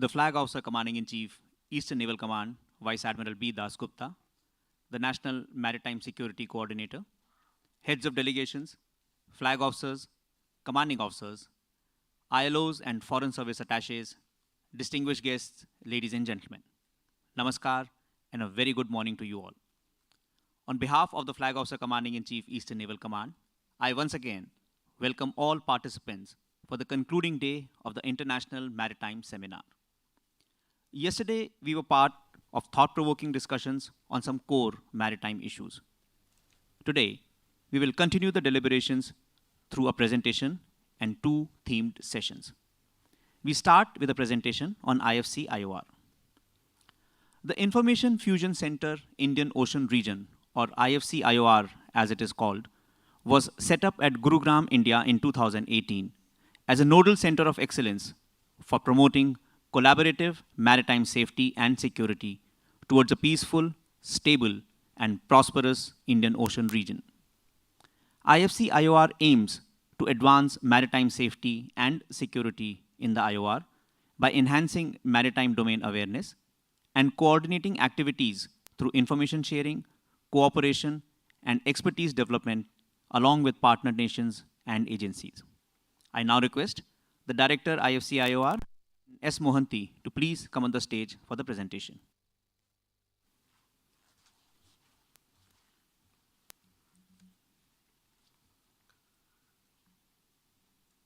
the Flag Officer Commanding-in-Chief, Eastern Naval Command, Vice Admiral B. Das Gupta, the National Maritime Security Coordinator, heads of delegations, flag officers, commanding officers, ILOs and Foreign Service attaches, distinguished guests, ladies and gentlemen. Namaskar and a very good morning to you all. On behalf of the Flag Officer Commanding-in-Chief, Eastern Naval Command, I once again welcome all participants for the concluding day of the International Maritime Seminar. Yesterday, we were part of thought-provoking discussions on some core maritime issues. Today, we will continue the deliberations through a presentation and two themed sessions. We start with a presentation on IFC-IOR. The Information Fusion Center Indian Ocean Region, or IFC-IOR as it is called, was set up at Gurugram, India in 2018 as a nodal center of excellence for promoting collaborative maritime safety and security towards a peaceful, stable, and prosperous Indian Ocean region. IFC-IOR aims to advance maritime safety and security in the IOR by enhancing maritime domain awareness and coordinating activities through information sharing, cooperation, and expertise development along with partner nations and agencies. I now request the Director IFC-IOR, S. Mohanty, to please come on the stage for the presentation.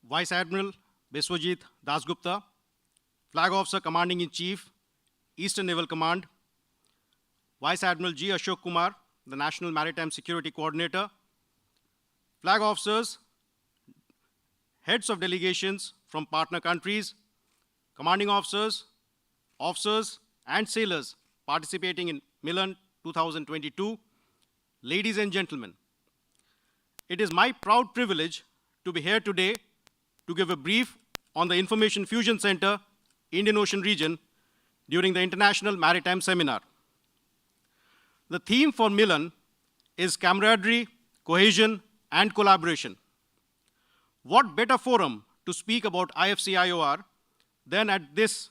Vice Admiral Biswajit Dasgupta, Flag Officer Commanding-in-Chief, Eastern Naval Command, Vice Admiral G. Ashok Kumar, the National Maritime Security Coordinator, Flag Officers, heads of delegations from partner countries, commanding officers, officers, and sailors participating in Milan 2022, ladies and gentlemen. It is my proud privilege to be here today to give a brief on the Information Fusion Center, Indian Ocean Region, during the International Maritime Seminar. The theme for Milan is camaraderie, cohesion, and collaboration. What better forum to speak about IFC-IOR than at this,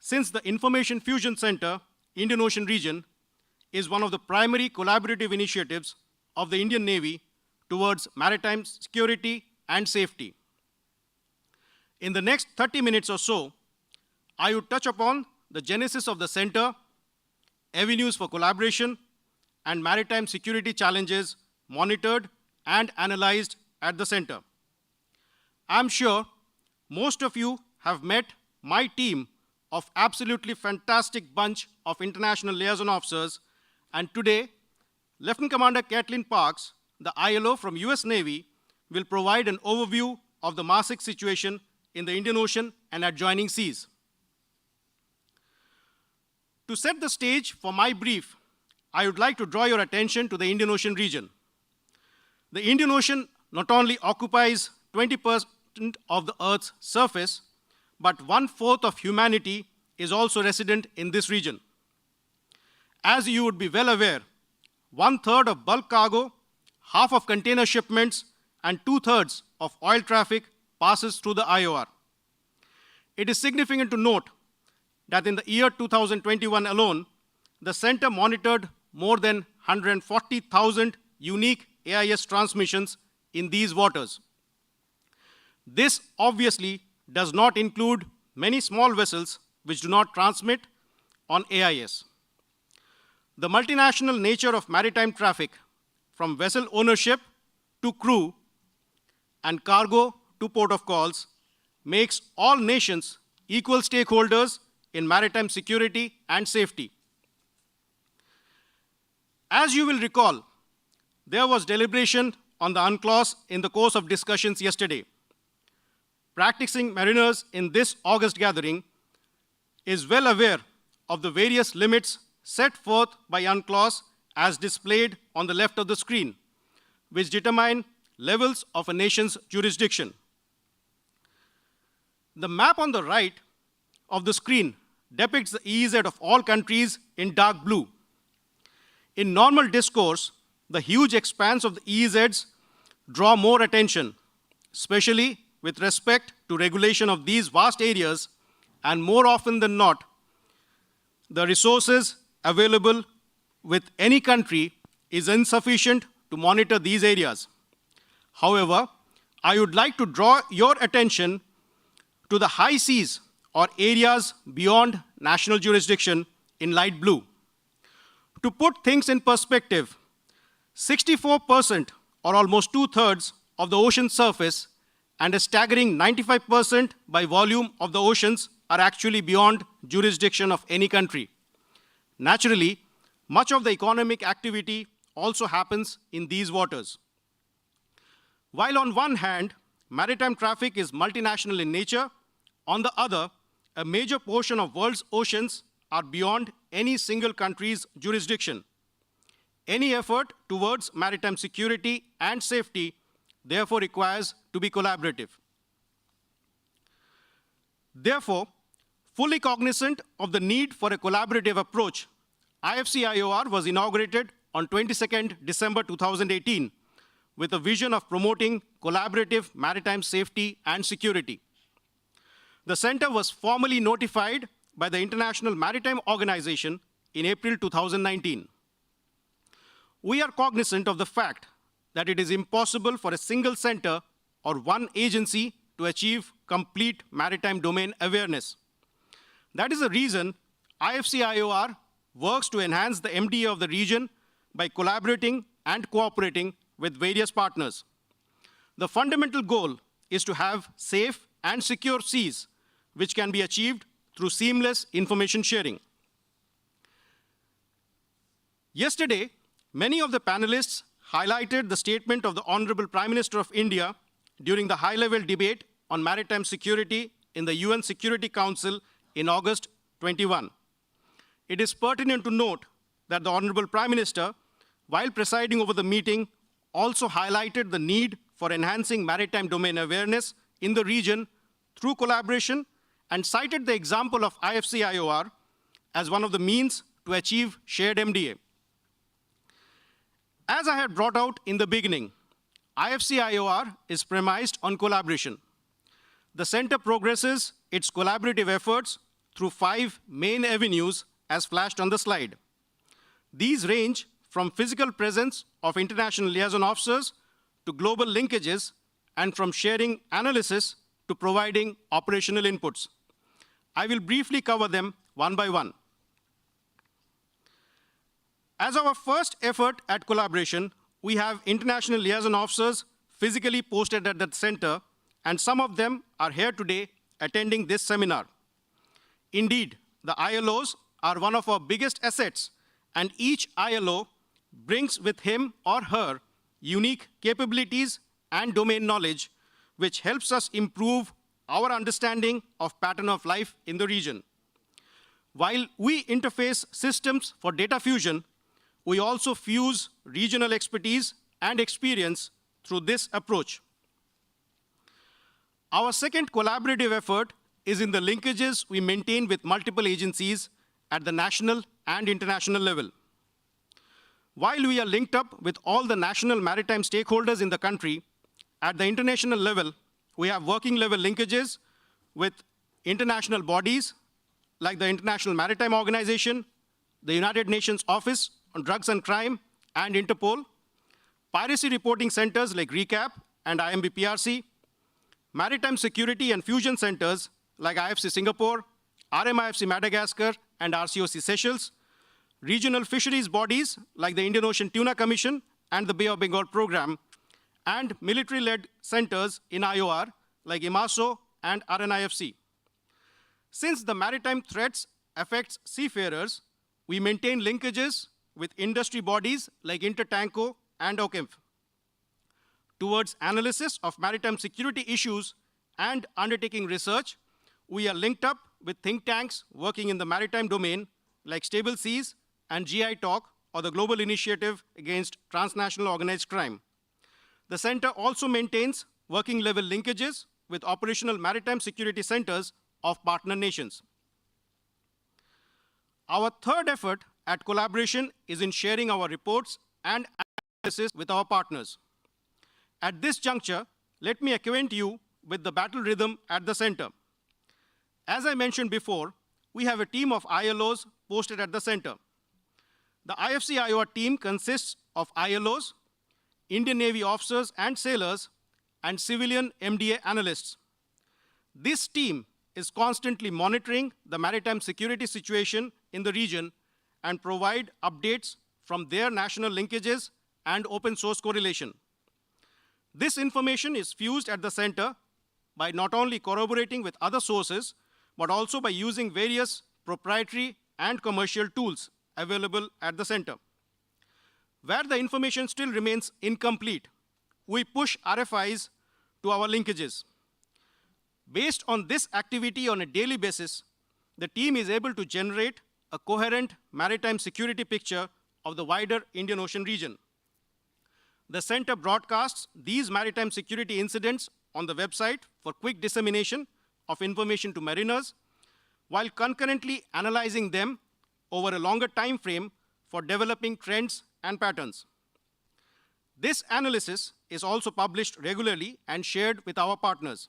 since the Information Fusion Center, Indian Ocean Region, is one of the primary collaborative initiatives of the Indian Navy towards maritime security and safety. In the next 30 minutes or so, I would touch upon the genesis of the center, avenues for collaboration, and maritime security challenges monitored and analyzed at the center. I'm sure most of you have met my team of absolutely fantastic bunch of international liaison officers, and today, Lieutenant Commander Kathleen Parks, the ILO from US Navy, will provide an overview of the MARSIC situation in the Indian Ocean and adjoining seas. To set the stage for my brief, I would like to draw your attention to the Indian Ocean region. The Indian Ocean not only occupies 20% of the Earth's surface, but 1/4 of humanity is also resident in this region. As you would be well aware, 1/3 of bulk cargo, half of container shipments, and 2/3 of oil traffic passes through the IOR. It is significant to note that in the year 2021 alone, the center monitored more than 140,000 unique AIS transmissions in these waters. This obviously does not include many small vessels which do not transmit on AIS. The multinational nature of maritime traffic, from vessel ownership to crew and cargo to port of calls, makes all nations equal stakeholders in maritime security and safety. As you will recall, there was deliberation on the UNCLOS in the course of discussions yesterday. Practicing mariners in this August gathering is well aware of the various limits set forth by UNCLOS as displayed on the left of the screen, which determine levels of a nation's jurisdiction. The map on the right of the screen depicts the EEZ of all countries in dark blue. In normal discourse, the huge expanse of the EEZs draw more attention, especially with respect to regulation of these vast areas and more often than not, the resources available with any country is insufficient to monitor these areas. However, I would like to draw your attention to the high seas or areas beyond national jurisdiction in light blue. To put things in perspective, 64% or almost 2/3 of the ocean surface and a staggering 95% by volume of the oceans are actually beyond jurisdiction of any country. Naturally, much of the economic activity also happens in these waters. While on one hand, maritime traffic is multinational in nature, on the other, a major portion of world's oceans are beyond any single country's jurisdiction. Any effort towards maritime security and safety therefore requires to be collaborative. Therefore, fully cognizant of the need for a collaborative approach, IFC-IOR was inaugurated on 22nd December 2018 with a vision of promoting collaborative maritime safety and security. The center was formally notified by the International Maritime Organization in April 2019. We are cognizant of the fact that it is impossible for a single center or one agency to achieve complete maritime domain awareness. That is the reason IFC-IOR works to enhance the MDA of the region by collaborating and cooperating with various partners. The fundamental goal is to have safe and secure seas, which can be achieved through seamless information sharing. Yesterday, many of the panelists highlighted the statement of the Honorable Prime Minister of India during the high-level debate on maritime security in the UN Security Council in August 21. It is pertinent to note that the Honorable Prime Minister, while presiding over the meeting, also highlighted the need for enhancing maritime domain awareness in the region through collaboration and cited the example of IFC-IOR as one of the means to achieve shared MDA. As I had brought out in the beginning, IFC-IOR is premised on collaboration. The center progresses its collaborative efforts through 5 main avenues as flashed on the slide. These range from physical presence of international liaison officers to global linkages, and from sharing analysis to providing operational inputs. I will briefly cover them one by one. As our first effort at collaboration, we have international liaison officers physically posted at the center, and some of them are here today attending this seminar. Indeed, the ILOs are one of our biggest assets, and each ILO brings with him or her unique capabilities and domain knowledge, which helps us improve our understanding of pattern of life in the region. While we interface systems for data fusion, we also fuse regional expertise and experience through this approach. Our second collaborative effort is in the linkages we maintain with multiple agencies at the national and international level. While we are linked up with all the national maritime stakeholders in the country, at the international level, we have working level linkages with international bodies like the International Maritime Organization, the United Nations Office on Drugs and Crime, and Interpol, piracy reporting centers like RECAP and IMBPRC, maritime security and fusion centers like IFC Singapore, RMIFC Madagascar, and RCOC Seychelles, regional fisheries bodies like the Indian Ocean Tuna Commission and the Bay of Bengal Program, and military-led centers in IOR like IMASO and RNIFC. Since the maritime threats affects seafarers, we maintain linkages with industry bodies like Intertanko and OCIMF. Towards analysis of maritime security issues and undertaking research, we are linked up with think tanks working in the maritime domain like Stable Seas and GI Talk, or the Global Initiative Against Transnational Organized Crime. The center also maintains working level linkages with operational maritime security centers of partner nations. Our third effort at collaboration is in sharing our reports and analysis with our partners. At this juncture, let me acquaint you with the battle rhythm at the center. As I mentioned before, we have a team of ILOs posted at the center. The IFC-IOR team consists of ILOs, Indian Navy officers and sailors, and civilian MDA analysts. This team is constantly monitoring the maritime security situation in the region and provide updates from their national linkages and open source correlation. This information is fused at the center by not only corroborating with other sources, but also by using various proprietary and commercial tools available at the center. Where the information still remains incomplete, we push RFIs to our linkages. Based on this activity on a daily basis, the team is able to generate a coherent maritime security picture of the wider Indian Ocean region. The center broadcasts these maritime security incidents on the website for quick dissemination of information to mariners, while concurrently analyzing them over a longer time frame for developing trends and patterns. This analysis is also published regularly and shared with our partners.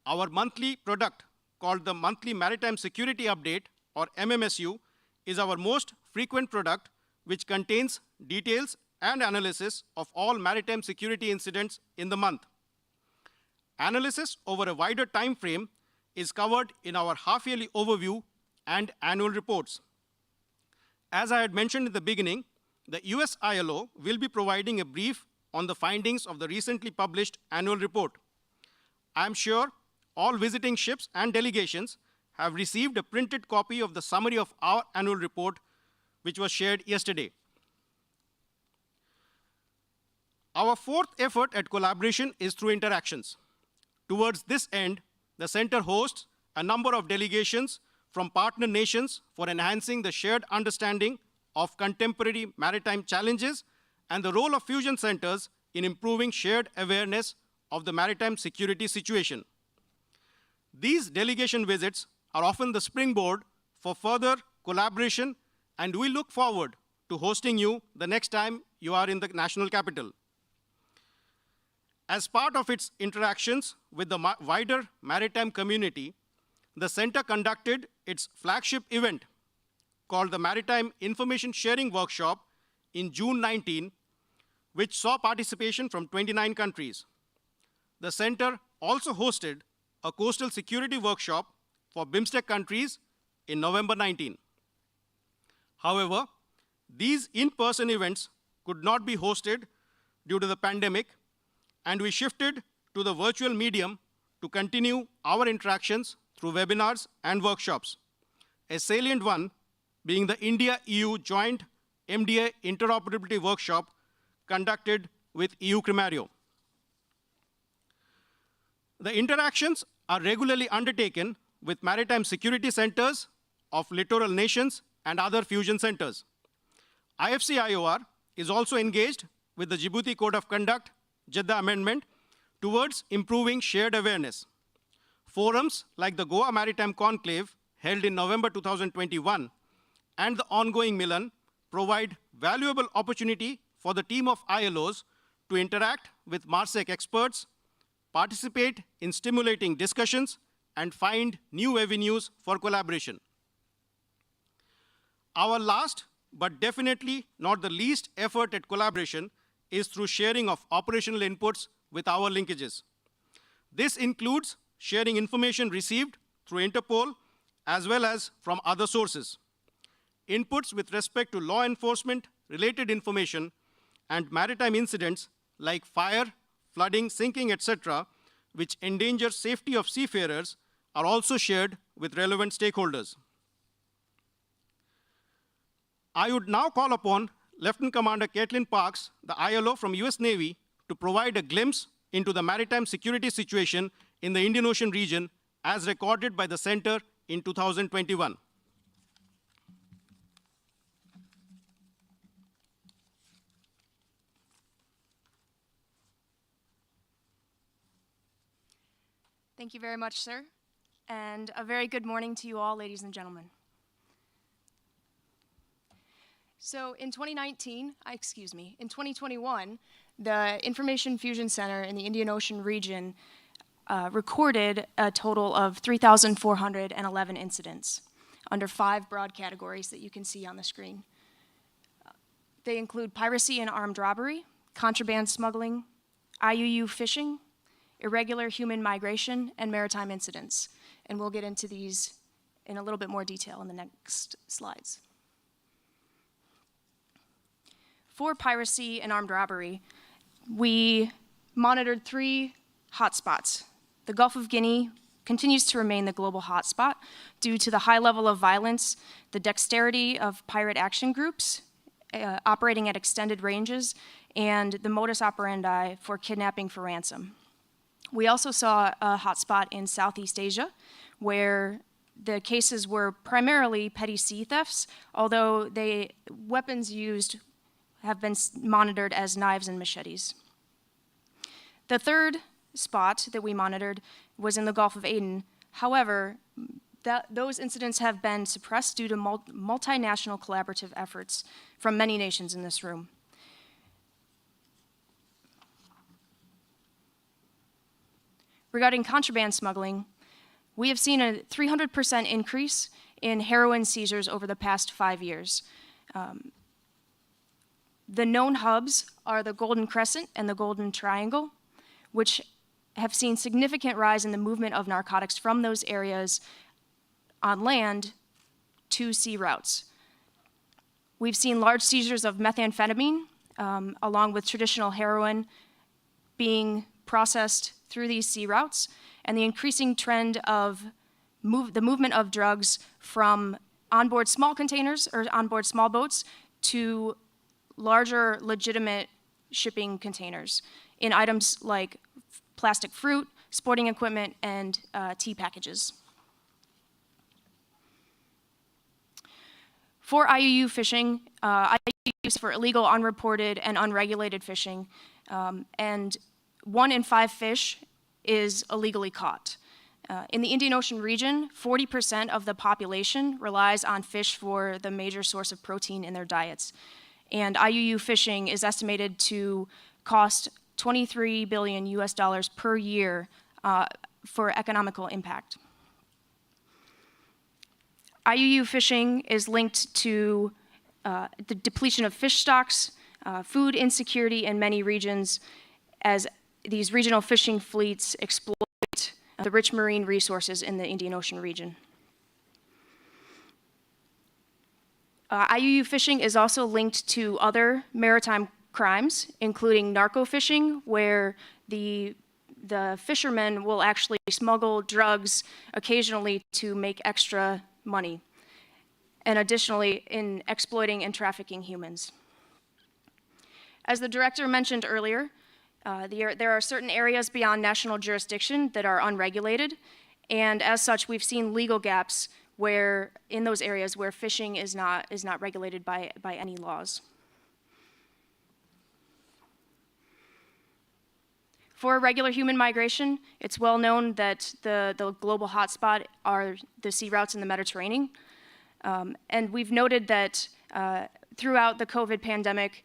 Our monthly product, called the Monthly Maritime Security Update, or MMSU, is our most frequent product, which contains details and analysis of all maritime security incidents in the month. Analysis over a wider time frame is covered in our half-yearly overview and annual reports. As I had mentioned in the beginning, the US ILO will be providing a brief on the findings of the recently published annual report. I am sure all visiting ships and delegations have received a printed copy of the summary of our annual report, which was shared yesterday. Our fourth effort at collaboration is through interactions. Towards this end, the center hosts a number of delegations from partner nations for enhancing the shared understanding of contemporary maritime challenges and the role of fusion centers in improving shared awareness of the maritime security situation. These delegation visits are often the springboard for further collaboration, and we look forward to hosting you the next time you are in the national capital. As part of its interactions with the wider maritime community, the center conducted its flagship event called the Maritime Information Sharing Workshop in June 19, which saw participation from 29 countries. The center also hosted a coastal security workshop for BIMSTEC countries in November 19. However, these in-person events could not be hosted due to the pandemic, and we shifted to the virtual medium to continue our interactions through webinars and workshops. A salient one being the India-EU Joint MDA Interoperability Workshop conducted with EU Crimario. The interactions are regularly undertaken with maritime security centers of littoral nations and other fusion centers. IFC-IOR is also engaged with the Djibouti Code of Conduct, Jeddah Amendment, towards improving shared awareness. Forums like the Goa Maritime Conclave, held in November 2021, and the ongoing Milan provide valuable opportunity for the team of ILOs to interact with MARSEC experts, participate in stimulating discussions, and find new avenues for collaboration. Our last, but definitely not the least effort at collaboration is through sharing of operational inputs with our linkages. This includes sharing information received through Interpol as well as from other sources. Inputs with respect to law enforcement related information and maritime incidents like fire, flooding, sinking, etc., which endanger safety of seafarers, are also shared with relevant stakeholders. I would now call upon Lieutenant Commander Caitlin Parks, the ILO from US Navy, to provide a glimpse into the maritime security situation in the Indian Ocean region as recorded by the Center in 2021. Thank you very much, sir, and a very good morning to you all, ladies and gentlemen. So in 2021, the Information Fusion Center in the Indian Ocean region recorded a total of 3,411 incidents under 5 broad categories that you can see on the screen. They include piracy and armed robbery, contraband smuggling, IUU fishing, irregular human migration, and maritime incidents. And we'll get into these in a little bit more detail in the next slides. For piracy and armed robbery, we monitored 3 hotspots. The Gulf of Guinea continues to remain the global hotspot due to the high level of violence, the dexterity of pirate action groups operating at extended ranges, and the modus operandi for kidnapping for ransom. We also saw a hotspot in Southeast Asia, where the cases were primarily petty sea thefts, although weapons used have been monitored as knives and machetes. The third spot that we monitored was in the Gulf of Aden. However, those incidents have been suppressed due to multinational collaborative efforts from many nations in this room. Regarding contraband smuggling, we have seen a 300% increase in heroin seizures over the past 5 years. The known hubs are the Golden Crescent and the Golden Triangle, which have seen significant rise in the movement of narcotics from those areas on land to sea routes. We've seen large seizures of methamphetamine, along with traditional heroin, being processed through these sea routes, and the increasing trend of the movement of drugs from onboard small containers or onboard small boats to larger legitimate shipping containers in items like plastic fruit, sporting equipment, and tea packages. For IUU fishing, IUU is for illegal, unreported, and unregulated fishing, and 1 in 5 fish is illegally caught. In the Indian Ocean region, 40% of the population relies on fish for the major source of protein in their diets. And IUU fishing is estimated to cost $23 billion per year for economical impact. IUU fishing is linked to the depletion of fish stocks, food insecurity in many regions, as these regional fishing fleets exploit the rich marine resources in the Indian Ocean region. IUU fishing is also linked to other maritime crimes, including narco fishing, where the fishermen will actually smuggle drugs occasionally to make extra money, and additionally in exploiting and trafficking humans. As the director mentioned earlier, there are certain areas beyond national jurisdiction that are unregulated, and as such, we've seen legal gaps where in those areas where fishing is not regulated by any laws. For irregular human migration, it's well known that the global hotspot are the sea routes in the Mediterranean. And we've noted that throughout the COVID pandemic,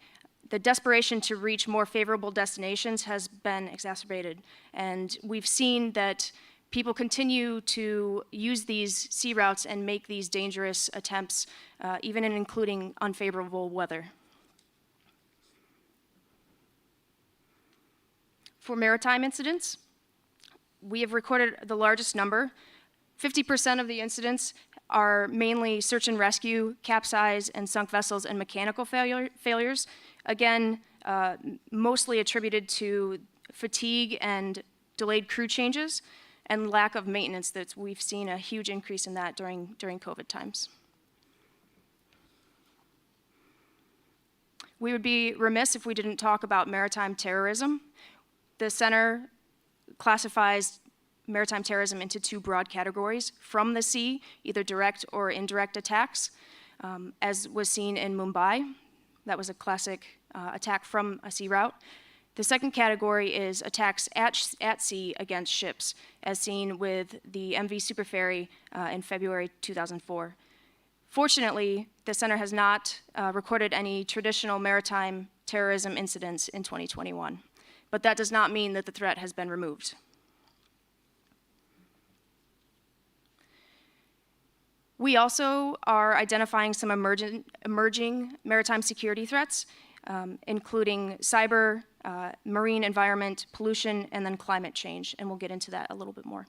the desperation to reach more favorable destinations has been exacerbated. And we've seen that people continue to use these sea routes and make these dangerous attempts, even in including unfavorable weather. For maritime incidents, we have recorded the largest number. 50% of the incidents are mainly search and rescue, capsize and sunk vessels, and mechanical failures. Again, mostly attributed to fatigue and delayed crew changes and lack of maintenance. That we've seen a huge increase in that during COVID times. We would be remiss if we didn't talk about maritime terrorism. The center classifies maritime terrorism into 2 broad categories: from the sea, either direct or indirect attacks, as was seen in Mumbai. That was a classic attack from a sea route. The second category is attacks at sea against ships, as seen with the MV Superferry in February 2004. Fortunately, the center has not recorded any traditional maritime terrorism incidents in 2021, but that does not mean that the threat has been removed. We also are identifying some emerging maritime security threats, including cyber, marine environment, pollution, and then climate change, and we'll get into that a little bit more.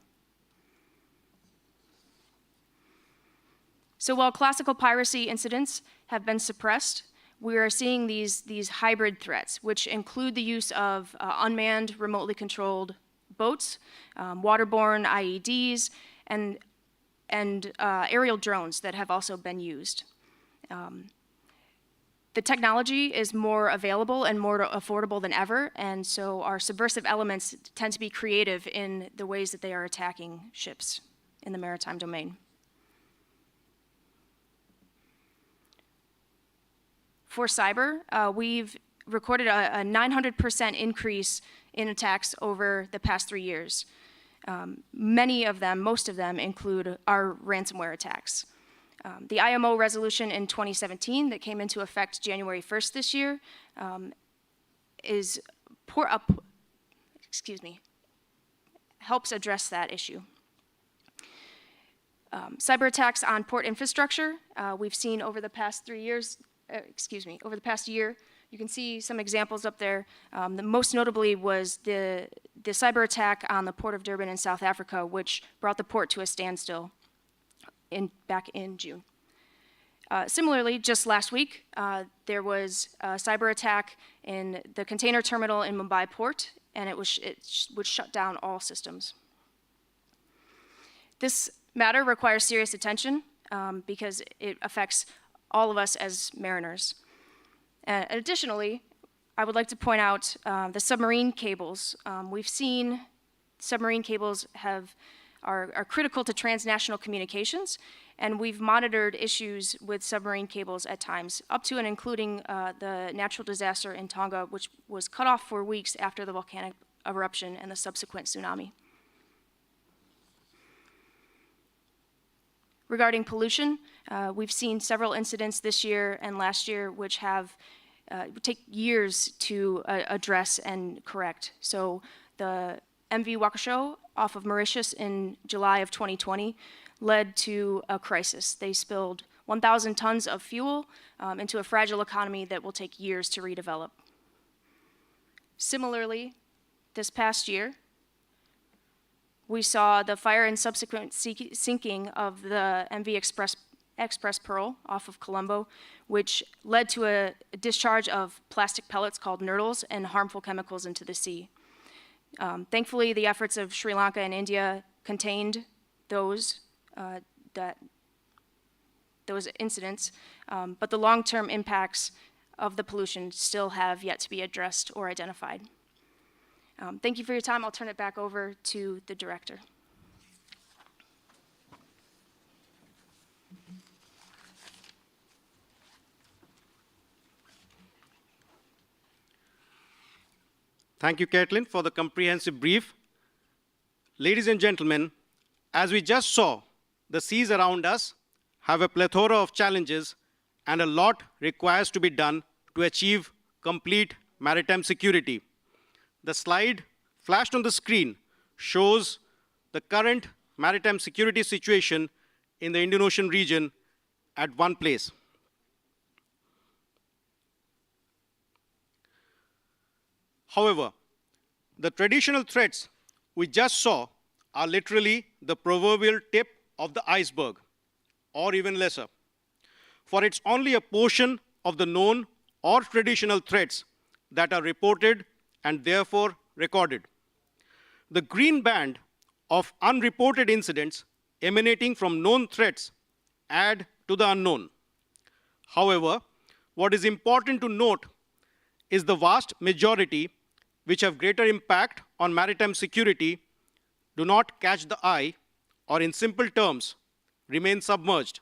So while classical piracy incidents have been suppressed, we are seeing these hybrid threats, which include the use of unmanned, remotely controlled boats, waterborne IEDs, and aerial drones that have also been used. The technology is more available and more affordable than ever, and so our subversive elements tend to be creative in the ways that they are attacking ships in the maritime domain. For cyber, we've recorded a 900% increase in attacks over the past 3 years. Many of them, most of them, include our ransomware attacks. The IMO resolution in 2017 that came into effect January 1st this year helps address that issue. Cyber attacks on port infrastructure, we've seen over the past 3 years, over the past year. You can see some examples up there. The most notably was the cyber attack on the port of Durban in South Africa, which brought the port to a standstill back in June. Similarly, just last week, there was a cyber attack in the container terminal in Mumbai port, and it would shut down all systems. This matter requires serious attention because it affects all of us as mariners. Additionally, I would like to point out the submarine cables. We've seen submarine cables are critical to transnational communications, and we've monitored issues with submarine cables at times, up to and including the natural disaster in Tonga, which was cut off for weeks after the volcanic eruption and the subsequent tsunami. Regarding pollution, we've seen several incidents this year and last year which would take years to address and correct. So the MV Waukesha off of Mauritius in July of 2020 led to a crisis. They spilled 1,000 tons of fuel into a fragile economy that will take years to redevelop. Similarly, this past year, we saw the fire and subsequent sinking of the MV Express Pearl off of Colombo, which led to a discharge of plastic pellets called nurdles and harmful chemicals into the sea. Thankfully, the efforts of Sri Lanka and India contained those incidents, but the long-term impacts of the pollution still have yet to be addressed or identified. Thank you for your time. I'll turn it back over to the director. Thank you, Caitlin, for the comprehensive brief. Ladies and gentlemen, as we just saw, the seas around us have a plethora of challenges, and a lot requires to be done to achieve complete maritime security. The slide flashed on the screen shows the current maritime security situation in the Indian Ocean region at one place. However, the traditional threats we just saw are literally the proverbial tip of the iceberg, or even lesser. For it's only a portion of the known or traditional threats that are reported and therefore recorded. The green band of unreported incidents emanating from known threats add to the unknown. However, what is important to note is the vast majority which have greater impact on maritime security do not catch the eye, or in simple terms, remain submerged.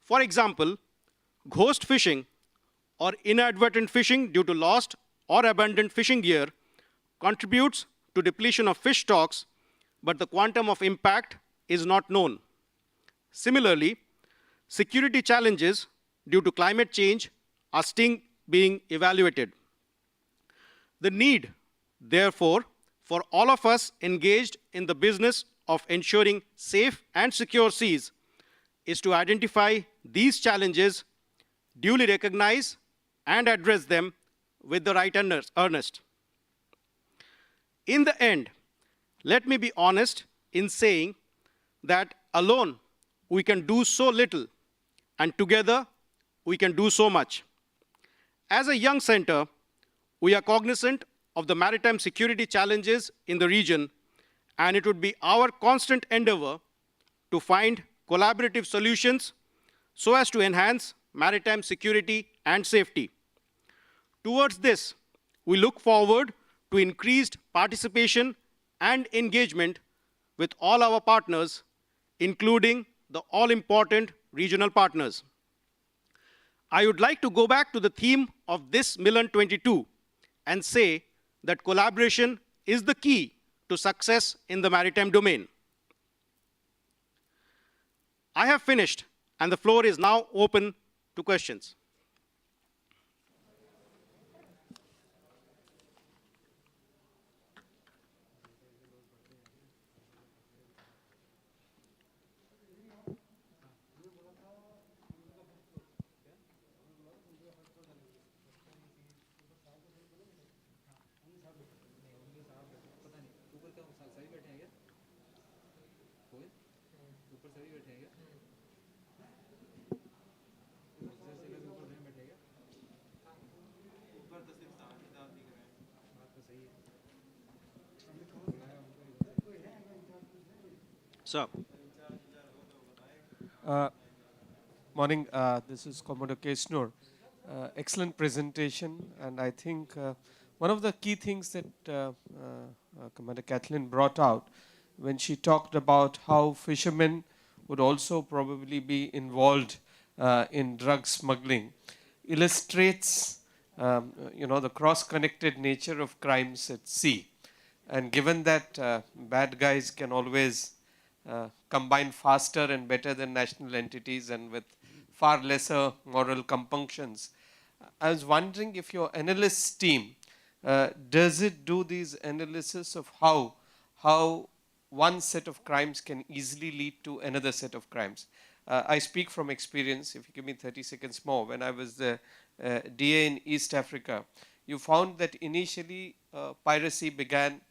For example, ghost fishing or inadvertent fishing due to lost or abandoned fishing gear contributes to depletion of fish stocks, but the quantum of impact is not known. Similarly, security challenges due to climate change are still being evaluated. The need, therefore, for all of us engaged in the business of ensuring safe and secure seas is to identify these challenges, duly recognize and address them with the right earnest. In the end, let me be honest in saying that alone we can do so little, and together we can do so much. As a young center, we are cognizant of the maritime security challenges in the region, and it would be our constant endeavor to find collaborative solutions so as to enhance maritime security and safety. Towards this, we look forward to increased participation and engagement with all our partners, including the all-important regional partners. I would like to go back to the theme of this Milan 22 and say that collaboration is the key to success in the maritime domain. I have finished, and the floor is now open to questions. Sir. Morning, this is Commodore Kesnur. Excellent presentation, and I think one of the key things that Commander Kathleen brought out when she talked about how fishermen would also probably be involved in drug smuggling illustrates the cross-connected nature of crimes at sea. And given that bad guys can always combine faster and better than national entities and with far lesser moral compunctions, I was wondering if your analysts team, does it do these analysis of how one set of crimes can easily lead to another set of crimes? I speak from experience. If you give me 30 seconds more, when I was the DA in East Africa, you found that initially piracy began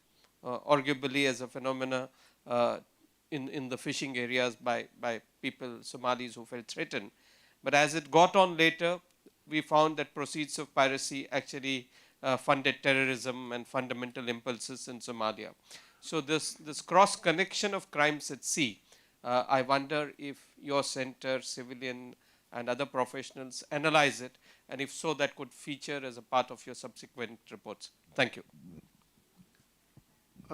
arguably as a phenomena in the fishing areas by people, Somalis who felt threatened. But as it got on later, we found that proceeds of piracy actually funded terrorism and fundamental impulses in Somalia. So this cross connection of crimes at sea, I wonder if your center, civilian and other professionals analyze it, and if so, that could feature as a part of your subsequent reports. Thank you.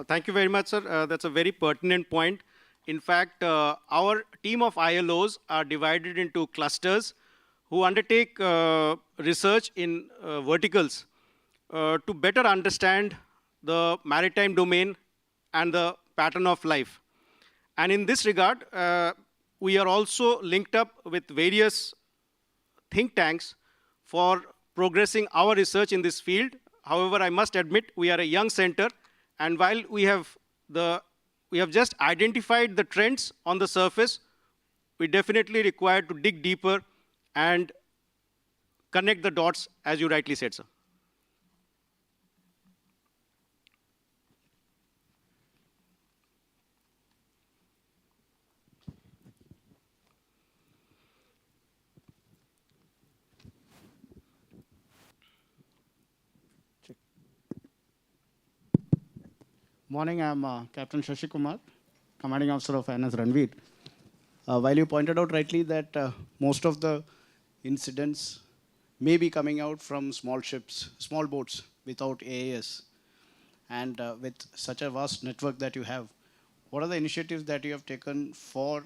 Thank you very much, sir. That's a very pertinent point. In fact, our team of ILOs are divided into clusters who undertake research in verticals to better understand the maritime domain and the pattern of life. And in this regard, we are also linked up with various think tanks for progressing our research in this field. However, I must admit we are a young center, and while we have just identified the trends on the surface, we definitely require to dig deeper and connect the dots, as you rightly said, sir. Morning, I'm Captain Shashi Kumar, Commanding Officer of INS Ranveer. While you pointed out rightly that most of the incidents may be coming out from small ships, small boats without AAS, and with such a vast network that you have, what are the initiatives that you have taken for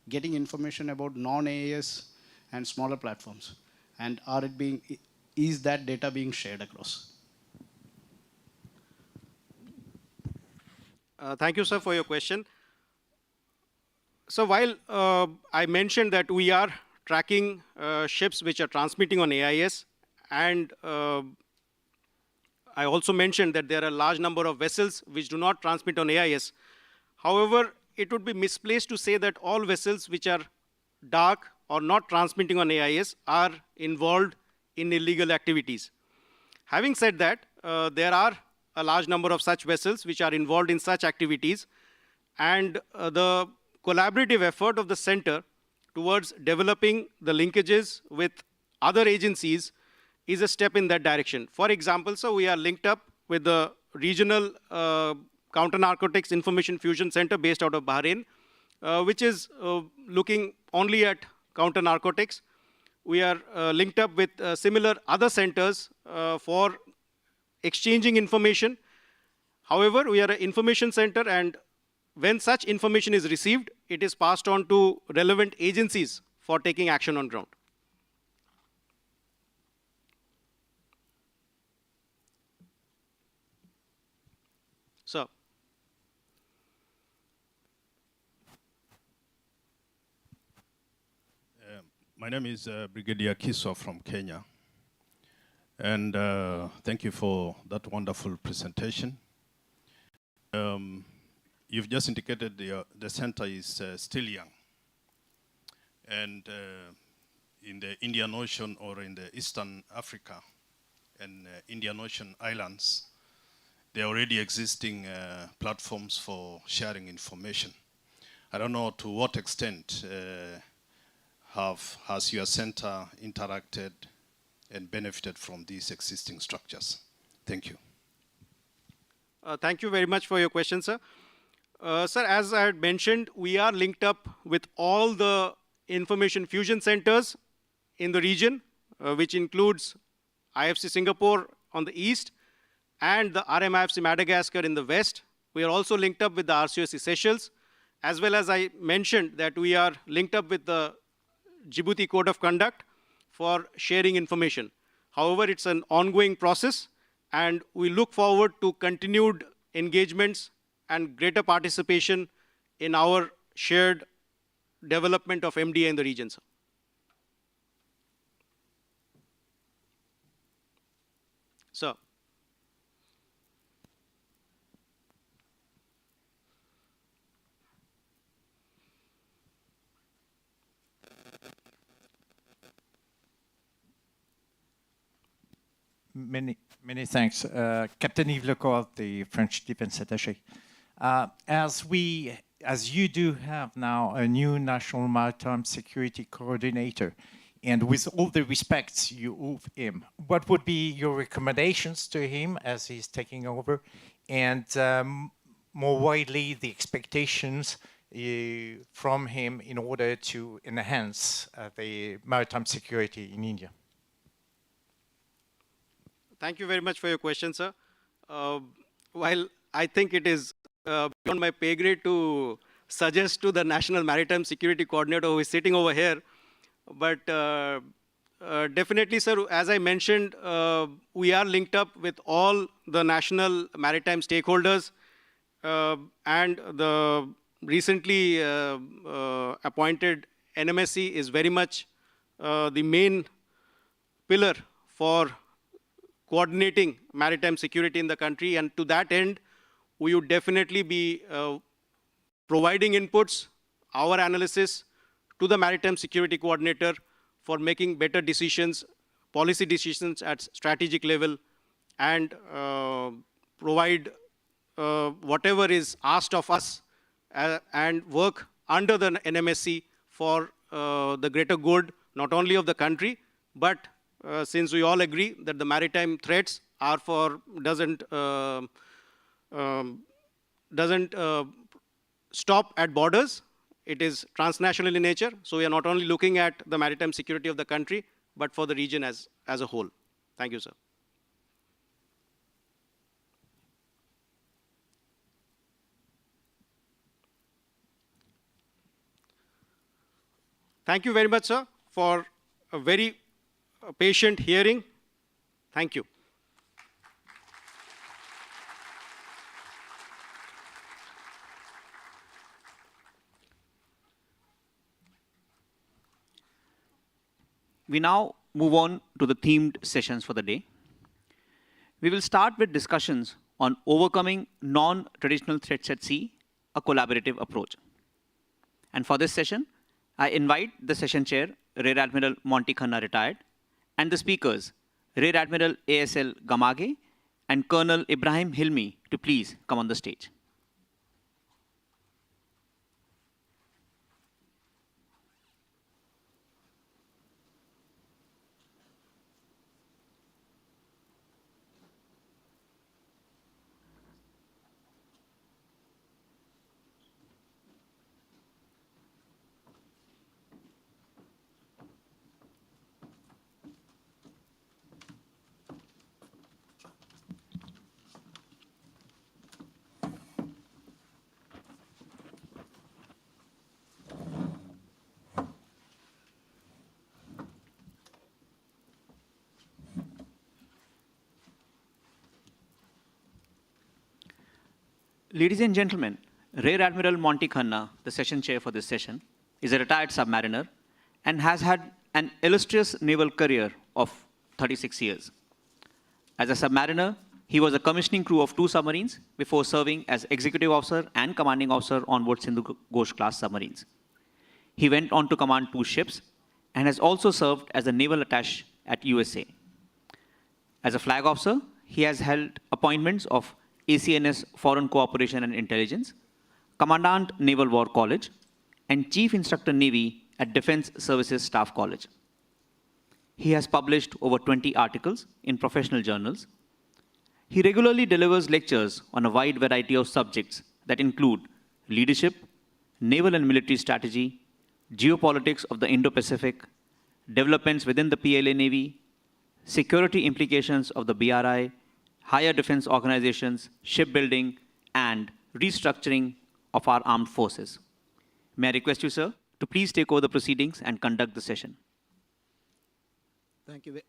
getting information about non-AAS and smaller platforms? And is that data being shared across? Thank you, sir, for your question. So while I mentioned that we are tracking ships which are transmitting on AIS, and I also mentioned that there are a large number of vessels which do not transmit on AIS. However, it would be misplaced to say that all vessels which are dark, or not transmitting on AIS are involved in illegal activities. Having said that, there are a large number of such vessels which are involved in such activities, and the collaborative effort of the center towards developing the linkages with other agencies is a step in that direction. For example, so we are linked up with the regional counter-narcotics information fusion center based out of Bahrain, which is looking only at counter-narcotics. We are linked up with similar other centers for exchanging information. However, we are an information center, and when such information is received, it is passed on to relevant agencies for taking action on ground. So, my name is Brigadier Kiswa from Kenya. And thank you for that wonderful presentation. You've just indicated the center is still young. And in the Indian Ocean or in the Eastern Africa and Indian Ocean islands, there are already existing platforms for sharing information. I don't know to what extent has your center interacted and benefited from these existing structures? Thank you. Thank you very much for your question, sir. Sir, as I had mentioned, we are linked up with all the information fusion centers in the region, which includes IFC Singapore on the east and the RMIFC Madagascar in the west. We are also linked up with the RCOC Seychelles, as well as I mentioned that we are linked up with the Djibouti Code of Conduct for sharing information. However, it's an ongoing process, and we look forward to continued engagements and greater participation in our shared development of MDA in the region, sir. Sir. Many thanks. Captain Yves Lecourt, the French Defense Attaché. As you do have now a new National Maritime Security Coordinator, and with all the respects you owe him, what would be your recommendations to him as he's taking over, and more widely the expectations from him in order to enhance the maritime security in India? Thank you very much for your question, sir. While I think it is beyond my pay grade to suggest to the National Maritime Security Coordinator who is sitting over here, but definitely, sir, as I mentioned, we are linked up with all the national maritime stakeholders, and the recently appointed NMSC is very much the main pillar for coordinating maritime security in the country, and to that end, we would definitely be providing inputs, our analysis, to the Maritime Security Coordinator for making better decisions, policy decisions at strategic level, and provide whatever is asked of us and work under the NMSC for the greater good, not only of the country, but since we all agree that the maritime threats are doesn't stop at borders. It is transnational in nature. So we are not only looking at the maritime security of the country, but for the region as a whole. Thank you, sir. Thank you very much, sir, for a very patient hearing. Thank you. We now move on to the themed sessions for the day. We will start with discussions on overcoming non-traditional threats at sea, a collaborative approach. And for this session, I invite the session chair, Rear Admiral Monty Khanna, retired, and the speakers, Rear Admiral ASL Gamage and Colonel Ibrahim Hilmi, to please come on the stage. Ladies and gentlemen, Rear Admiral Monty Khanna, the session chair for this session, is a retired submariner and has had an illustrious naval career of 36 years. As a submariner, he was a commissioning crew of 2 submarines before serving as executive officer and commanding officer on board Sindhu Ghosh class submarines. He went on to command 2 ships and has also served as a naval attaché at USA. As a flag officer, he has held appointments of ACNS Foreign Cooperation and Intelligence, Commandant Naval War College, and Chief Instructor Navy at Defense Services Staff College. He has published over 20 articles in professional journals. He regularly delivers lectures on a wide variety of subjects that include leadership, naval and military strategy, geopolitics of the Indo-Pacific, developments within the PLA Navy, security implications of the BRI, higher defense organizations, shipbuilding, and restructuring of our armed forces. May I request you, sir, to please take over the proceedings and conduct the session. Thank you.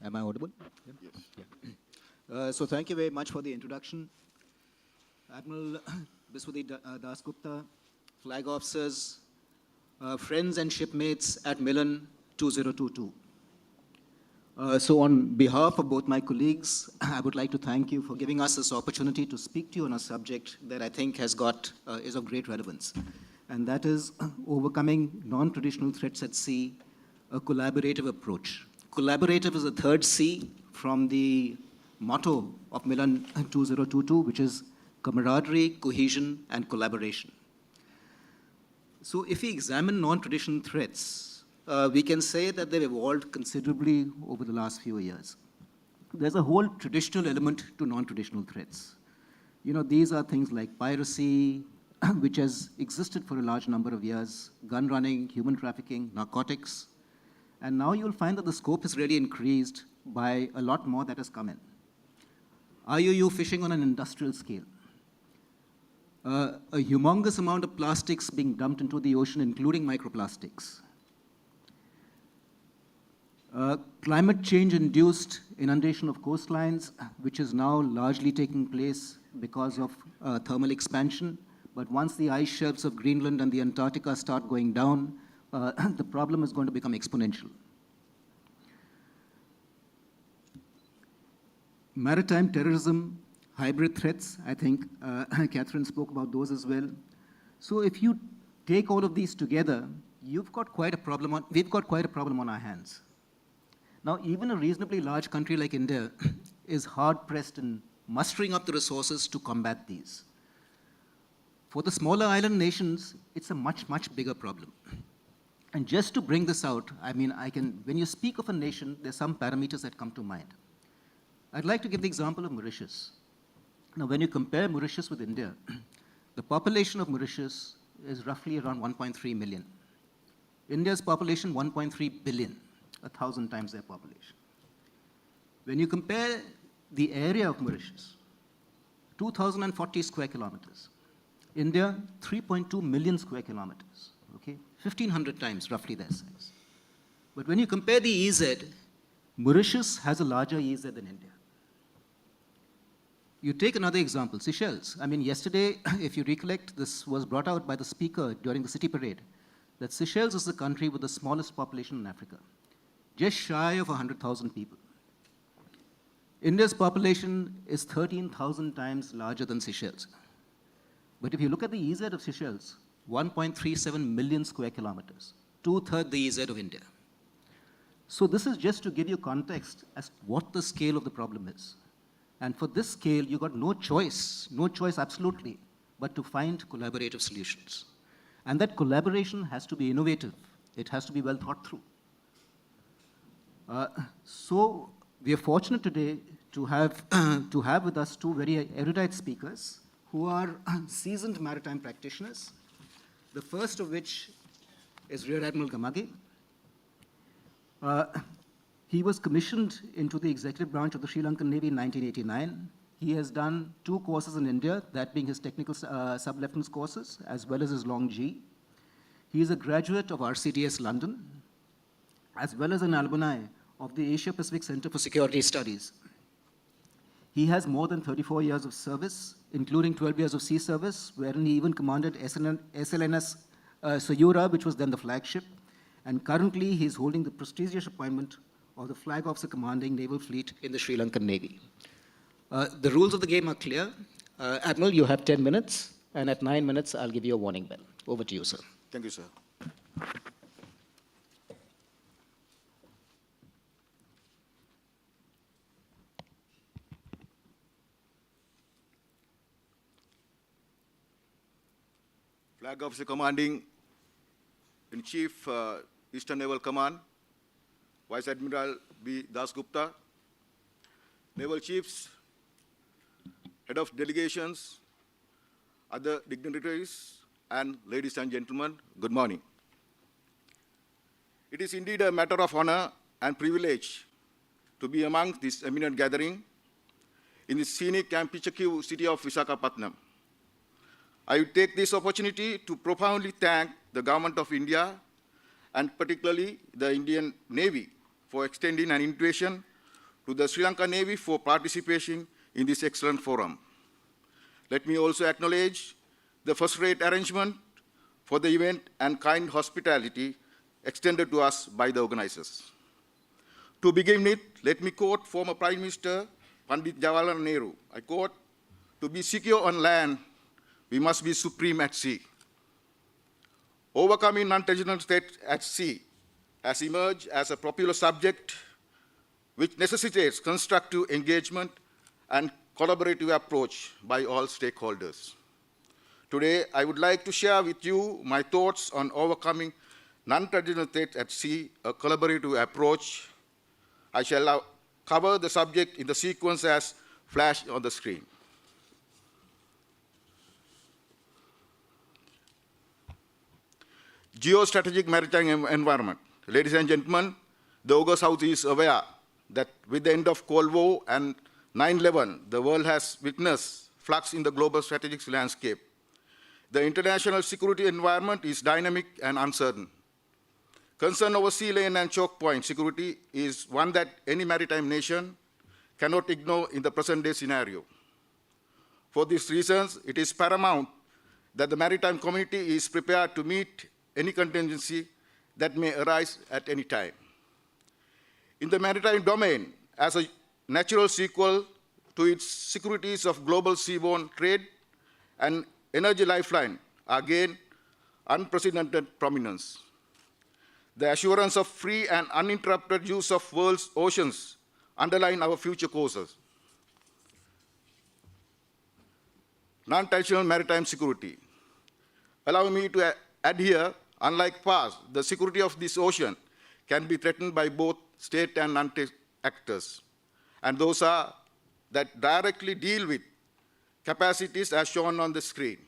Am I audible? Yes. Yeah. So thank you very much for the introduction. Admiral Biswajit Das Gupta, flag officers, friends and shipmates at Milan 2022. So on behalf of both my colleagues, I would like to thank you for giving us this opportunity to speak to you on a subject that I think is of great relevance. And that is overcoming non-traditional threats at sea, a collaborative approach. Collaborative is the third C from the motto of Milan 2022, which is camaraderie, cohesion, and collaboration. So if we examine non-traditional threats, we can say that they've evolved considerably over the last few years. There's a whole traditional element to non-traditional threats. You know, these are things like piracy, which has existed for a large number of years, gun running, human trafficking, narcotics. And now you'll find that the scope has really increased by a lot more that has come in. IUU fishing on an industrial scale. A humongous amount of plastics being dumped into the ocean, including microplastics. Climate change-induced inundation of coastlines, which is now largely taking place because of thermal expansion. But once the ice shelves of Greenland and the Antarctica start going down, the problem is going to become exponential. Maritime terrorism, hybrid threats, I think Catherine spoke about those as well. So if you take all of these together, we've got quite a problem on our hands. Now, even a reasonably large country like India is hard-pressed in mustering up the resources to combat these. For the smaller island nations, it's a much, much bigger problem. And just to bring this out, I mean, when you speak of a nation, there's some parameters that come to mind. I'd like to give the example of Mauritius. Now, when you compare Mauritius with India, the population of Mauritius is roughly around 1.3 million. India's population, 1.3 billion. 1,000 times their population. When you compare the area of Mauritius, 2,040 square kilometers. India, 3.2 million square kilometers, okay? 1,500 times roughly their size. But when you compare the EZ, Mauritius has a larger EZ than India. You take another example, Seychelles. I mean, yesterday, if you recollect, this was brought out by the speaker during the city parade, that Seychelles is the country with the smallest population in Africa. Just shy of 100,000 people. India's population is 13,000 times larger than Seychelles. But if you look at the EZ of Seychelles, 1.37 million square kilometers, 2/3 the EZ of India. So this is just to give you context as what the scale of the problem is. And for this scale, you got no choice absolutely, but to find collaborative solutions. And that collaboration has to be innovative. It has to be well thought through. So we are fortunate today to have, to have with us two very erudite speakers who are seasoned maritime practitioners. The first of which is Rear Admiral Gamage. He was commissioned into the executive branch of the Sri Lankan Navy in 1989. He has done 2 courses in India, that being his technical sub-lieutenant's courses, as well as his long G. He is a graduate of RCTS London, as well as an alumni of the Asia Pacific Center for Security Studies. He has more than 34 years of service, including 12 years of sea service, wherein he even commanded SLNS Sayura, which was then the flagship. And currently, he is holding the prestigious appointment of the Flag Officer Commanding Naval Fleet in the Sri Lankan Navy. The rules of the game are clear. Admiral, you have 10 minutes, and at 9 minutes, I'll give you a warning bell. Over to you, sir. Thank you, sir. Flag Officer Commanding in Chief, Eastern Naval Command, Vice Admiral B. Dasgupta, Naval Chiefs, Head of Delegations, other dignitaries, and ladies and gentlemen, good morning. It is indeed a matter of honor and privilege to be among this eminent gathering in the scenic and picturesque city of Visakhapatnam. I will take this opportunity to profoundly thank the Government of India and particularly the Indian Navy for extending an invitation to the Sri Lankan Navy for participation in this excellent forum. Let me also acknowledge the first-rate arrangement for the event and kind hospitality extended to us by the organizers. To begin with, let me quote former Prime Minister Pandit Jawaharlal Nehru. I quote, "To be secure on land, we must be supreme at sea." Overcoming non-traditional threats at sea has emerged as a popular subject which necessitates constructive engagement and collaborative approach by all stakeholders. Today, I would like to share with you my thoughts on overcoming non-traditional threats at sea, a collaborative approach. I shall now cover the subject in the sequence as flashed on the screen. Geostrategic maritime environment. Ladies and gentlemen, the August South is aware that with the end of Cold War and 9/11, the world has witnessed flux in the global strategic landscape. The international security environment is dynamic and uncertain. Concern over sea lane and choke point security is one that any maritime nation cannot ignore in the present-day scenario. For these reasons, it is paramount that the maritime community is prepared to meet any contingency that may arise at any time. In the maritime domain, as a natural sequel to its securities of global seaborne trade and energy lifeline are gained unprecedented prominence. The assurance of free and uninterrupted use of world's oceans underline our future courses. Non-traditional maritime security. Allow me to add here, unlike past, the security of this ocean can be threatened by both state and non-state actors. And those are that directly deal with capacities as shown on the screen.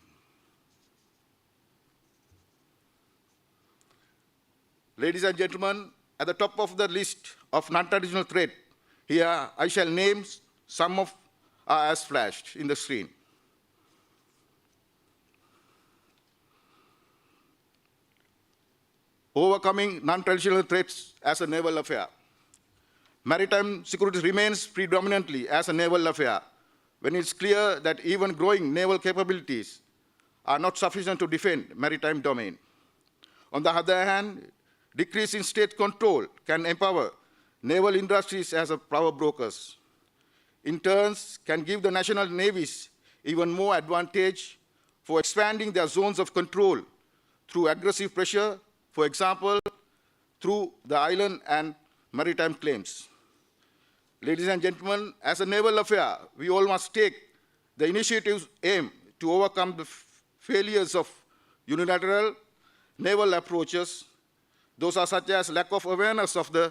Ladies and gentlemen, at the top of the list of non-traditional threats, here I shall name some of as flashed in the screen. Overcoming non-traditional threats as a naval affair. Maritime security remains predominantly as a naval affair when it's clear that even growing naval capabilities are not sufficient to defend maritime domain. On the other hand, decrease in state control can empower naval industries as a power brokers. In turn, can give the national navies even more advantage for expanding their zones of control through aggressive pressure, for example, through the island and maritime claims. Ladies and gentlemen, as a naval affair, we all must take the initiative's aim to overcome the failures of unilateral naval approaches. Those are such as lack of awareness of the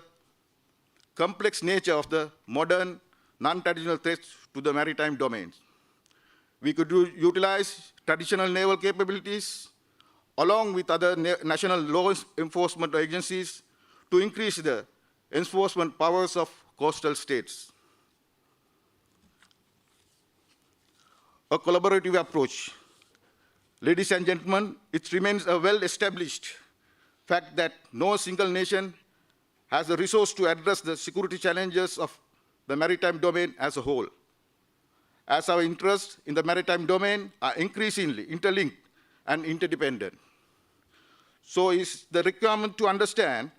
complex nature of the modern non-traditional threats to the maritime domains. We could utilize traditional naval capabilities along with other national law enforcement agencies to increase the enforcement powers of coastal states. A collaborative approach. Ladies and gentlemen, it remains a well-established fact that no single nation has the resource to address the security challenges of the maritime domain as a whole. As our interests in the maritime domain are increasingly interlinked and interdependent, so is the requirement to understand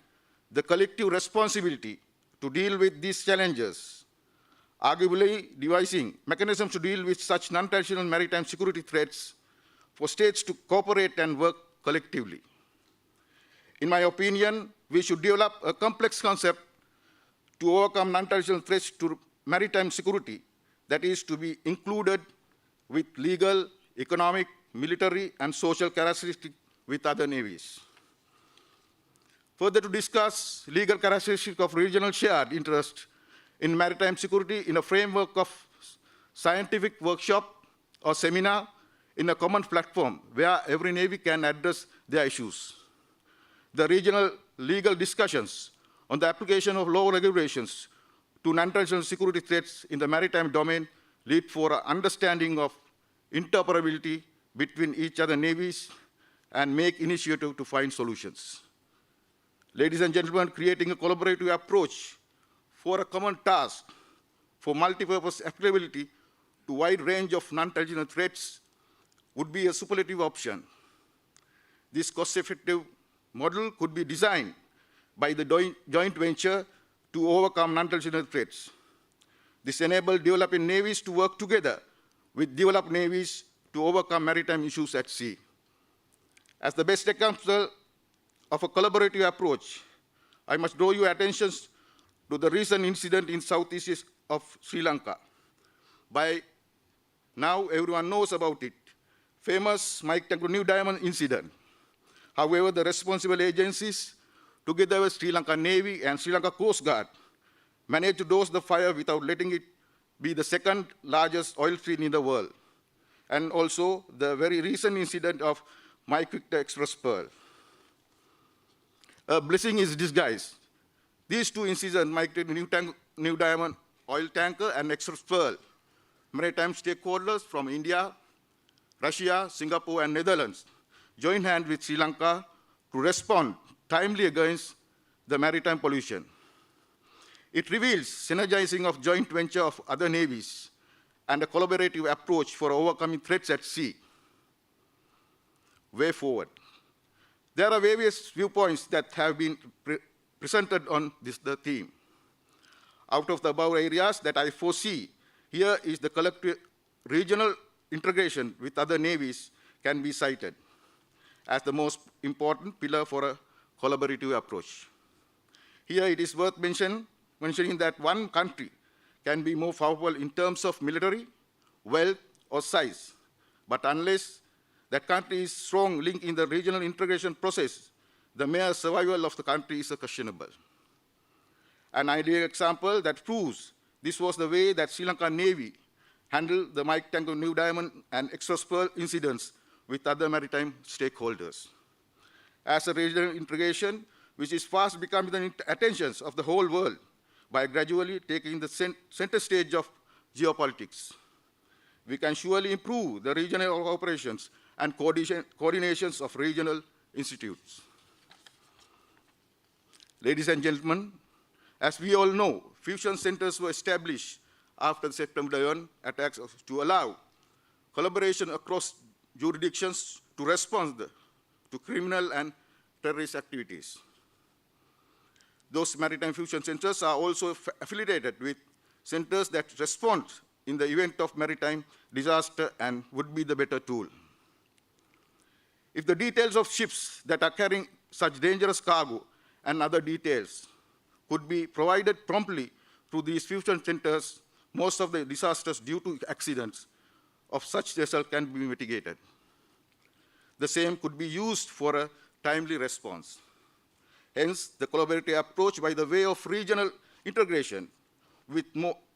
the collective responsibility to deal with these challenges, arguably devising mechanisms to deal with such non-traditional maritime security threats for states to cooperate and work collectively. In my opinion, we should develop a complex concept to overcome non-traditional threats to maritime security that is to be included with legal, economic, military, and social characteristics with other navies. Further, to discuss legal characteristics of regional shared interest in maritime security in a framework of scientific workshop or seminar in a common platform where every navy can address their issues. The regional legal discussions on the application of law regulations to non-traditional security threats in the maritime domain lead for an understanding of interoperability between each other navies and make initiative to find solutions. Ladies and gentlemen, creating a collaborative approach for a common task for multipurpose applicability to wide range of non-traditional threats would be a superlative option. This cost-effective model could be designed by the joint venture to overcome non-traditional threats. This enables developing navies to work together with developed navies to overcome maritime issues at sea. As the best example of a collaborative approach, I must draw your attention to the recent incident in southeast of Sri Lanka. By now, everyone knows about it. Famous Mike Tanko New Diamond incident. However, the responsible agencies, together with Sri Lanka Navy and Sri Lanka Coast Guard, managed to douse the fire without letting it be the second largest oil field in the world. And also the very recent incident of Mike Victor Express Pearl. A blessing is disguised. These two incidents, Mike New Diamond oil tanker and Express Pearl, maritime stakeholders from India, Russia, Singapore, and Netherlands joined hands with Sri Lanka to respond timely against the maritime pollution. It reveals synergizing of joint venture of other navies and a collaborative approach for overcoming threats at sea. Way forward. There are various viewpoints that have been presented on the theme. Out of the above areas that I foresee, here is the collective regional integration with other navies can be cited as the most important pillar for a collaborative approach. Here it is worth mentioning that one country can be more powerful in terms of military, wealth, or size, but unless that country is strong link in the regional integration process, the mere survival of the country is questionable. An ideal example that proves this was the way that Sri Lanka Navy handled the Mike Tanko New Diamond and Express Pearl incidents with other maritime stakeholders. As a regional integration, which is fast becoming the attentions of the whole world by gradually taking the center stage of geopolitics. We can surely improve the regional operations and coordinations of regional institutes. Ladies and gentlemen, as we all know, fusion centers were established after the September 11 attacks to allow collaboration across jurisdictions to respond to criminal and terrorist activities. Those maritime fusion centers are also affiliated with centers that respond in the event of maritime disaster and would be the better tool. If the details of ships that are carrying such dangerous cargo and other details could be provided promptly through these fusion centers, most of the disasters due to accidents of such vessels can be mitigated. The same could be used for a timely response. Hence, the collaborative approach by the way of regional integration with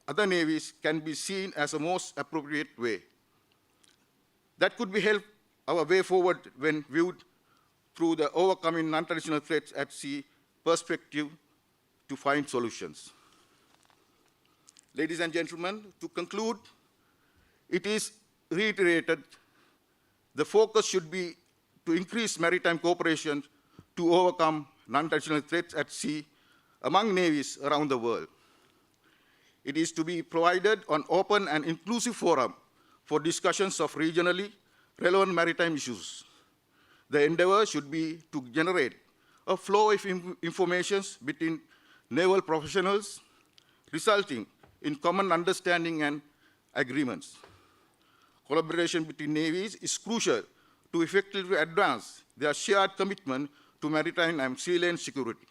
other navies can be seen as a most appropriate way. That could be help our way forward when viewed through the overcoming non-traditional threats at sea perspective to find solutions. Ladies and gentlemen, to conclude, it is reiterated the focus should be to increase maritime cooperation to overcome non-traditional threats at sea among navies around the world. It is to be provided an open and inclusive forum for discussions of regionally relevant maritime issues. The endeavor should be to generate a flow of information between naval professionals, resulting in common understanding and agreements. Collaboration between navies is crucial to effectively advance their shared commitment to maritime and sea lane security.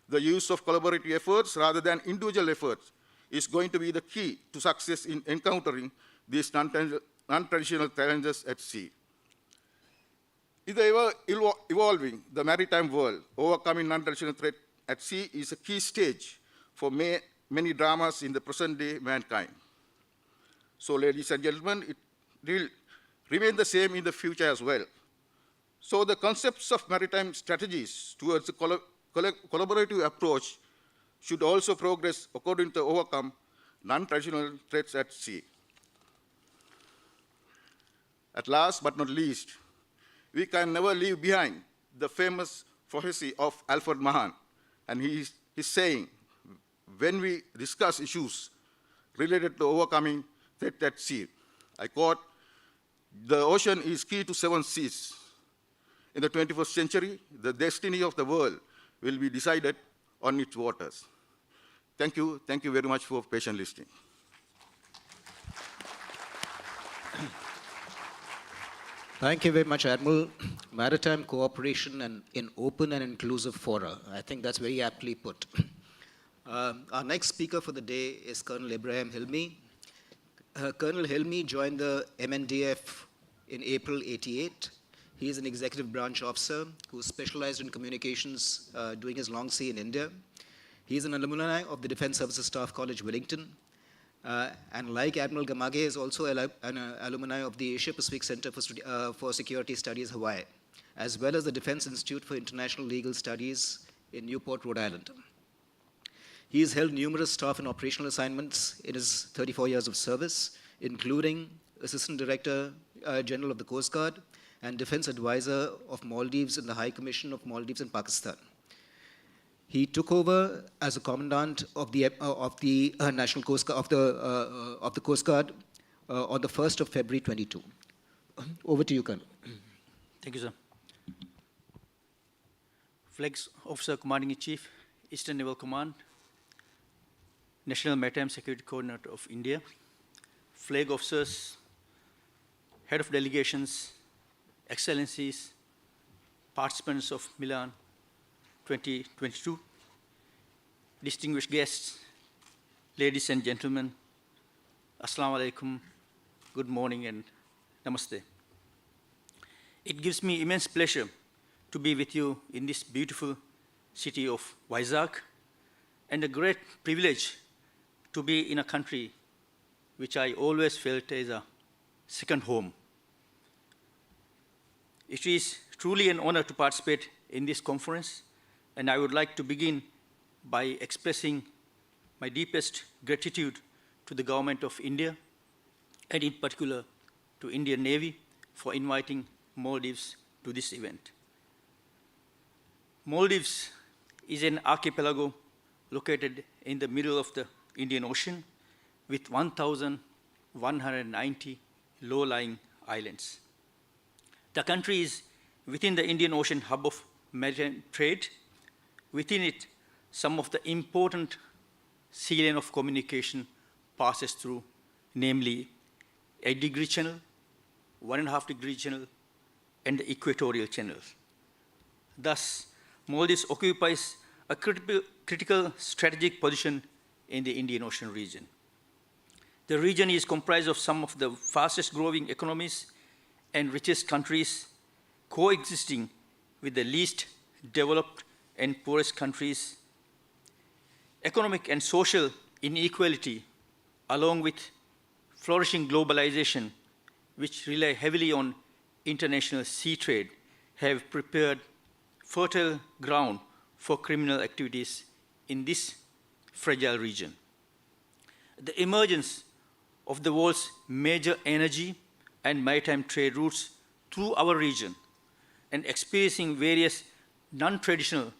The use of collaborative efforts rather than individual efforts is going to be the key to success in encountering these non-traditional challenges at sea. In the ever-evolving the maritime world, overcoming non-traditional threat at sea is a key stage for many dramas in the present-day mankind. So, ladies and gentlemen, it will remain the same in the future as well. So, the concepts of maritime strategies towards a collaborative approach should also progress according to overcome non-traditional threats at sea. At last but not least, we can never leave behind the famous prophecy of Alfred Mahan, and his saying, when we discuss issues related to overcoming threat at sea, I quote, "The ocean is key to 7 seas. In the 21st century, the destiny of the world will be decided on its waters." Thank you very much for patient listening. Thank you very much, Admiral. Maritime cooperation and in open and inclusive fora. I think that's very aptly put. Our next speaker for the day is Colonel Ibrahim Hilmi. Colonel Hilmi joined the MNDF in April '88. He is an executive branch officer who specialized in communications doing his long stay in India. He is an alumni of the Defense Services Staff College, Wellington. And like Admiral Gamage, is also an alumni of the Asia Pacific Center for Security Studies, Hawaii, as well as the Defense Institute for International Legal Studies in Newport, Rhode Island. He has held numerous staff and operational assignments in his 34 years of service, including Assistant Director General of the Coast Guard and Defense Advisor of Maldives in the High Commission of Maldives and Pakistan. He took over as a commandant of the National Coast Guard of the Coast Guard on the 1st of February 22. Over to you, Colonel. Thank you, sir. Flag Officer Commanding in Chief, Eastern Naval Command, National Maritime Security Coordinator of India, Flag Officers, Head of Delegations, Excellencies, participants of Milan 2022, distinguished guests, ladies and gentlemen, Assalamu alaikum, good morning and namaste. It gives me immense pleasure to be with you in this beautiful city of Vizag, and a great privilege to be in a country which I always felt as a second home. It is truly an honor to participate in this conference, and I would like to begin by expressing my deepest gratitude to the Government of India, and in particular to Indian Navy, for inviting Maldives to this event. Maldives is an archipelago located in the middle of the Indian Ocean with 1,190 low-lying islands. The country is within the Indian Ocean hub of maritime trade. Within it, some of the important sea lane of communication passes through, namely 8-degree channel, 1.5-degree channel, and the equatorial channels. Thus, Maldives occupies a critical strategic position in the Indian Ocean region. The region is comprised of some of the fastest growing economies and richest countries coexisting with the least developed and poorest countries. Economic and social inequality, along with flourishing globalization, which rely heavily on international sea trade, have prepared fertile ground for criminal activities in this fragile region. The emergence of the world's major energy and maritime trade routes through our region and experiencing various non-traditional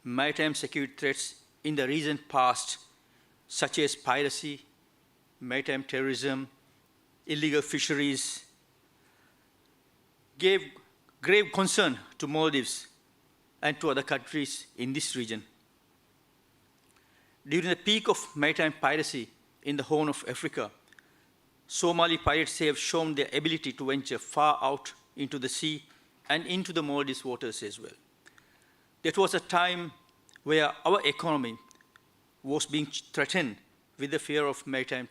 maritime security threats in the recent past, such as piracy, maritime terrorism, illegal fisheries, gave grave concern to Maldives and to other countries in this region. During the peak of maritime piracy in the Horn of Africa, Somali pirates have shown their ability to venture far out into the sea and into the Maldives waters as well. That was a time where our economy was being threatened with the fear of maritime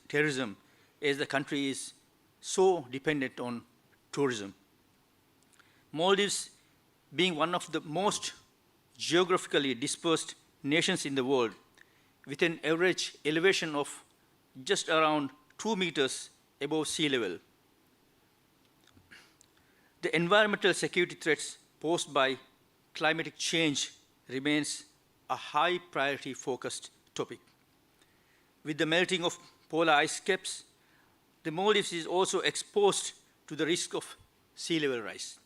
terrorism, as the country is so dependent on tourism. Maldives, being one of the most geographically dispersed nations in the world, with an average elevation of just around 2 meters above sea level. The environmental security threats posed by climatic change remains a high priority focused topic. With the melting of polar ice caps, the Maldives is also exposed to the risk of sea level rise.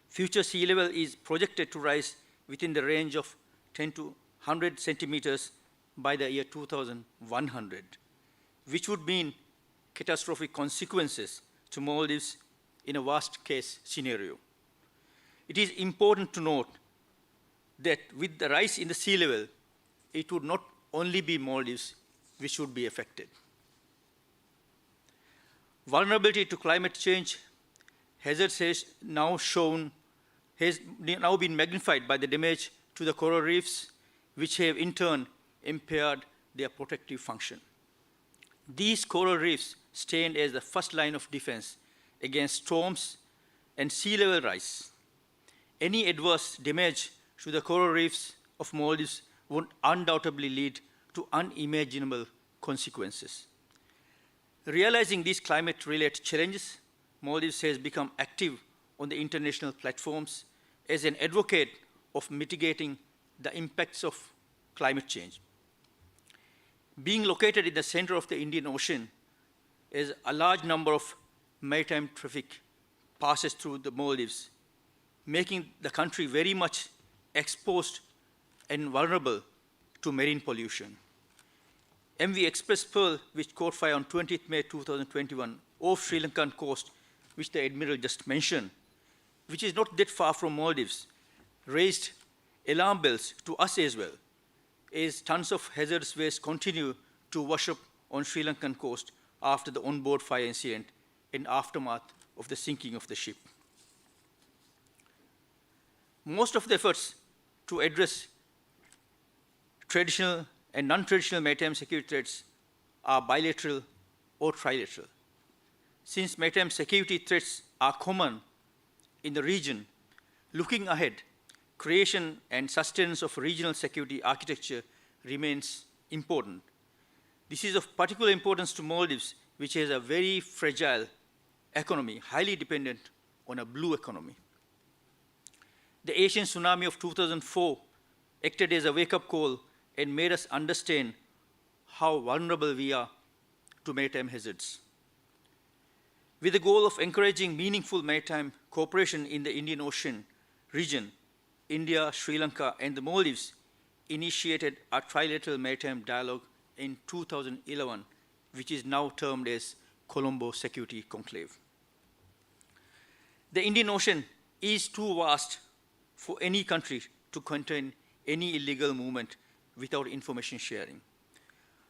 Future sea level is projected to rise within the range of 10 to 100 centimeters by the year 2100, which would mean catastrophic consequences to Maldives in a worst case scenario. It is important to note that with the rise in the sea level, it would not only be Maldives which would be affected. Vulnerability to climate change hazards has now been magnified by the damage to the coral reefs, which have in turn impaired their protective function. These coral reefs stand as the first line of defense against storms and sea level rise. Any adverse damage to the coral reefs of Maldives would undoubtedly lead to unimaginable consequences. Realizing these climate-related challenges, Maldives has become active on the international platforms as an advocate of mitigating the impacts of climate change. Being located in the center of the Indian Ocean, as a large number of maritime traffic passes through the Maldives, making the country very much exposed and vulnerable to marine pollution. MV Express Pearl, which caught fire on 20th May 2021 off Sri Lankan coast, which the Admiral just mentioned, which is not that far from Maldives, raised alarm bells to us as well, as tons of hazardous waste continue to wash up on Sri Lankan coast after the onboard fire incident in aftermath of the sinking of the ship. Most of the efforts to address traditional and non-traditional maritime security threats are bilateral or trilateral. Since maritime security threats are common in the region, looking ahead, creation and sustenance of regional security architecture remains important. This is of particular importance to Maldives, which has a very fragile economy, highly dependent on a blue economy. The Asian tsunami of 2004 acted as a wake-up call and made us understand how vulnerable we are to maritime hazards. With the goal of encouraging meaningful maritime cooperation in the Indian Ocean region, India, Sri Lanka, and the Maldives initiated a trilateral maritime dialogue in 2011, which is now termed as Colombo Security Conclave. The Indian Ocean is too vast for any country to contain any illegal movement without information sharing.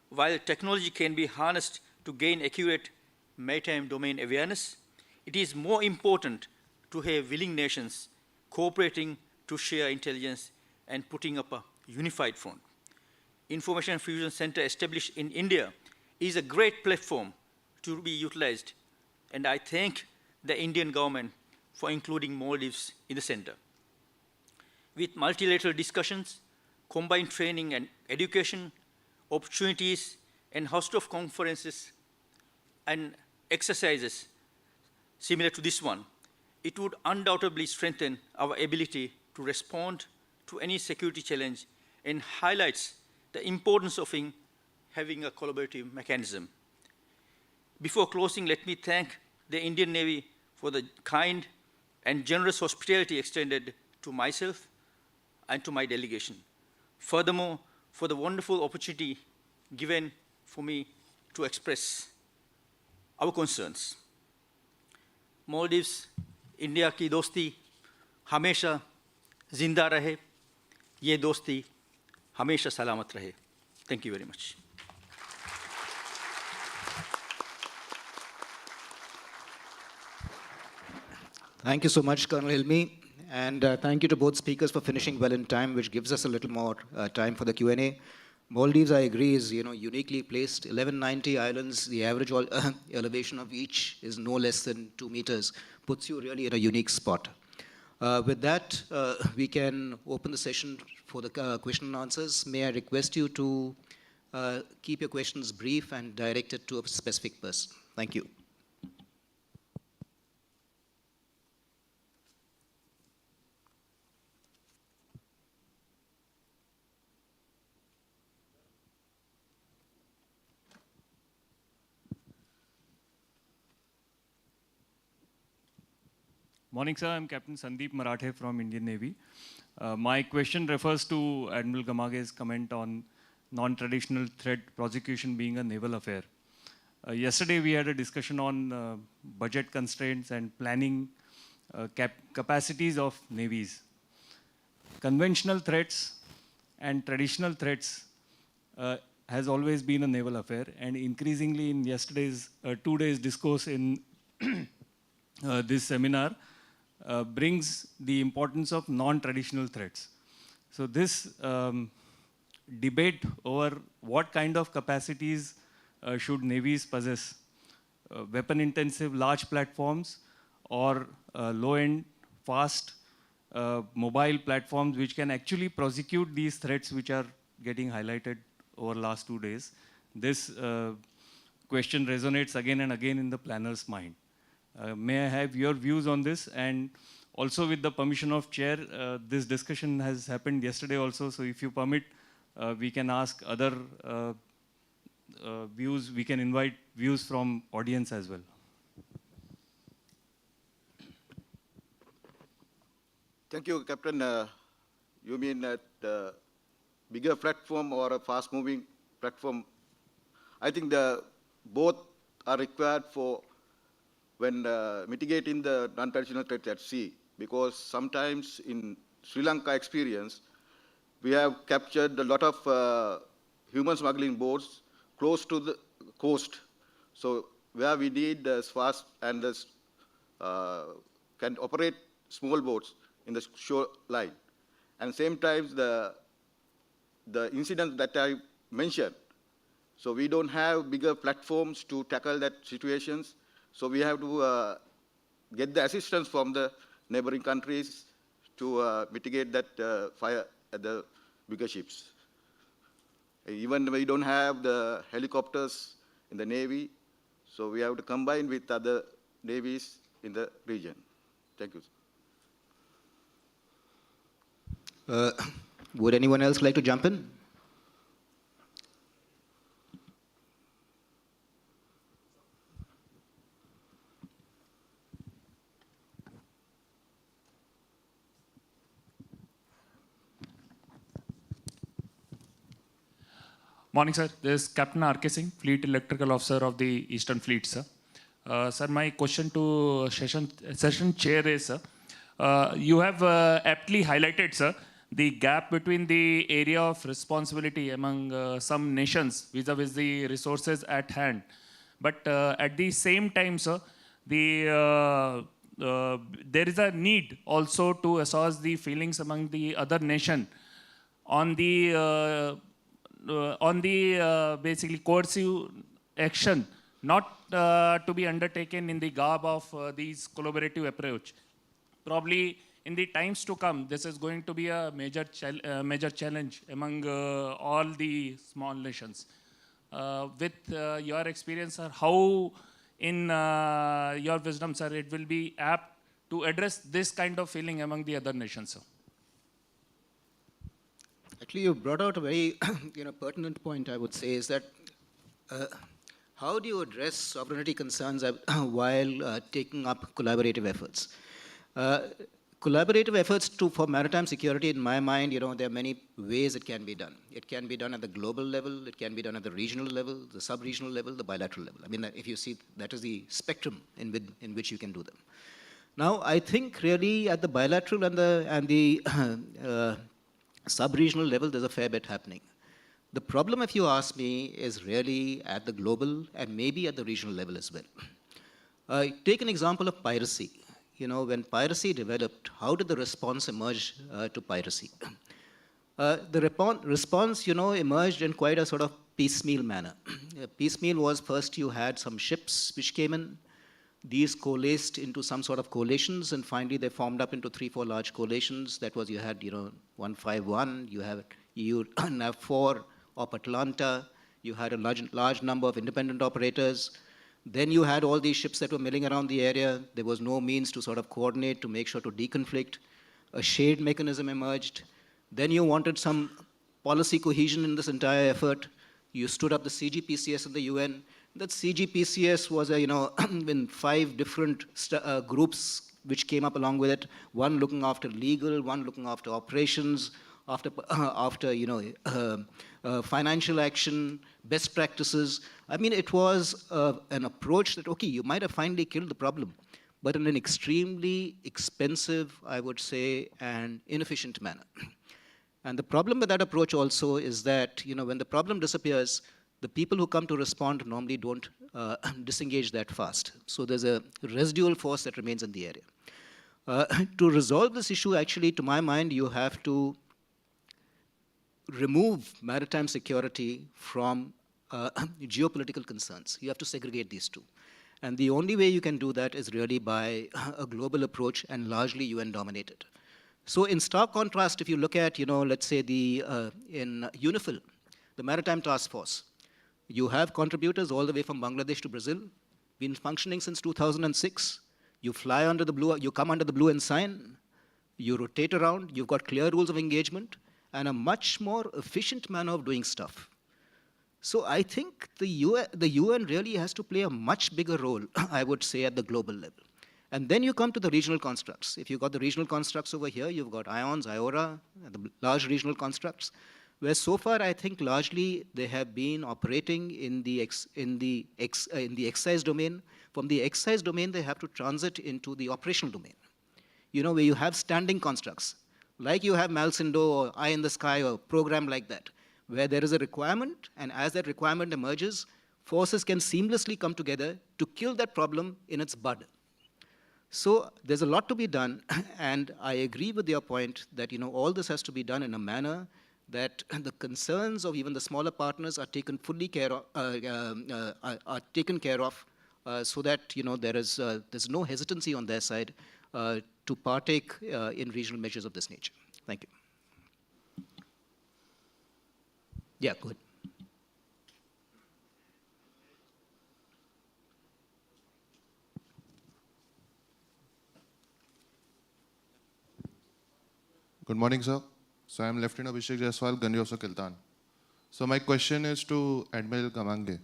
While technology can be harnessed to gain accurate maritime domain awareness, it is more important to have willing nations cooperating to share intelligence and putting up a unified front. Information Fusion Center established in India is a great platform to be utilized, and I thank the Indian government for including Maldives in the center. With multilateral discussions, combined training and education, opportunities, and host of conferences and exercises similar to this one, it would undoubtedly strengthen our ability to respond to any security challenge and highlights the importance of having a collaborative mechanism. Before closing, let me thank the Indian Navy for the kind and generous hospitality extended to myself and to my delegation. Furthermore, for the wonderful opportunity given for me to express our concerns. Maldives, India की दोस्ती हमेशा जिंदा रहे, ये दोस्ती हमेशा सलामत रहे. Thank you very much. Thank you so much, Colonel Hilmi. And thank you to both speakers for finishing well in time, which gives us a little more time for the Q&A. Maldives, I agree, is uniquely placed. 1190 islands, the average elevation of each is no less than 2 meters. Puts you really in a unique spot. With that, we can open the session for the question and answers. May I request you to keep your questions brief and directed to a specific person. Thank you. Morning, sir. I'm Captain Sandeep Marathe from Indian Navy. My question refers to Admiral Gamage's comment on non-traditional threat prosecution being a naval affair. Yesterday, we had a discussion on budget constraints and planning capacities of navies. Conventional threats and traditional threats has always been a naval affair, and increasingly in yesterday's 2 days discourse in this seminar, brings the importance of non-traditional threats. So this debate over what kind of capacities should navies possess, weapon-intensive large platforms or low-end, fast, mobile platforms which can actually prosecute these threats which are getting highlighted over the last 2 days. This question resonates again and again in the planner's mind. May I have your views on this? And also, with the permission of chair, this discussion has happened yesterday also, so if you permit, we can ask other views, we can invite views from audience as well. Thank you, Captain. You mean that bigger platform or a fast-moving platform? I think both are required for when mitigating the non-traditional threats at sea, because sometimes in Sri Lanka experience, we have captured a lot of human smuggling boats close to the coast. So where we need fast and can operate small boats in the shoreline. And same time, the incident that I mentioned, so we don't have bigger platforms to tackle that situations. So we have to get the assistance from the neighboring countries to mitigate that fire at the bigger ships. Even we don't have the helicopters in the Navy, so we have to combine with other navies in the region. Thank you. Would anyone else like to jump in? Morning, sir. This is Captain R.K. Singh, Fleet Electrical Officer of the Eastern Fleet, sir. Sir, my question to session chair is, sir, you have aptly highlighted, sir, the gap between the area of responsibility among some nations vis-a-vis the resources at hand. But at the same time, sir, the there is a need also to assess the feelings among the other nation on the basically coercive action, not to be undertaken in the garb of these collaborative approach. Probably in the times to come, this is going to be a major challenge among all the small nations. With your experience, sir, how in your wisdom, sir, it will be apt to address this kind of feeling among the other nations, sir? Actually, you brought out a very pertinent point, I would say, is that how do you address sovereignty concerns while taking up collaborative efforts? Collaborative efforts for maritime security, in my mind, there are many ways it can be done. It can be done at the global level, it can be done at the regional level, the sub-regional level, the bilateral level. I mean, if you see, that is the spectrum in which you can do them. Now, I think really at the bilateral and the sub-regional level, there's a fair bit happening. The problem, if you ask me, is really at the global and maybe at the regional level as well. Take an example of piracy. When piracy developed, how did the response emerge to piracy? The response, emerged in quite a sort of piecemeal manner. Piecemeal was first you had some ships which came in. These coalesced into some sort of coalitions, and finally they formed up into 3-4 large coalitions. That was, you had, 151, you have EU NAV4, Op Atlanta, you had a large number of independent operators. Then you had all these ships that were milling around the area. There was no means to sort of coordinate, to make sure to deconflict. A shade mechanism emerged. Then you wanted some policy cohesion in this entire effort. You stood up the CGPCS in the UN. That CGPCS was in 5 different groups which came up along with it. One looking after legal, one looking after operations, after financial action, best practices. I mean, it was an approach that, okay, you might have finally killed the problem, but in an extremely expensive, I would say, and inefficient manner. And the problem with that approach also is that, when the problem disappears, the people who come to respond normally don't disengage that fast. So there's a residual force that remains in the area. To resolve this issue, actually, to my mind, you have to remove maritime security from geopolitical concerns. You have to segregate these two. And the only way you can do that is really by a global approach and largely UN dominated. So in stark contrast, if you look at, let's say in UNIFIL, the Maritime Task Force, you have contributors all the way from Bangladesh to Brazil, been functioning since 2006. You fly under the blue, you come under the blue ensign, you rotate around, you've got clear rules of engagement, and a much more efficient manner of doing stuff. So I think the UN really has to play a much bigger role, I would say, at the global level. And then you come to the regional constructs. If you've got the regional constructs over here, you've got IONS, IORA, the large regional constructs, where so far I think largely they have been operating in the excise domain. From the excise domain, they have to transit into the operational domain. Where you have standing constructs, like you have Malsindo or Eye in the Sky or a program like that, where there is a requirement, and as that requirement emerges, forces can seamlessly come together to kill that problem in its bud. So there's a lot to be done, and I agree with your point that all this has to be done in a manner that the concerns of even the smaller partners are taken fully care of, so that there's no hesitancy on their side to partake in regional measures of this nature. Thank you. Yeah, go ahead. Good morning, sir. So I'm Lieutenant Abhishek Jaiswal, Gunnery Officer Kiltan. So my question is to Admiral Kamange.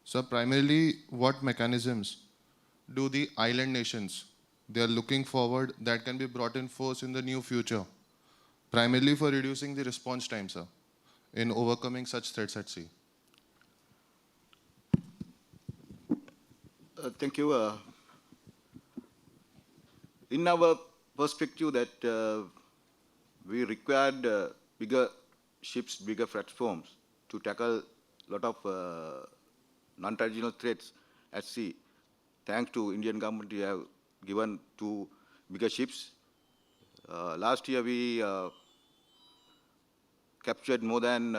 So primarily, what mechanisms do the island nations, they are looking forward that can be brought in force in the near future, primarily for reducing the response time, sir, in overcoming such threats at sea? Thank you. In our perspective that we required bigger ships, bigger platforms to tackle a lot of non-traditional threats at sea. Thanks to Indian government, we have given 2 bigger ships. Last year we captured more than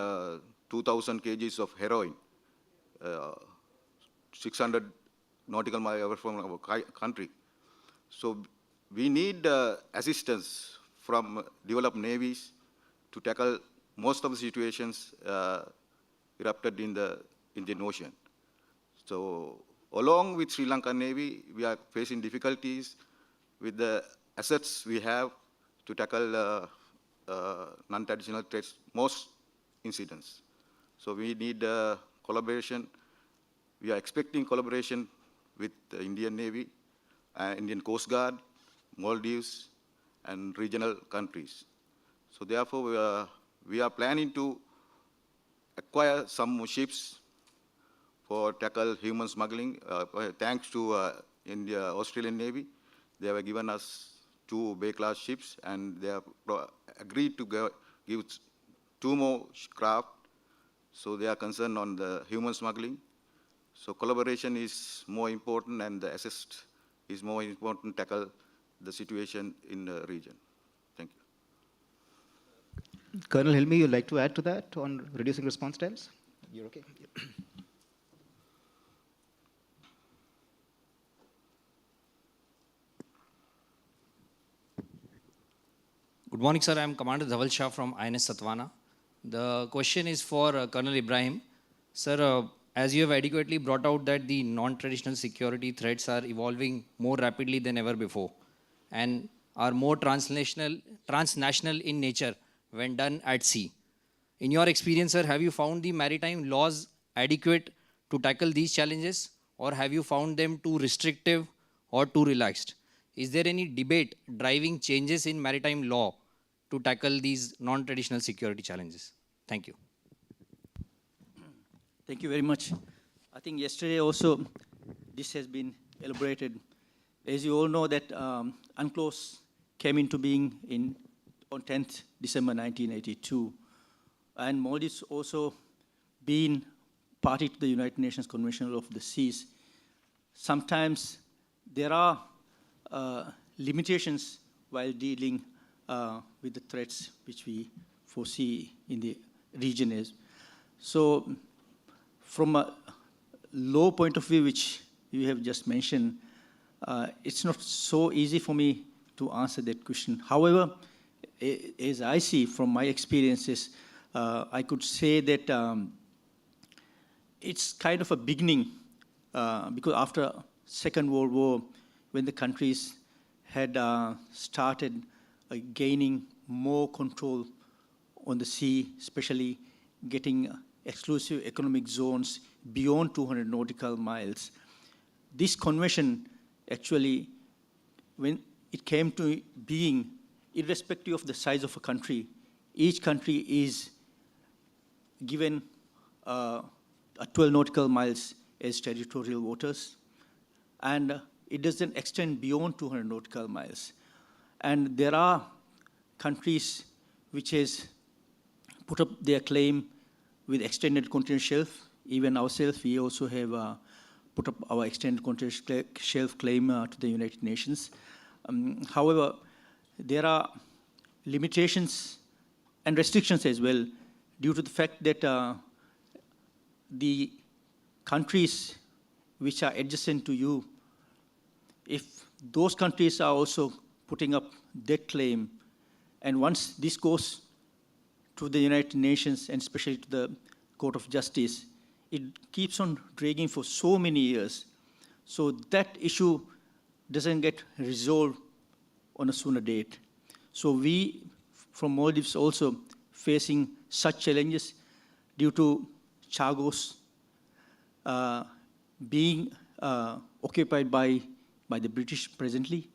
2,000 kgs of heroin, 600 nautical miles away from our country. So we need assistance from developed navies to tackle most of the situations erupted in the Indian Ocean. So along with Sri Lankan Navy, we are facing difficulties with the assets we have to tackle non-traditional threats, most incidents. So we need collaboration. We are expecting collaboration with the Indian Navy, Indian Coast Guard, Maldives, and regional countries. So therefore, we are planning to acquire some ships for tackle human smuggling. Thanks to India, Australian Navy, they have given us 2 Bay-class ships, and they have agreed to give 2 more craft. So they are concerned on the human smuggling. So collaboration is more important, and the assist is more important to tackle the situation in the region. Thank you. Colonel Hilmi, you'd like to add to that on reducing response times? You're okay? Good morning, sir. I am Commander Dhaval Shah from INS Satwana. The question is for Colonel Ibrahim. Sir, as you have adequately brought out that the non-traditional security threats are evolving more rapidly than ever before and are more transnational in nature when done at sea. In your experience, sir, have you found the maritime laws adequate to tackle these challenges, or have you found them too restrictive or too relaxed? Is there any debate driving changes in maritime law to tackle these non-traditional security challenges? Thank you. Thank you very much. I think yesterday also this has been elaborated. As you all know that UNCLOS came into being on 10th December 1982, and Maldives also being party to the United Nations Convention of the Seas. Sometimes there are limitations while dealing with the threats which we foresee in the region. So from a law point of view, which you have just mentioned, it's not so easy for me to answer that question. However, as I see from my experiences, I could say that it's kind of a beginning, because after Second World War, when the countries had started gaining more control on the sea, especially getting exclusive economic zones beyond 200 nautical miles. This convention actually, when it came to being, irrespective of the size of a country, each country is given 12 nautical miles as territorial waters, and it doesn't extend beyond 200 nautical miles. And there are countries which has put up their claim with extended continental shelf. Even ourselves, we also have put up our extended continental shelf claim to the United Nations. However, there are limitations and restrictions as well, due to the fact that the countries which are adjacent to you, if those countries are also putting up that claim, and once this goes to the United Nations and especially to the Court of Justice, it keeps on dragging for so many years. So that issue doesn't get resolved on a sooner date. So we, from Maldives, also facing such challenges due to Chagos being occupied by the British presently.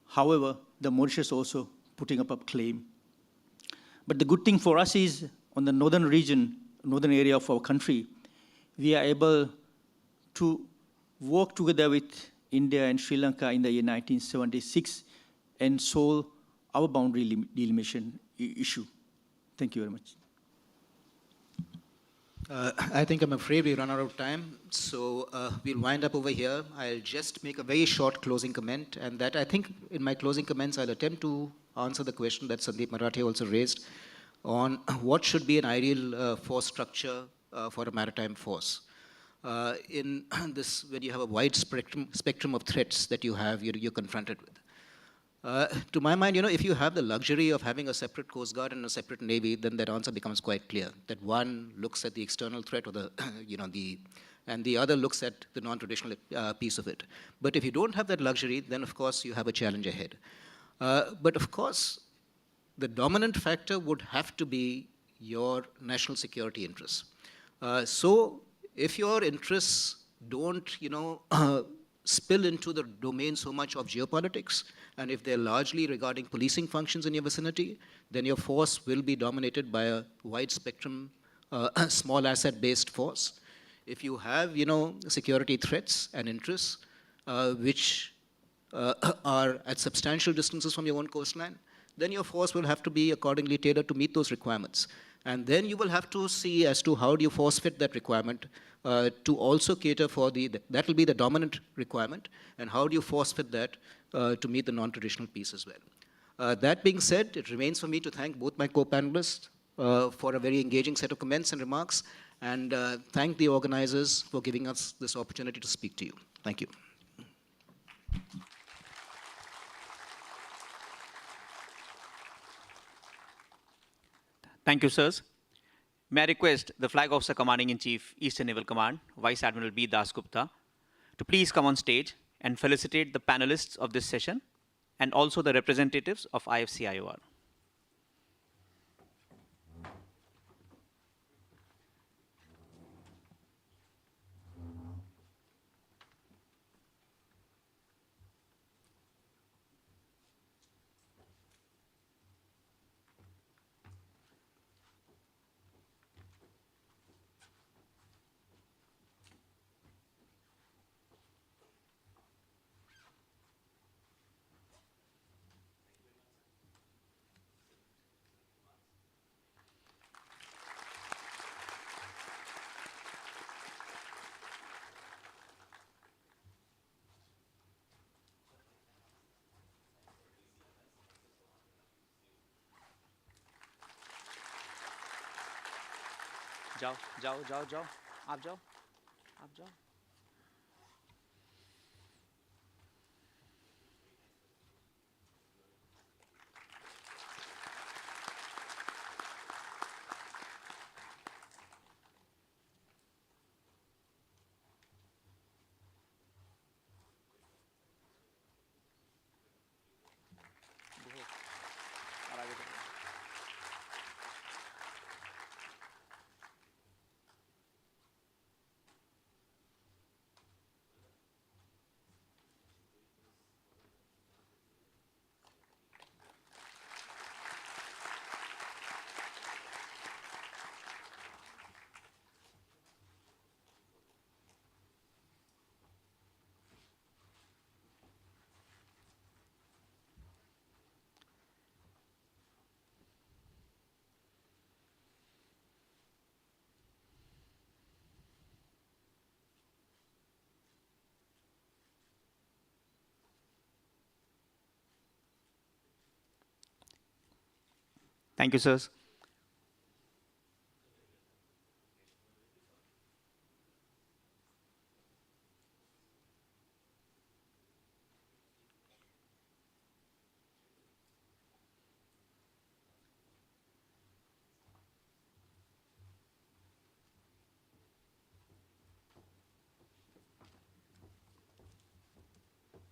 However, the Mauritius also putting up a claim. But the good thing for us is, on the northern region, northern area of our country, we are able to work together with India and Sri Lanka in the year 1976 and solve our boundary delimitation issue. Thank you very much. I think I'm afraid we run out of time, so we'll wind up over here. I'll just make a very short closing comment, and that I think in my closing comments I'll attempt to answer the question that Sandeep Marathe also raised on what should be an ideal force structure for a maritime force. In this, when you have a wide spectrum of threats that you're confronted with. To my mind, if you have the luxury of having a separate Coast Guard and a separate Navy, then that answer becomes quite clear. That one looks at the external threat or and the other looks at the non-traditional piece of it. But if you don't have that luxury, then of course you have a challenge ahead. But of course, the dominant factor would have to be your national security interests. So if your interests don't, spill into the domain so much of geopolitics, and if they're largely regarding policing functions in your vicinity, then your force will be dominated by a wide spectrum, small asset-based force. If you have, security threats and interests, which are at substantial distances from your own coastline, then your force will have to be accordingly tailored to meet those requirements. And then you will have to see as to how do you force fit that requirement to also cater for that will be the dominant requirement, and how do you force fit that to meet the non-traditional piece as well. That being said, it remains for me to thank both my co-panelists for a very engaging set of comments and remarks, and thank the organizers for giving us this opportunity to speak to you. Thank you. Thank you, sirs. May I request the Flag Officer Commanding in Chief, Eastern Naval Command, Vice Admiral B. Das Gupta, to please come on stage and felicitate the panelists of this session and also the representatives of IFC-IOR. जाओ जाओ जाओ जाओ आप जाओ आप जाओ और आगे चलो। Thank you, sirs.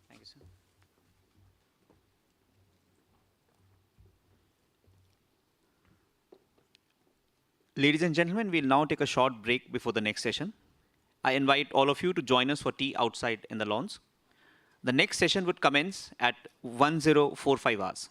Thank you, sir. Ladies and gentlemen, we'll now take a short break before the next session. I invite all of you to join us for tea outside in the lawns. The next session would commence at 10:45 hours.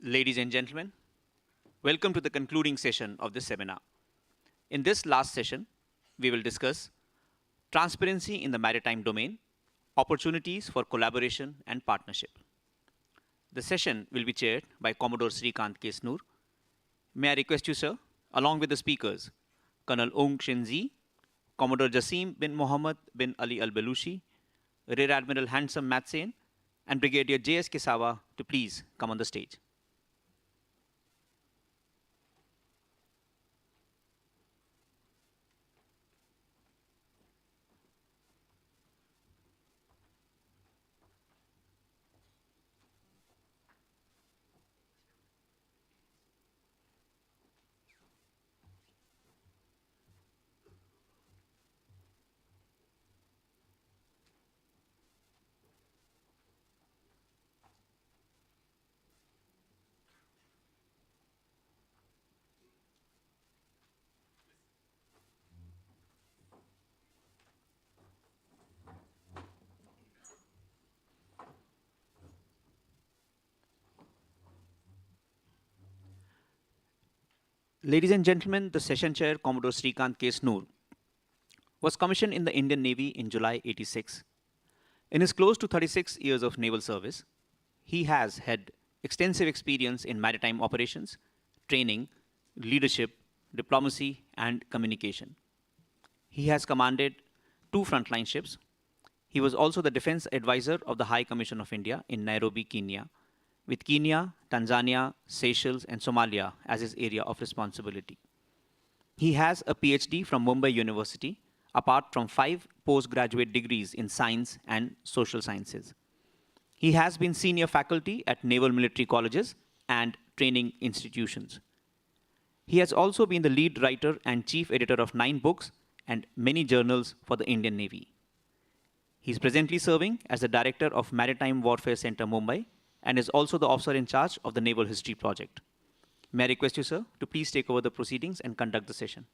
Ladies and gentlemen, welcome to the concluding session of this seminar. In this last session, we will discuss transparency in the maritime domain, opportunities for collaboration and partnership. The session will be chaired by Commodore Srikant Kesnur. May I request you, sir, along with the speakers, Colonel Ong Shinzi, Commodore Jassim bin Mohammed bin Ali Al-Belushi, Rear Admiral Handsome Matsain, and Brigadier J.S. Kesawa to please come on the stage. Ladies and gentlemen, the session chair, Commodore Srikant Kesnur, was commissioned in the Indian Navy in July '86. In his close to 36 years of naval service, he has had extensive experience in maritime operations, training, leadership, diplomacy, and communication. He has commanded 2 frontline ships. He was also the defense advisor of the High Commission of India in Nairobi, Kenya, with Kenya, Tanzania, Seychelles, and Somalia as his area of responsibility. He has a PhD from Mumbai University, apart from 5 postgraduate degrees in science and social sciences. He has been senior faculty at naval military colleges and training institutions. He has also been the lead writer and chief editor of 9 books and many journals for the Indian Navy. He is presently serving as the director of Maritime Warfare Center, Mumbai, and is also the officer in charge of the Naval History Project. May I request you, sir, to please take over the proceedings and conduct the session.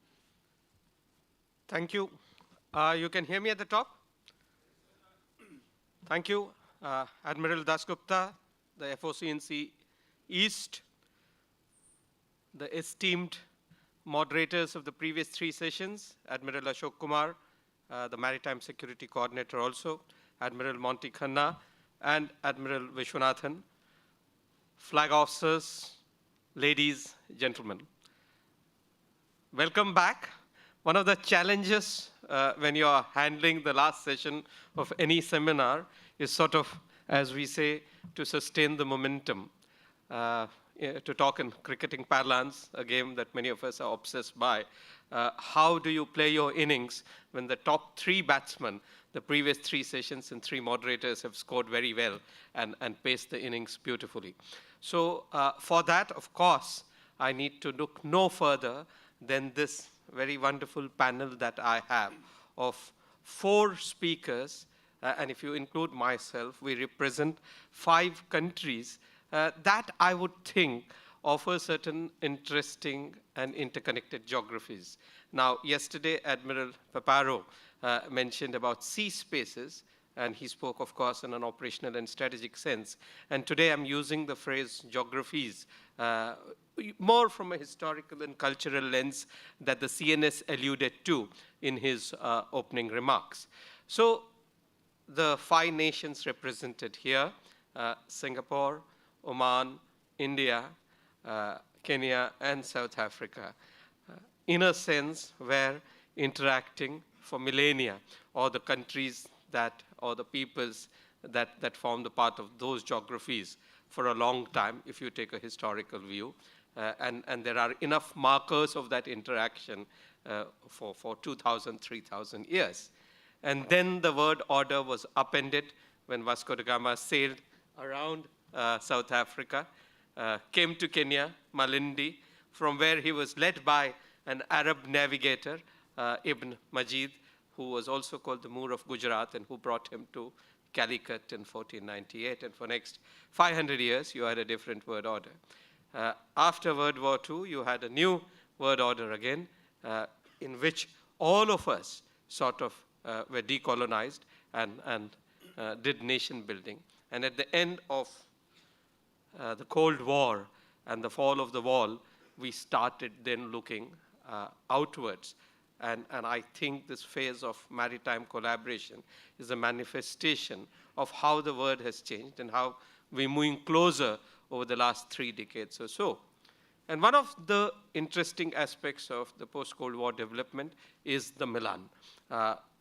Thank you. You can hear me at the top? Thank you. Admiral Dasgupta, the FOCNC East, the esteemed moderators of the previous 3 sessions, Admiral Ashok Kumar, the Maritime Security Coordinator also, Admiral Monty Khanna, and Admiral Vishwanathan, flag officers, ladies, gentlemen. Welcome back. One of the challenges when you are handling the last session of any seminar is sort of, as we say, to sustain the momentum. To talk in cricketing parlance, a game that many of us are obsessed by. How do you play your innings when the top 3 batsmen, the previous 3 sessions and 3 moderators have scored very well and paced the innings beautifully? So for that, of course, I need to look no further than this very wonderful panel that I have of 4 speakers, and if you include myself, we represent 5 countries that I would think offer certain interesting and interconnected geographies. Now, yesterday, Admiral Paparo mentioned about sea spaces, and he spoke, of course, in an operational and strategic sense. And today I'm using the phrase geographies more from a historical and cultural lens that the CNS alluded to in his opening remarks. So the 5 nations represented here, Singapore, Oman, India, Kenya, and South Africa, in a sense, were interacting for millennia, or the countries that, or the peoples that form the part of those geographies for a long time, if you take a historical view. And there are enough markers of that interaction for 2,000, 3,000 years. And then the word order was upended when Vasco da Gama sailed around South Africa, came to Kenya, Malindi, from where he was led by an Arab navigator, Ibn Majid, who was also called the Moor of Gujarat, and who brought him to Calicut in 1498. And for next 500 years, you had a different word order. After World War II, you had a new word order again, in which all of us sort of were decolonized and did nation building. And at the end of the Cold War, and the fall of the wall, we started then looking outwards. And I think this phase of maritime collaboration is a manifestation of how the world has changed and how we're moving closer over the last 3 decades or so. And one of the interesting aspects of the post-Cold War development is the Milan.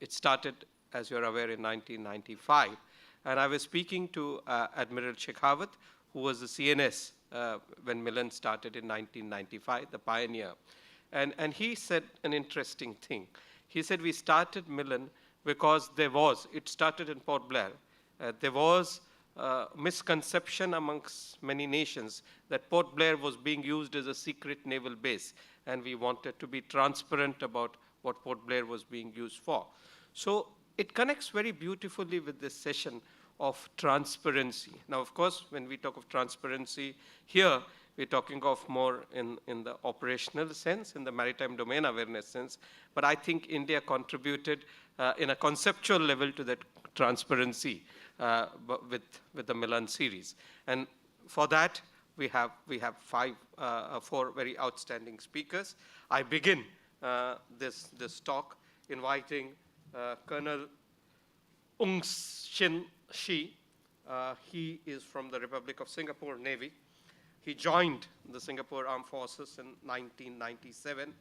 It started, as you're aware, in 1995. And I was speaking to Admiral Shekhawat, who was the CNS when Milan started in 1995, the pioneer. And he said an interesting thing. He said, we started Milan because it started in Port Blair. There was misconception amongst many nations that Port Blair was being used as a secret naval base, and we wanted to be transparent about what Port Blair was being used for. So it connects very beautifully with this session of transparency. Now, of course, when we talk of transparency here, we're talking of more in the operational sense, in the maritime domain awareness sense, but I think India contributed in a conceptual level to that transparency with the Milan series. And for that, we have 4 very outstanding speakers. I begin this talk inviting Colonel Ung Shin Shi. He is from the Republic of Singapore Navy. He joined the Singapore Armed Forces in 1997.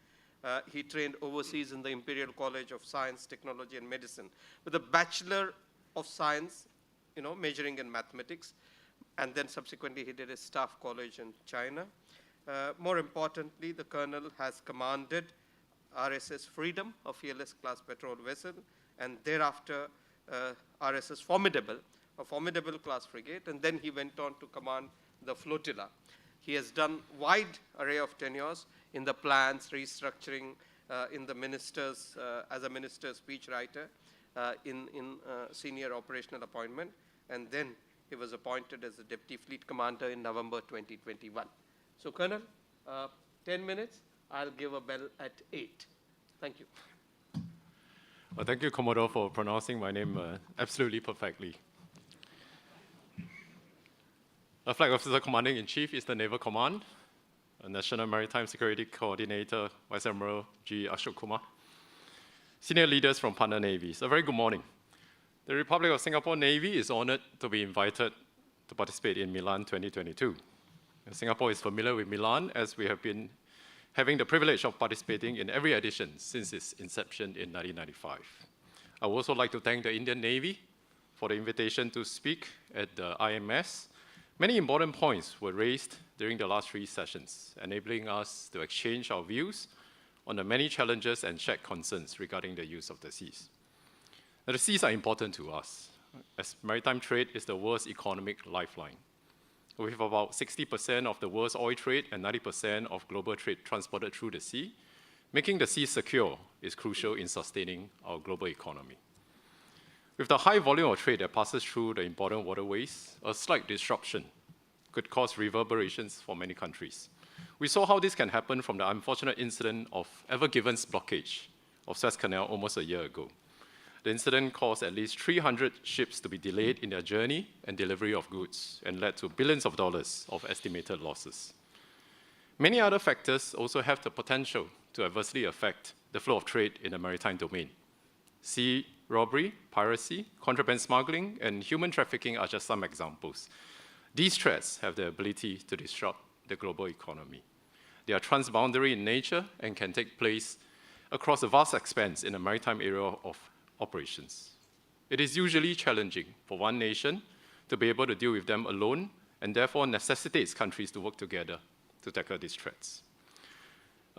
He trained overseas in the Imperial College of Science, Technology, and Medicine with a Bachelor of Science, majoring in mathematics. And then subsequently, he did his staff college in China. More importantly, the colonel has commanded RSS Freedom, a fearless-class patrol vessel, and thereafter RSS Formidable, a formidable-class frigate, and then he went on to command the flotilla. He has done wide array of tenures in the plans, restructuring, in the ministers, as a minister speechwriter, in senior operational appointment, and then he was appointed as the Deputy Fleet Commander in November 2021. So, Colonel, 10 minutes. I'll give a bell at 8. Thank you. Well, thank you, Commodore, for pronouncing my name absolutely perfectly. A Flag Officer Commanding-in-Chief, Eastern Naval Command, a National Maritime Security Coordinator, Vice Admiral G. Ashok Kumar, senior leaders from partner navies. A very good morning. The Republic of Singapore Navy is honored to be invited to participate in Milan 2022. Singapore is familiar with Milan as we have been having the privilege of participating in every edition since its inception in 1995. I would also like to thank the Indian Navy for the invitation to speak at the IMS. Many important points were raised during the last 3 sessions, enabling us to exchange our views on the many challenges and shared concerns regarding the use of the seas. Now, the seas are important to us, as maritime trade is the world's economic lifeline. With about 60% of the world's oil trade and 90% of global trade transported through the sea, making the sea secure is crucial in sustaining our global economy. With the high volume of trade that passes through the important waterways, a slight disruption could cause reverberations for many countries. We saw how this can happen from the unfortunate incident of Ever Given's blockage of Suez Canal almost a year ago. The incident caused at least 300 ships to be delayed in their journey and delivery of goods and led to billions of dollars of estimated losses. Many other factors also have the potential to adversely affect the flow of trade in the maritime domain. Sea robbery, piracy, contraband smuggling, and human trafficking are just some examples. These threats have the ability to disrupt the global economy. They are transboundary in nature and can take place across a vast expanse in the maritime area of operations. It is usually challenging for one nation to be able to deal with them alone, and therefore necessitates countries to work together to tackle these threats.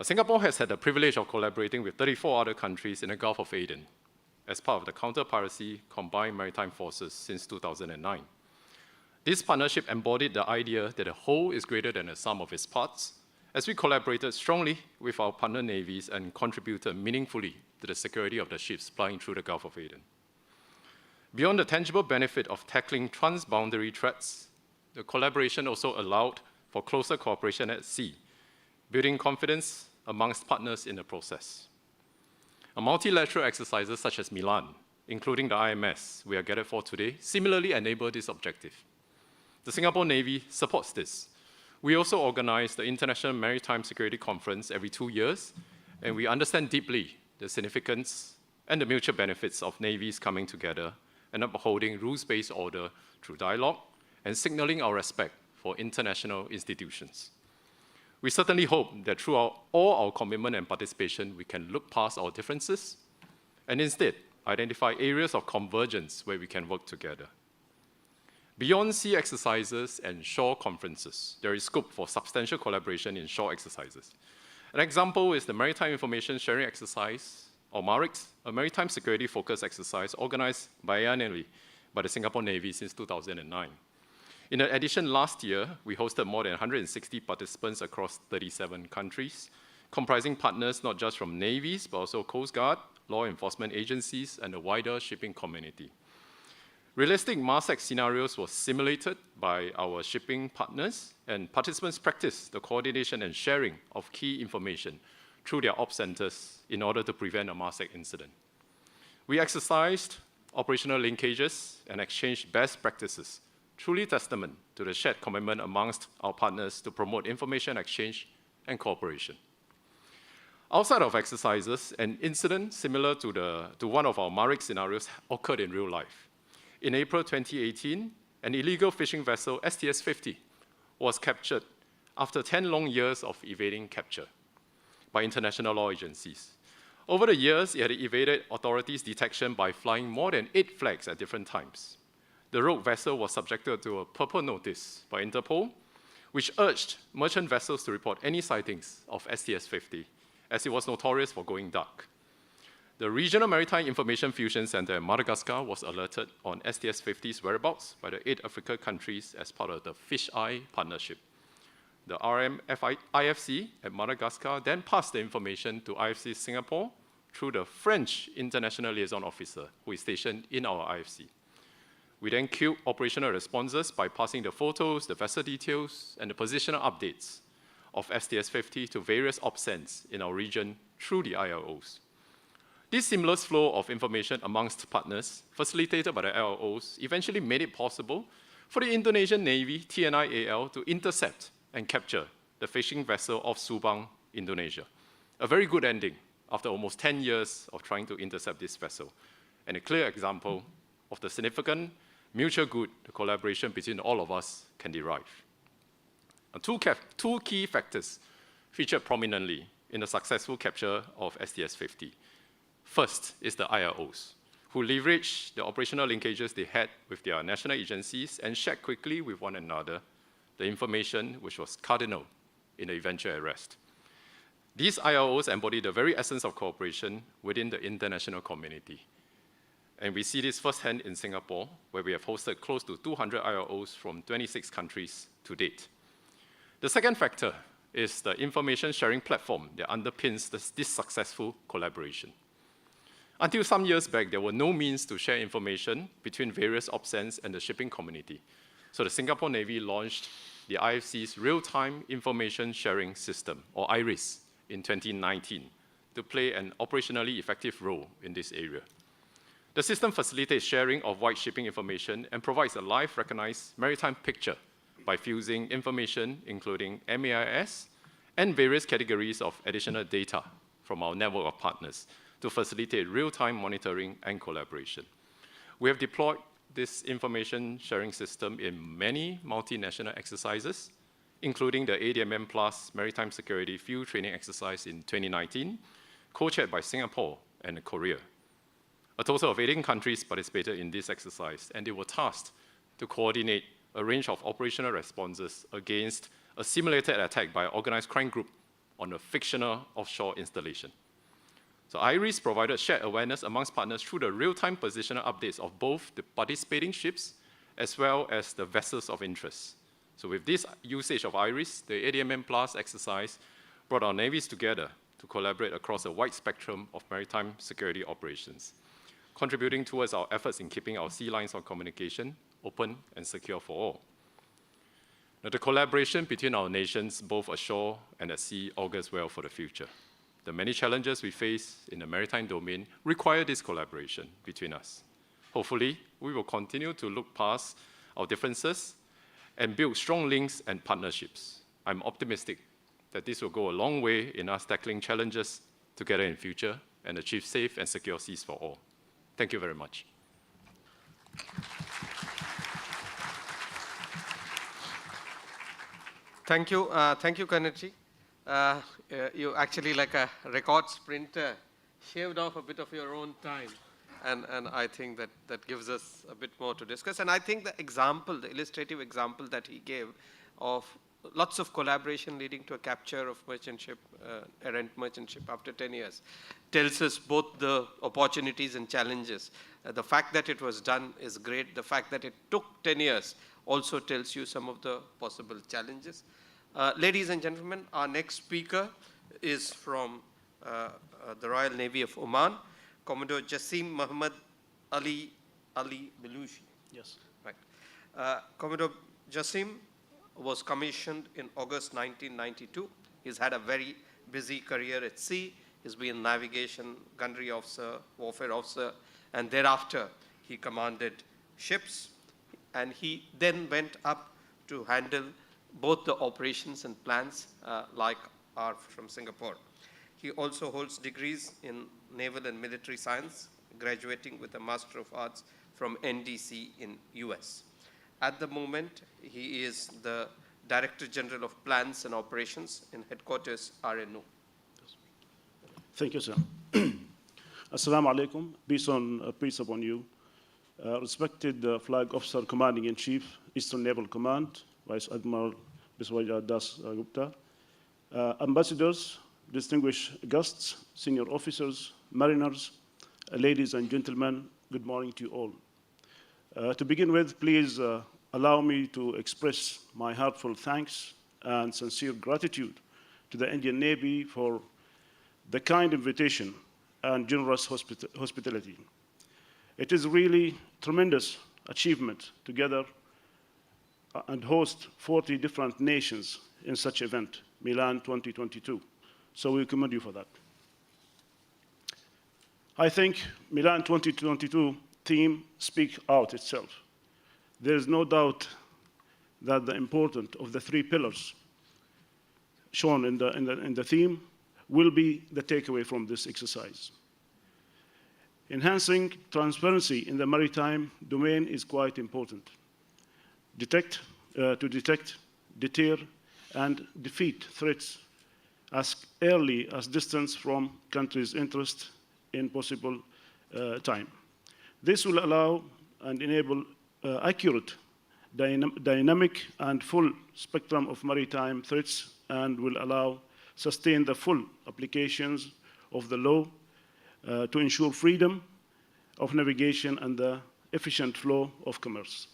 Singapore has had the privilege of collaborating with 34 other countries in the Gulf of Aden as part of the Counter-Piracy Combined Maritime Forces since 2009. This partnership embodied the idea that a whole is greater than the sum of its parts, as we collaborated strongly with our partner navies and contributed meaningfully to the security of the ships plying through the Gulf of Aden. Beyond the tangible benefit of tackling transboundary threats, the collaboration also allowed for closer cooperation at sea, building confidence amongst partners in the process. Multilateral exercises such as Milan, including the IMS we are gathered for today, similarly enable this objective. The Singapore Navy supports this. We also organize the International Maritime Security Conference every 2 years, and we understand deeply the significance and the mutual benefits of navies coming together and upholding rules-based order through dialogue and signaling our respect for international institutions. We certainly hope that through all our commitment and participation, we can look past our differences and instead identify areas of convergence where we can work together. Beyond sea exercises and shore conferences, there is scope for substantial collaboration in shore exercises. An example is the Maritime Information Sharing Exercise, or MARIX, a maritime security-focused exercise organized biannually by the Singapore Navy since 2009. In addition, last year, we hosted more than 160 participants across 37 countries, comprising partners not just from navies, but also Coast Guard, law enforcement agencies, and the wider shipping community. Realistic MARSEC scenarios were simulated by our shipping partners, and participants practiced the coordination and sharing of key information through their op centers in order to prevent a MARSEC incident. We exercised operational linkages and exchanged best practices, truly testament to the shared commitment amongst our partners to promote information exchange and cooperation. Outside of exercises, an incident similar to one of our MARIC scenarios occurred in real life. In April 2018, an illegal fishing vessel, STS-50, was captured after 10 long years of evading capture by international law agencies. Over the years, it had evaded authorities' detection by flying more than 8 flags at different times. The rogue vessel was subjected to a purple notice by Interpol, which urged merchant vessels to report any sightings of STS-50, as it was notorious for going dark. The Regional Maritime Information Fusion Center in Madagascar was alerted on STS-50's whereabouts by the 8 African countries as part of the Fish Eye Partnership. The IFC at Madagascar then passed the information to IFC Singapore through the French International Liaison Officer, who is stationed in our IFC. We then queued operational responses by passing the photos, the vessel details, and the positional updates of STS-50 to various OPCENTs in our region through the ILOs. This seamless flow of information amongst partners, facilitated by the ILOs, eventually made it possible for the Indonesian Navy, TNI-AL, to intercept and capture the fishing vessel off Subang, Indonesia. A very good ending after almost 10 years of trying to intercept this vessel, and a clear example of the significant mutual good the collaboration between all of us can derive. Now, two key factors featured prominently in the successful capture of STS-50. First is the ILOs, who leveraged the operational linkages they had with their national agencies and shared quickly with one another the information which was cardinal in the eventual arrest. These ILOs embody the very essence of cooperation within the international community. And we see this firsthand in Singapore, where we have hosted close to 200 ILOs from 26 countries to date. The second factor is the information sharing platform that underpins this successful collaboration. Until some years back, there were no means to share information between various OPCENTs and the shipping community. So the Singapore Navy launched the IFC's Real-Time Information Sharing System, or IRIS, in 2019 to play an operationally effective role in this area. The system facilitates sharing of wide shipping information and provides a live recognized maritime picture by fusing information including MAIS and various categories of additional data from our network of partners to facilitate real-time monitoring and collaboration. We have deployed this information sharing system in many multinational exercises, including the ADMM Plus Maritime Security Field Training Exercise in 2019, co-chaired by Singapore and Korea. A total of 18 countries participated in this exercise, and they were tasked to coordinate a range of operational responses against a simulated attack by an organized crime group on a fictional offshore installation. So IRIS provided shared awareness amongst partners through the real-time positional updates of both the participating ships as well as the vessels of interest. So with this usage of IRIS, the ADMM Plus exercise brought our navies together to collaborate across a wide spectrum of maritime security operations, contributing towards our efforts in keeping our sea lines of communication open and secure for all. Now, the collaboration between our nations, both ashore and at sea, augurs well for the future. The many challenges we face in the maritime domain require this collaboration between us. Hopefully, we will continue to look past our differences and build strong links and partnerships I'm optimistic that this will go a long way in us tackling challenges together in future and achieve safe and secure seas for all. Thank you very much. Thank you, Kanerji. You actually, like a record sprinter, shaved off a bit of your own time. And I think that gives us a bit more to discuss. And I think the example, the illustrative example that he gave of lots of collaboration leading to a capture of merchant ship, errant merchant ship after 10 years, tells us both the opportunities and challenges. The fact that it was done is great. The fact that it took 10 years also tells you some of the possible challenges. Ladies and gentlemen, our next speaker is from the Royal Navy of Oman, Commodore Jassim Muhammad Ali Belushi. Yes. Right. Commodore Jassim was commissioned in August 1992. He's had a very busy career at sea. He's been navigation, gunnery officer, warfare officer, and thereafter he commanded ships. And he then went up to handle both the operations and plans like are from Singapore. He also holds degrees in naval and military science, graduating with a Master of Arts from NDC in US. At the moment, he is the Director General of Plans and Operations in Headquarters RNO. Thank you, sir. Assalamu alaikum. Peace upon you. Respected Flag Officer Commanding-in-Chief, Eastern Naval Command, Vice Admiral Biswajit Das Gupta, ambassadors, distinguished guests, senior officers, mariners, ladies and gentlemen, good morning to you all. To begin with, please allow me to express my heartfelt thanks and sincere gratitude to the Indian Navy for the kind invitation and generous hospitality. It is really tremendous achievement to gather and host 40 different nations in such event, Milan 2022. So we commend you for that. I think Milan 2022 theme speaks out itself. There is no doubt that the importance of the three pillars shown in the theme will be the takeaway from this exercise. Enhancing transparency in the maritime domain is quite important. To detect, deter, and defeat threats as early as distance from countries' interest in possible time. This will allow and enable accurate, dynamic, and full spectrum of maritime threats and will allow sustain the full applications of the law to ensure freedom of navigation and the efficient flow of commerce.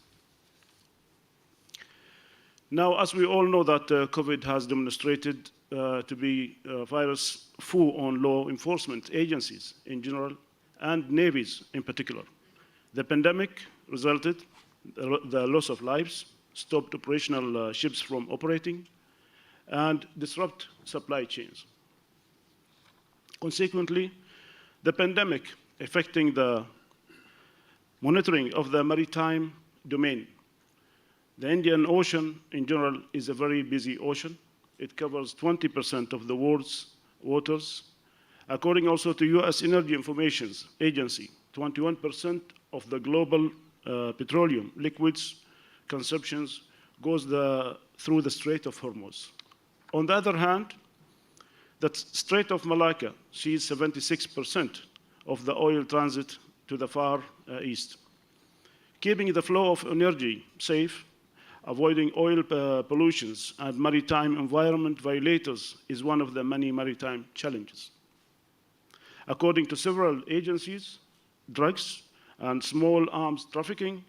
Now, as we all know that COVID has demonstrated to be a virus foe on law enforcement agencies in general and navies in particular. The pandemic resulted the loss of lives, stopped operational ships from operating, and disrupt supply chains. Consequently, the pandemic affecting the monitoring of the maritime domain. The Indian Ocean in general is a very busy ocean. It covers 20% of the world's waters. According also to US Energy Information Agency, 21% of the global petroleum liquids consumptions goes through the Strait of Hormuz. On the other hand, the Strait of Malacca sees 76% of the oil transit to the Far East. Keeping the flow of energy safe, avoiding oil pollutions and maritime environment violators is one of the many maritime challenges. According to several agencies, drugs and small arms trafficking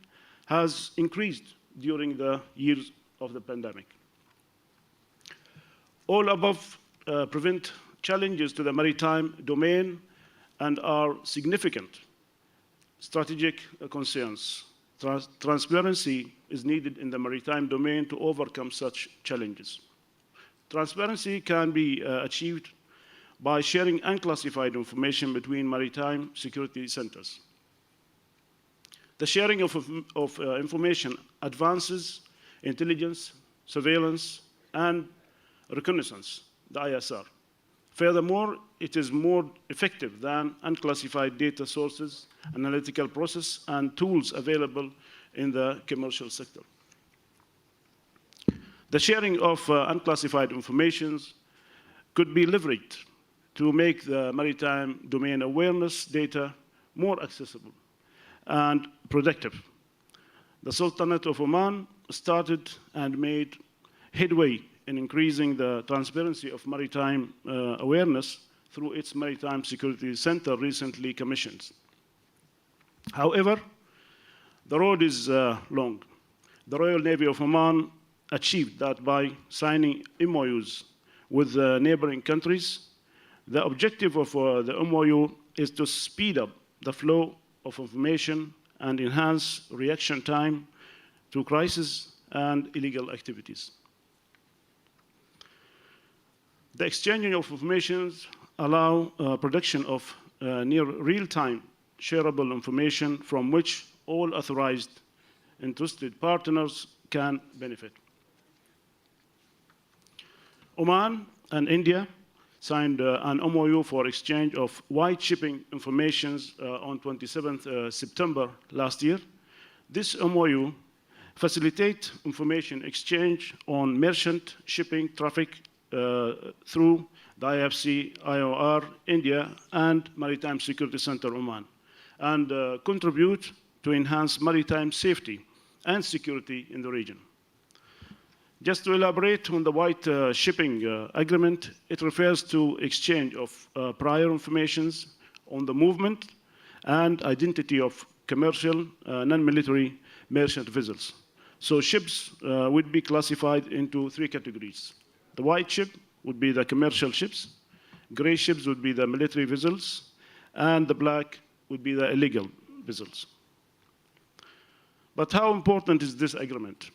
has increased during the years of the pandemic. All above present challenges to the maritime domain and are significant strategic concerns. Transparency is needed in the maritime domain to overcome such challenges. Transparency can be achieved by sharing unclassified information between maritime security centers. The sharing of information advances intelligence, surveillance, and reconnaissance, the ISR. Furthermore, it is more effective than unclassified data sources, analytical process, and tools available in the commercial sector. The sharing of unclassified information could be leveraged to make the maritime domain awareness data more accessible and productive. The Sultanate of Oman started and made headway in increasing the transparency of maritime awareness through its Maritime Security Center recently commissioned. However, the road is long. The Royal Navy of Oman achieved that by signing MOUs with neighboring countries. The objective of the MOU is to speed up the flow of information and enhance reaction time to crises and illegal activities. The exchanging of information allow production of near real-time shareable information from which all authorized interested partners can benefit. Oman and India signed an MOU for exchange of white shipping information on 27th September last year. This MOU facilitates information exchange on merchant shipping traffic through the IFC-IOR India and Maritime Security Center Oman, and contribute to enhance maritime safety and security in the region. Just to elaborate on the white shipping agreement, it refers to exchange of prior information on the movement and identity of commercial, non-military merchant vessels. So ships would be classified into three categories. The white ship would be the commercial ships, gray ships would be the military vessels, and the black would be the illegal vessels. But how important is this agreement?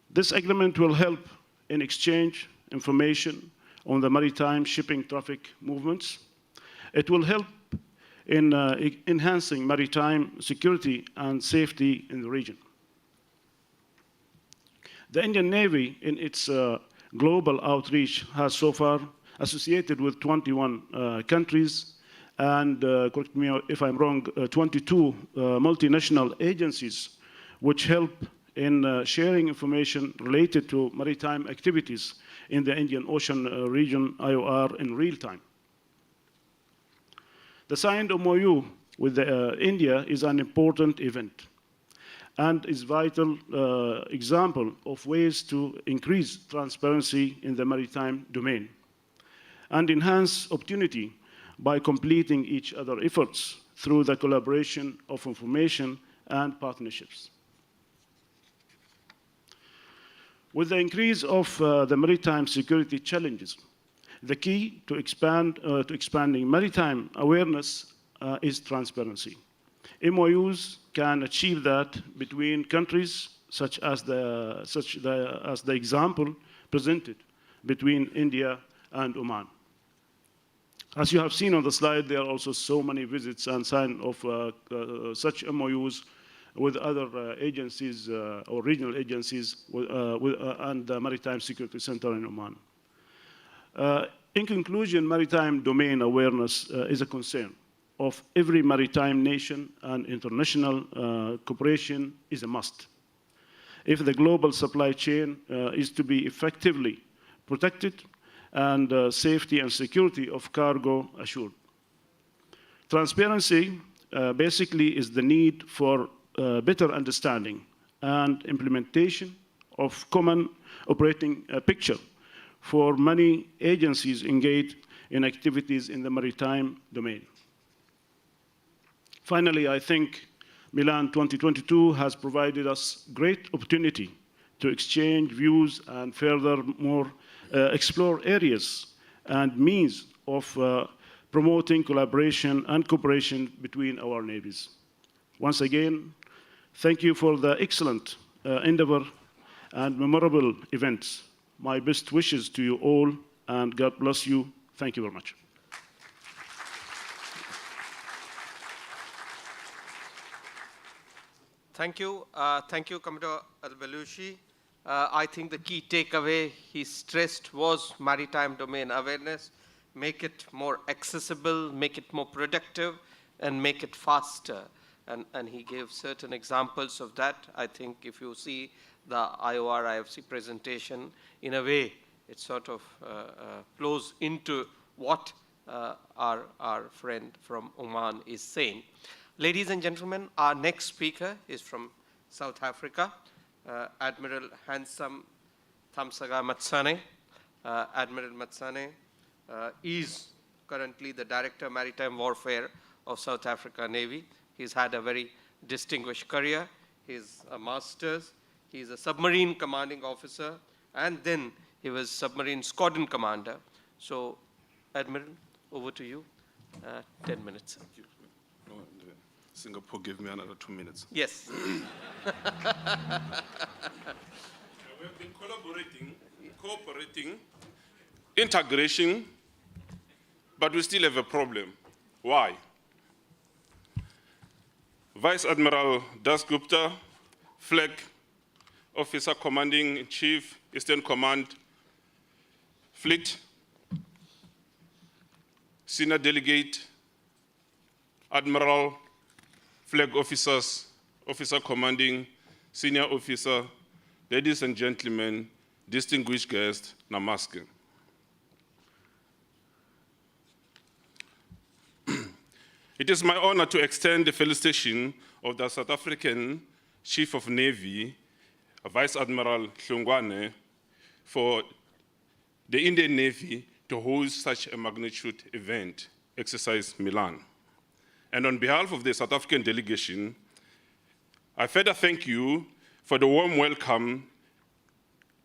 This agreement will help in exchange information on the maritime shipping traffic movements. It will help in enhancing maritime security and safety in the region. The Indian Navy, in its global outreach, has so far associated with 21 countries and, correct me if I'm wrong, 22 multinational agencies which help in sharing information related to maritime activities in the Indian Ocean region, IOR, in real time. The signed MOU with India is an important event and is a vital example of ways to increase transparency in the maritime domain and enhance opportunity by completing each other's efforts through the collaboration of information and partnerships. With the increase of the maritime security challenges, the key to expanding maritime awareness is transparency. MOUs can achieve that between countries such as the example presented between India and Oman. As you have seen on the slide, there are also so many visits and sign of such MOUs with other agencies or regional agencies and the Maritime Security Center in Oman. In conclusion, maritime domain awareness is a concern of every maritime nation, and international cooperation is a must if the global supply chain is to be effectively protected and safety and security of cargo assured. Transparency basically is the need for better understanding and implementation of common operating picture for many agencies engaged in activities in the maritime domain. Finally, I think Milan 2022 has provided us great opportunity to exchange views and furthermore explore areas and means of promoting collaboration and cooperation between our navies. Once again, thank you for the excellent endeavor and memorable events. My best wishes to you all, and God bless you. Thank you very much. Thank you, Commodore Al-Balushi. I think the key takeaway he stressed was maritime domain awareness, make it more accessible, make it more productive, and make it faster. And he gave certain examples of that. I think if you see the IOR IFC presentation, in a way, it sort of flows into what our friend from Oman is saying. Ladies and gentlemen, our next speaker is from South Africa, Admiral Handsome Thamsaga Matsane. Admiral Matsane is currently the Director Maritime Warfare of South Africa Navy. He's had a very distinguished career. He's a master's. He's a submarine commanding officer, and then he was submarine squadron commander. So, Admiral, over to you. 10 minutes. Thank you. Singapore gave me another 2 minutes. Yes. We have been cooperating, integration, but we still have a problem. Why? Vice Admiral Das Gupta, Flag Officer Commanding in Chief, Eastern Command, Fleet, Senior Delegate, Admiral, Flag Officers, Officer Commanding, Senior Officer, ladies and gentlemen, distinguished guests, Namaste. It is my honor to extend the felicitation of the South African Chief of Navy, Vice Admiral Hlongwane, for the Indian Navy to host such a magnitude event, Exercise Milan. And on behalf of the South African delegation, I further thank you for the warm welcome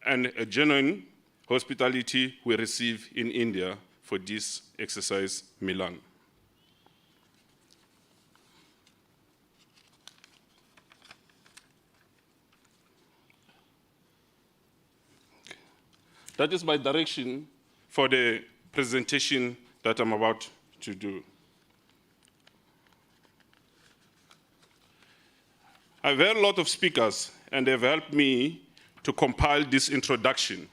and a genuine hospitality we receive in India for this Exercise Milan. That is my direction for the presentation that I'm about to do. I've heard a lot of speakers, and they've helped me to compile this introduction.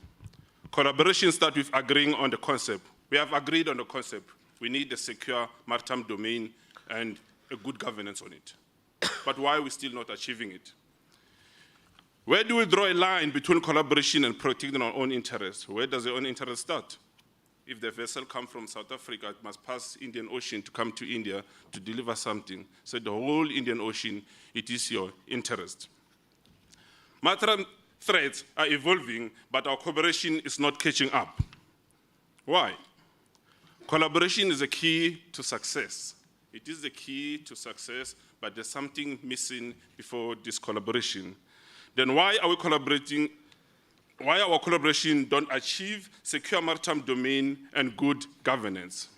Collaboration starts with agreeing on the concept. We have agreed on the concept. We need a secure maritime domain and a good governance on it. But why are we still not achieving it? Where do we draw a line between collaboration and protecting our own interests? Where does the own interest start? If the vessel comes from South Africa, it must pass Indian Ocean to come to India to deliver something. So the whole Indian Ocean, it is your interest. Maritime threats are evolving, but our cooperation is not catching up. Why? Collaboration is the key to success. It is the key to success, but there's something missing before this collaboration. Then why are we collaborating? Why our collaboration don't achieve secure maritime domain and good governance?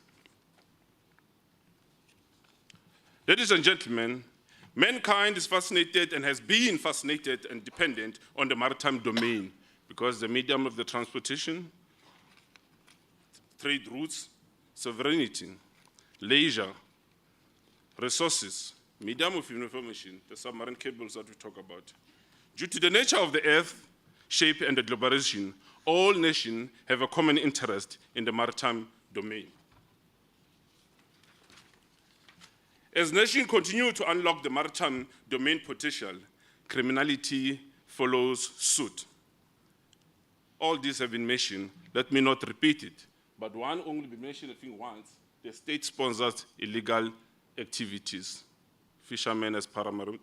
Ladies and gentlemen, mankind is fascinated and has been fascinated and dependent on the maritime domain because the medium of the transportation, trade routes, sovereignty, leisure, resources, medium of information, the submarine cables that we talk about. Due to the nature of the earth, shape, and the globalization, all nations have a common interest in the maritime domain. As nations continue to unlock the maritime domain potential, criminality follows suit. All these have been mentioned. Let me not repeat it, but one only be mentioned, I think, once, the state-sponsored illegal activities, fishermen as paramilitary,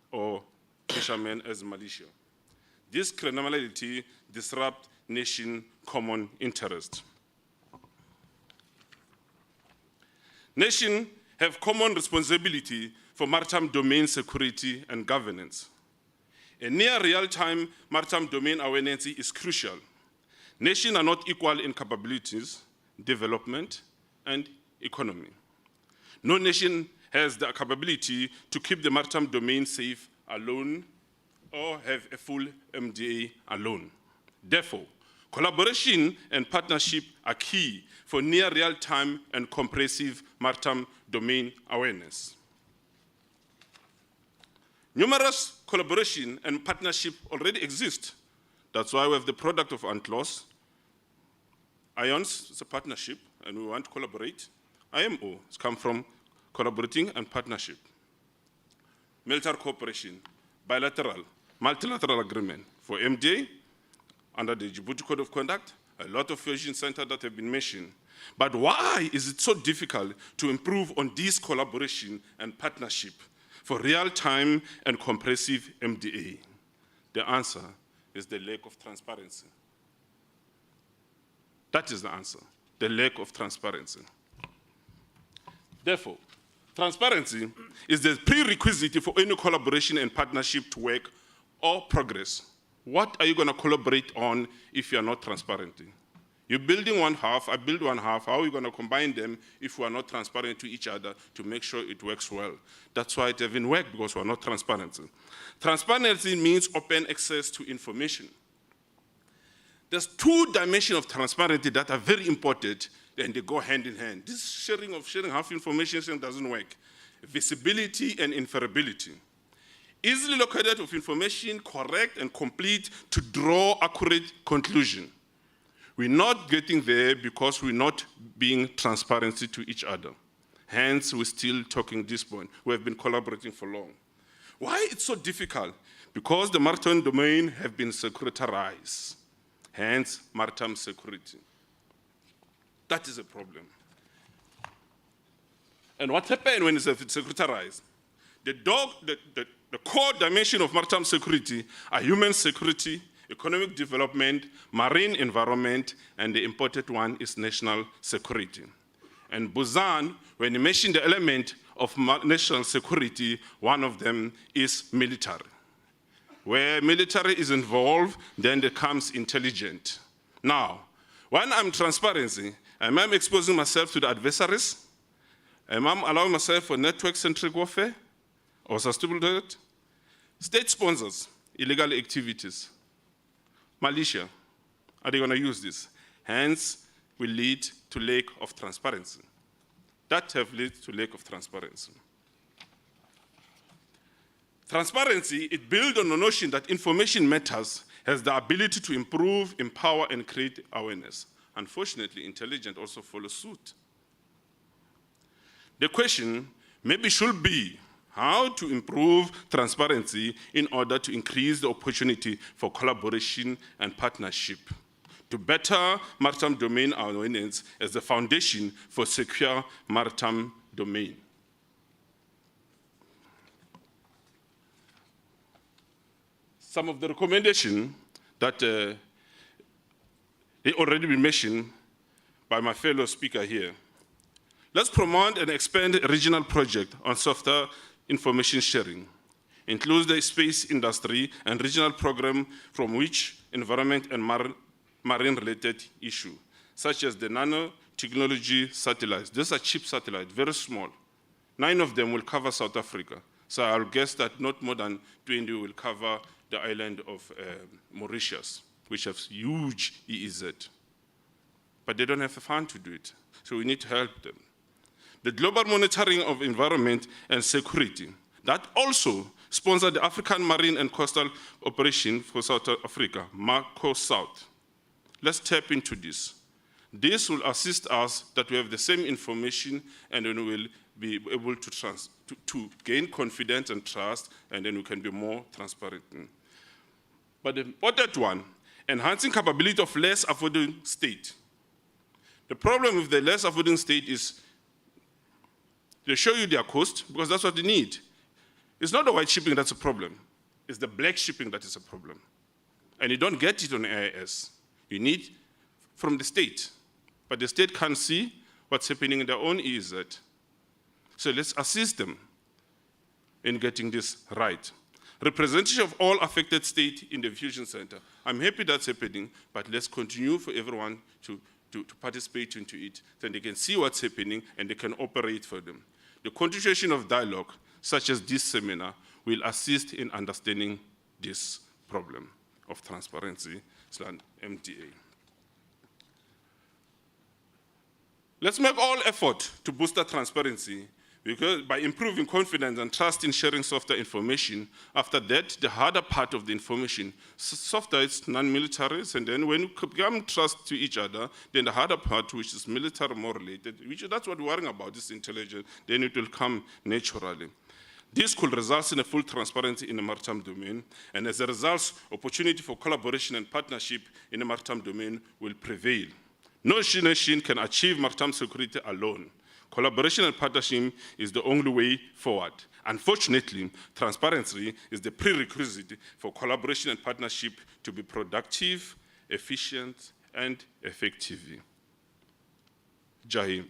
or fishermen as militia. This criminality disrupts nation common interest. Nations have common responsibility for maritime domain security and governance. A near real-time maritime domain awareness is crucial. Nations are not equal in capabilities, development, and economy. No nation has the capability to keep the maritime domain safe alone or have a full MDA alone. Therefore, collaboration and partnership are key for near real-time and comprehensive maritime domain awareness. Numerous collaboration and partnership already exist. That's why we have the product of UNCLOS. IONS is a partnership, and we want to collaborate. IMO has come from collaborating and partnership. Military cooperation, bilateral, multilateral agreement for MJ under the Djibouti Code of Conduct, a lot of fusion centers that have been mentioned. But why is it so difficult to improve on this collaboration and partnership for real-time and comprehensive MDA? The answer is the lack of transparency. That is the answer, the lack of transparency. Therefore, transparency is the prerequisite for any collaboration and partnership to work or progress. What are you going to collaborate on if you are not transparent? You're building one half, I build one half. How are we going to combine them if we are not transparent to each other to make sure it works well? That's why it doesn't work, because we are not transparent. Transparency means open access to information. There's two dimensions of transparency that are very important, and they go hand in hand. This sharing half information doesn't work. Visibility and inferability. Easily located of information, correct and complete to draw accurate conclusion. We're not getting there because we're not being transparent to each other. Hence, we're still talking this point. We have been collaborating for long. Why it's so difficult? Because the maritime domain have been securitarized. Hence, maritime security. That is a problem. And what happens when it's securitarized? The core dimension of maritime security are human security, economic development, marine environment, and the important one is national security. And Buzan, when he mentioned the element of national security, one of them is military. Where military is involved, then there comes intelligence. Now, when I'm transparency, am I exposing myself to the adversaries? Am I allowing myself for network-centric warfare or sustainable threat? State sponsors illegal activities. Militia, are they going to use this? Hence, will lead to lack of transparency. That have led to lack of transparency. Transparency, it builds on the notion that information matters, has the ability to improve, empower, and create awareness. Unfortunately, intelligence also follows suit. The question maybe should be how to improve transparency in order to increase the opportunity for collaboration and partnership, to better maritime domain awareness as the foundation for secure maritime domain. Some of the recommendations that they already been mentioned by my fellow speaker here. Let's promote and expand a regional project on software information sharing, includes the space industry and regional program from which environment and marine-related issue, such as the nanotechnology satellites. These are cheap satellites, very small. 9 of them will cover South Africa. So I'll guess that not more than 20 will cover the island of Mauritius, which has huge EEZ. But they don't have the fund to do it. So we need to help them. The global monitoring of environment and security, that also sponsored the African Marine and Coastal Operation for South Africa, MARCO South. Let's tap into this. This will assist us that we have the same information and then we will be able to gain confidence and trust, and then we can be more transparent. But the important one, enhancing capability of less affording state. The problem with the less affording state is they show you their cost because that's what they need. It's not the white shipping that's a problem. It's the black shipping that is a problem. And you don't get it on AIS. You need from the state. But the state can't see what's happening in their own EEZ. So let's assist them in getting this right. Representation of all affected states in the fusion center. I'm happy that's happening, but let's continue for everyone to participate into it. Then they can see what's happening and they can operate for them. The continuation of dialogue, such as this seminar, will assist in understanding this problem of transparency / MDA. Let's make all effort to boost the transparency because by improving confidence and trust in sharing software information, after that, the harder part of the information, software is non-militaries, and then when you become trust to each other, then the harder part, which is military more related, that's what we're worrying about, this intelligence, then it will come naturally. This could result in a full transparency in the maritime domain, and as a result, opportunity for collaboration and partnership in the maritime domain will prevail. No nation can achieve maritime security alone. Collaboration and partnership is the only way forward. Unfortunately, transparency is the prerequisite for collaboration and partnership to be productive, efficient, and effective. Jai Hind.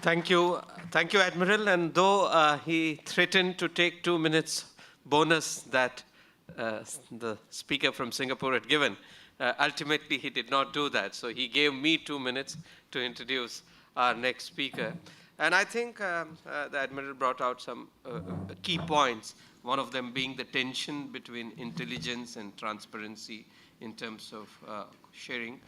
Thank you, Admiral. And though he threatened to take 2 minutes bonus that the speaker from Singapore had given, ultimately he did not do that. So he gave me 2 minutes to introduce our next speaker. And I think the Admiral brought out some key points, one of them being the tension between intelligence and transparency in terms of sharing.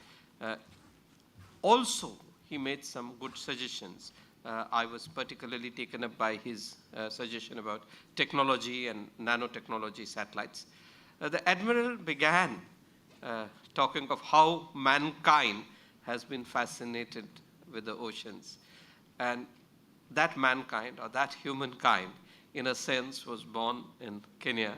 Also, he made some good suggestions. I was particularly taken up by his suggestion about technology and nanotechnology satellites. The Admiral began talking of how mankind has been fascinated with the oceans. And that mankind, or that humankind, in a sense, was born in Kenya,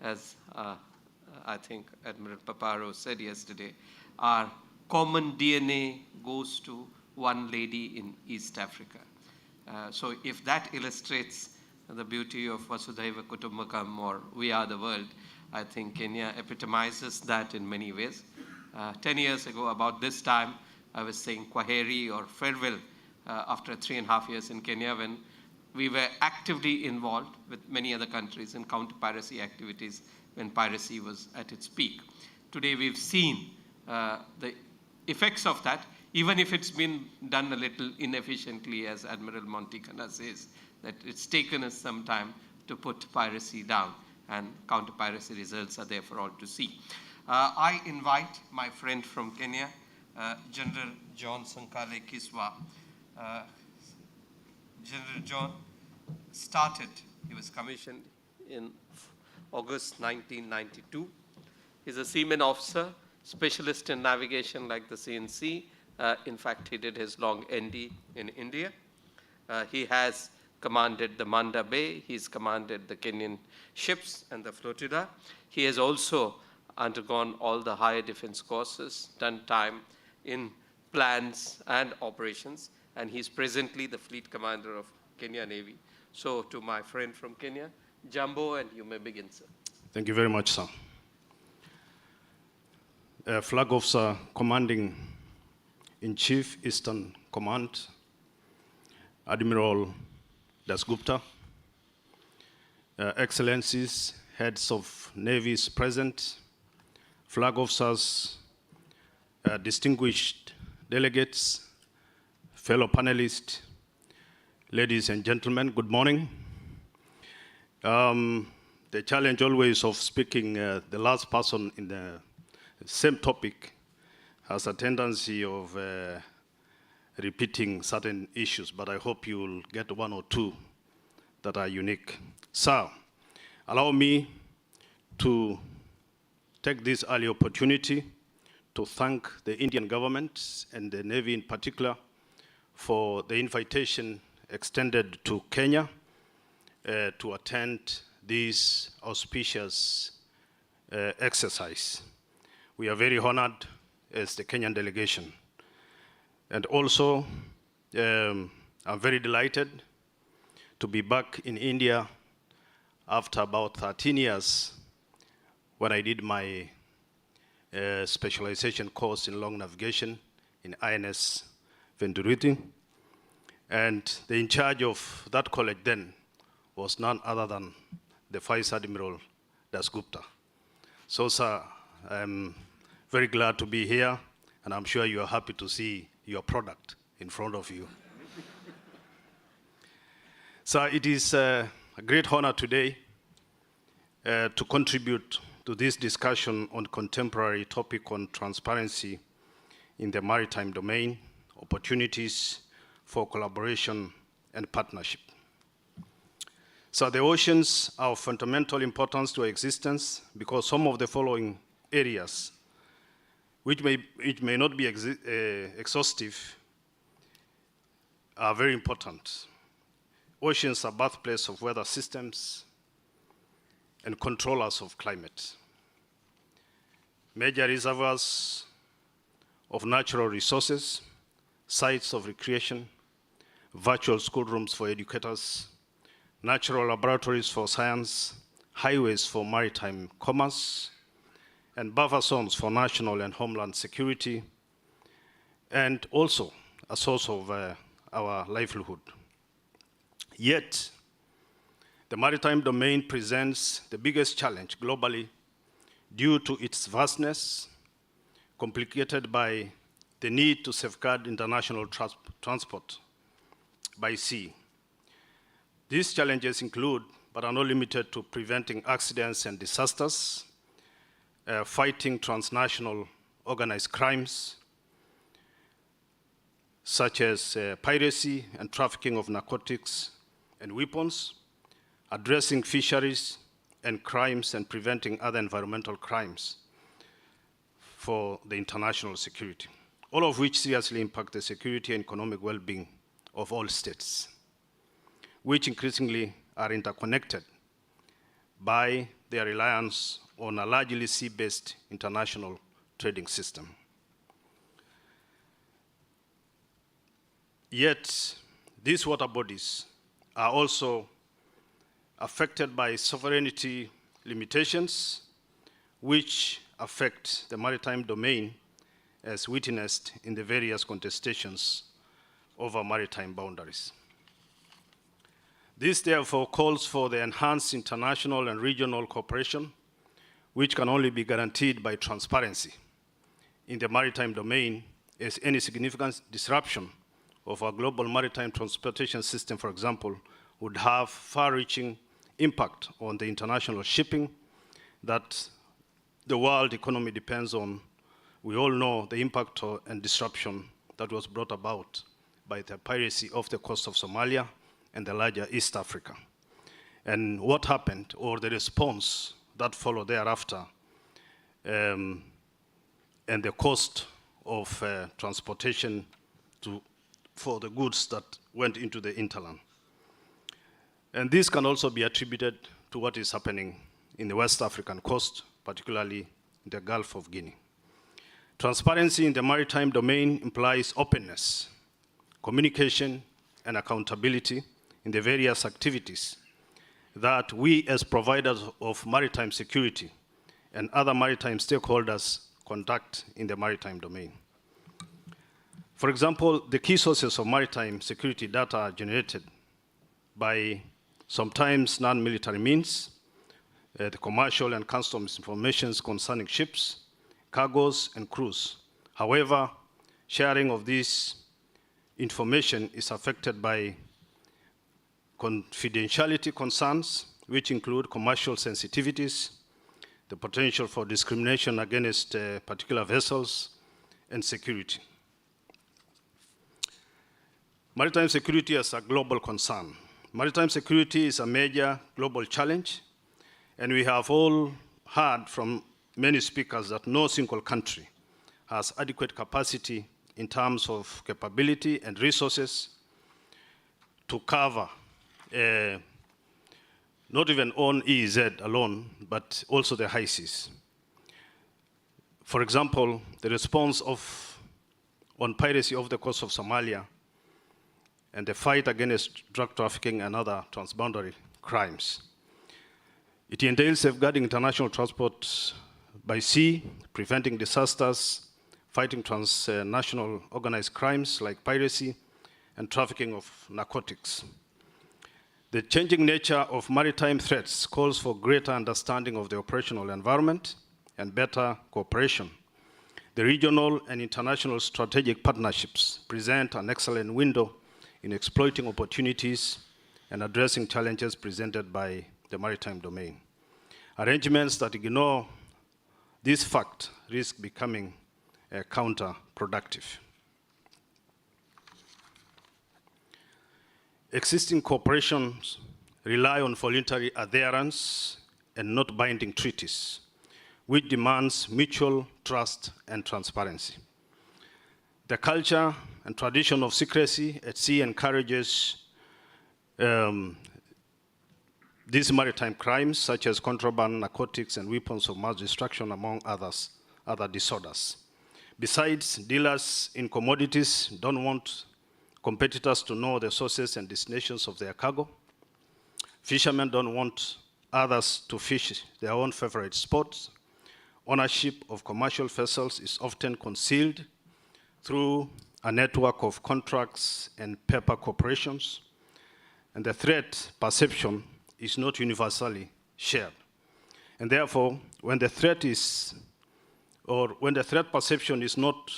as I think Admiral Paparo said yesterday. Our common DNA goes to one lady in East Africa. So if that illustrates the beauty of Vasudhaiva Kutumbakam, or We Are the World, I think Kenya epitomizes that in many ways. 10 years ago, about this time, I was saying Kwaheri or farewell after 3.5 years in Kenya, when we were actively involved with many other countries in counter-piracy activities when piracy was at its peak. Today we've seen the effects of that, even if it's been done a little inefficiently, as Admiral Montikana says, that it's taken us some time to put piracy down, and counter-piracy results are there for all to see. I invite my friend from Kenya, General John Sankale Kiswa. General John started, he was commissioned in August 1992. He's a seaman officer, specialist in navigation like the CNC. In fact, he did his long ND in India. He has commanded the Manda Bay. He's commanded the Kenyan ships and the flotilla. He has also undergone all the higher defense courses, done time in plans and operations, and he's presently the fleet commander of Kenya Navy. So to my friend from Kenya, Jambo, and you may begin, sir. Thank you very much, sir. Flag Officer Commanding in Chief Eastern Command, Admiral Dasgupta, Excellencies, Heads of Navies present, Flag Officers, distinguished delegates, fellow panelists, ladies and gentlemen, good morning. The challenge always of speaking the last person in the same topic has a tendency of repeating certain issues, but I hope you will get one or two that are unique. Sir, allow me to take this early opportunity to thank the Indian government and the Navy in particular for the invitation extended to Kenya to attend this auspicious exercise. We are very honored as the Kenyan delegation. And also, I'm very delighted to be back in India after about 13 years when I did my specialization course in long navigation in INS Venturiti. And the in charge of that college then was none other than the Vice Admiral Dasgupta. So, sir, I'm very glad to be here, and I'm sure you are happy to see your product in front of you. So it is a great honor today to contribute to this discussion on contemporary topic on transparency in the maritime domain, opportunities for collaboration and partnership. So the oceans are of fundamental importance to our existence because some of the following areas, which may not be exhaustive, are very important. Oceans are birthplace of weather systems and controllers of climate. Major reservoirs of natural resources, sites of recreation, virtual schoolrooms for educators, natural laboratories for science, highways for maritime commerce, and buffer zones for national and homeland security, and also a source of our livelihood. Yet, the maritime domain presents the biggest challenge globally due to its vastness, complicated by the need to safeguard international transport by sea. These challenges include, but are not limited to, preventing accidents and disasters, fighting transnational organized crimes, such as piracy and trafficking of narcotics and weapons, addressing fisheries and crimes, and preventing other environmental crimes for the international security, all of which seriously impact the security and economic well-being of all states, which increasingly are interconnected by their reliance on a largely sea-based international trading system. Yet, these water bodies are also affected by sovereignty limitations, which affect the maritime domain as witnessed in the various contestations over maritime boundaries. This therefore calls for the enhanced international and regional cooperation, which can only be guaranteed by transparency in the maritime domain, as any significant disruption of our global maritime transportation system, for example, would have far-reaching impact on the international shipping that the world economy depends on. We all know the impact and disruption that was brought about by the piracy off the coast of Somalia and the larger East Africa. And what happened, or the response that followed thereafter, and the cost of transportation for the goods that went into the hinterland. And this can also be attributed to what is happening in the West African coast, particularly in the Gulf of Guinea. Transparency in the maritime domain implies openness, communication, and accountability in the various activities that we as providers of maritime security and other maritime stakeholders conduct in the maritime domain. For example, the key sources of maritime security data are generated by sometimes non-military means, the commercial and customs information concerning ships, cargoes, and crews. However, sharing of this information is affected by confidentiality concerns, which include commercial sensitivities, the potential for discrimination against particular vessels, and security. Maritime security is a global concern. Maritime security is a major global challenge, and we have all heard from many speakers that no single country has adequate capacity in terms of capability and resources to cover not even on EEZ alone, but also the high seas. For example, the response on piracy off the coast of Somalia and the fight against drug trafficking and other transboundary crimes. It entails safeguarding international transport by sea, preventing disasters, fighting transnational organized crimes like piracy and trafficking of narcotics. The changing nature of maritime threats calls for greater understanding of the operational environment and better cooperation. The regional and international strategic partnerships present an excellent window in exploiting opportunities and addressing challenges presented by the maritime domain. Arrangements that ignore this fact risks becoming counterproductive. Existing corporations rely on voluntary adherence and not binding treaties, which demands mutual trust and transparency. The culture and tradition of secrecy at sea encourages these maritime crimes, such as contraband, narcotics, and weapons of mass destruction, among other disorders. Besides, dealers in commodities don't want competitors to know the sources and destinations of their cargo. Fishermen don't want others to fish their own favorite spots. Ownership of commercial vessels is often concealed through a network of contracts and paper corporations, and the threat perception is not universally shared. And therefore, when the threat perception is not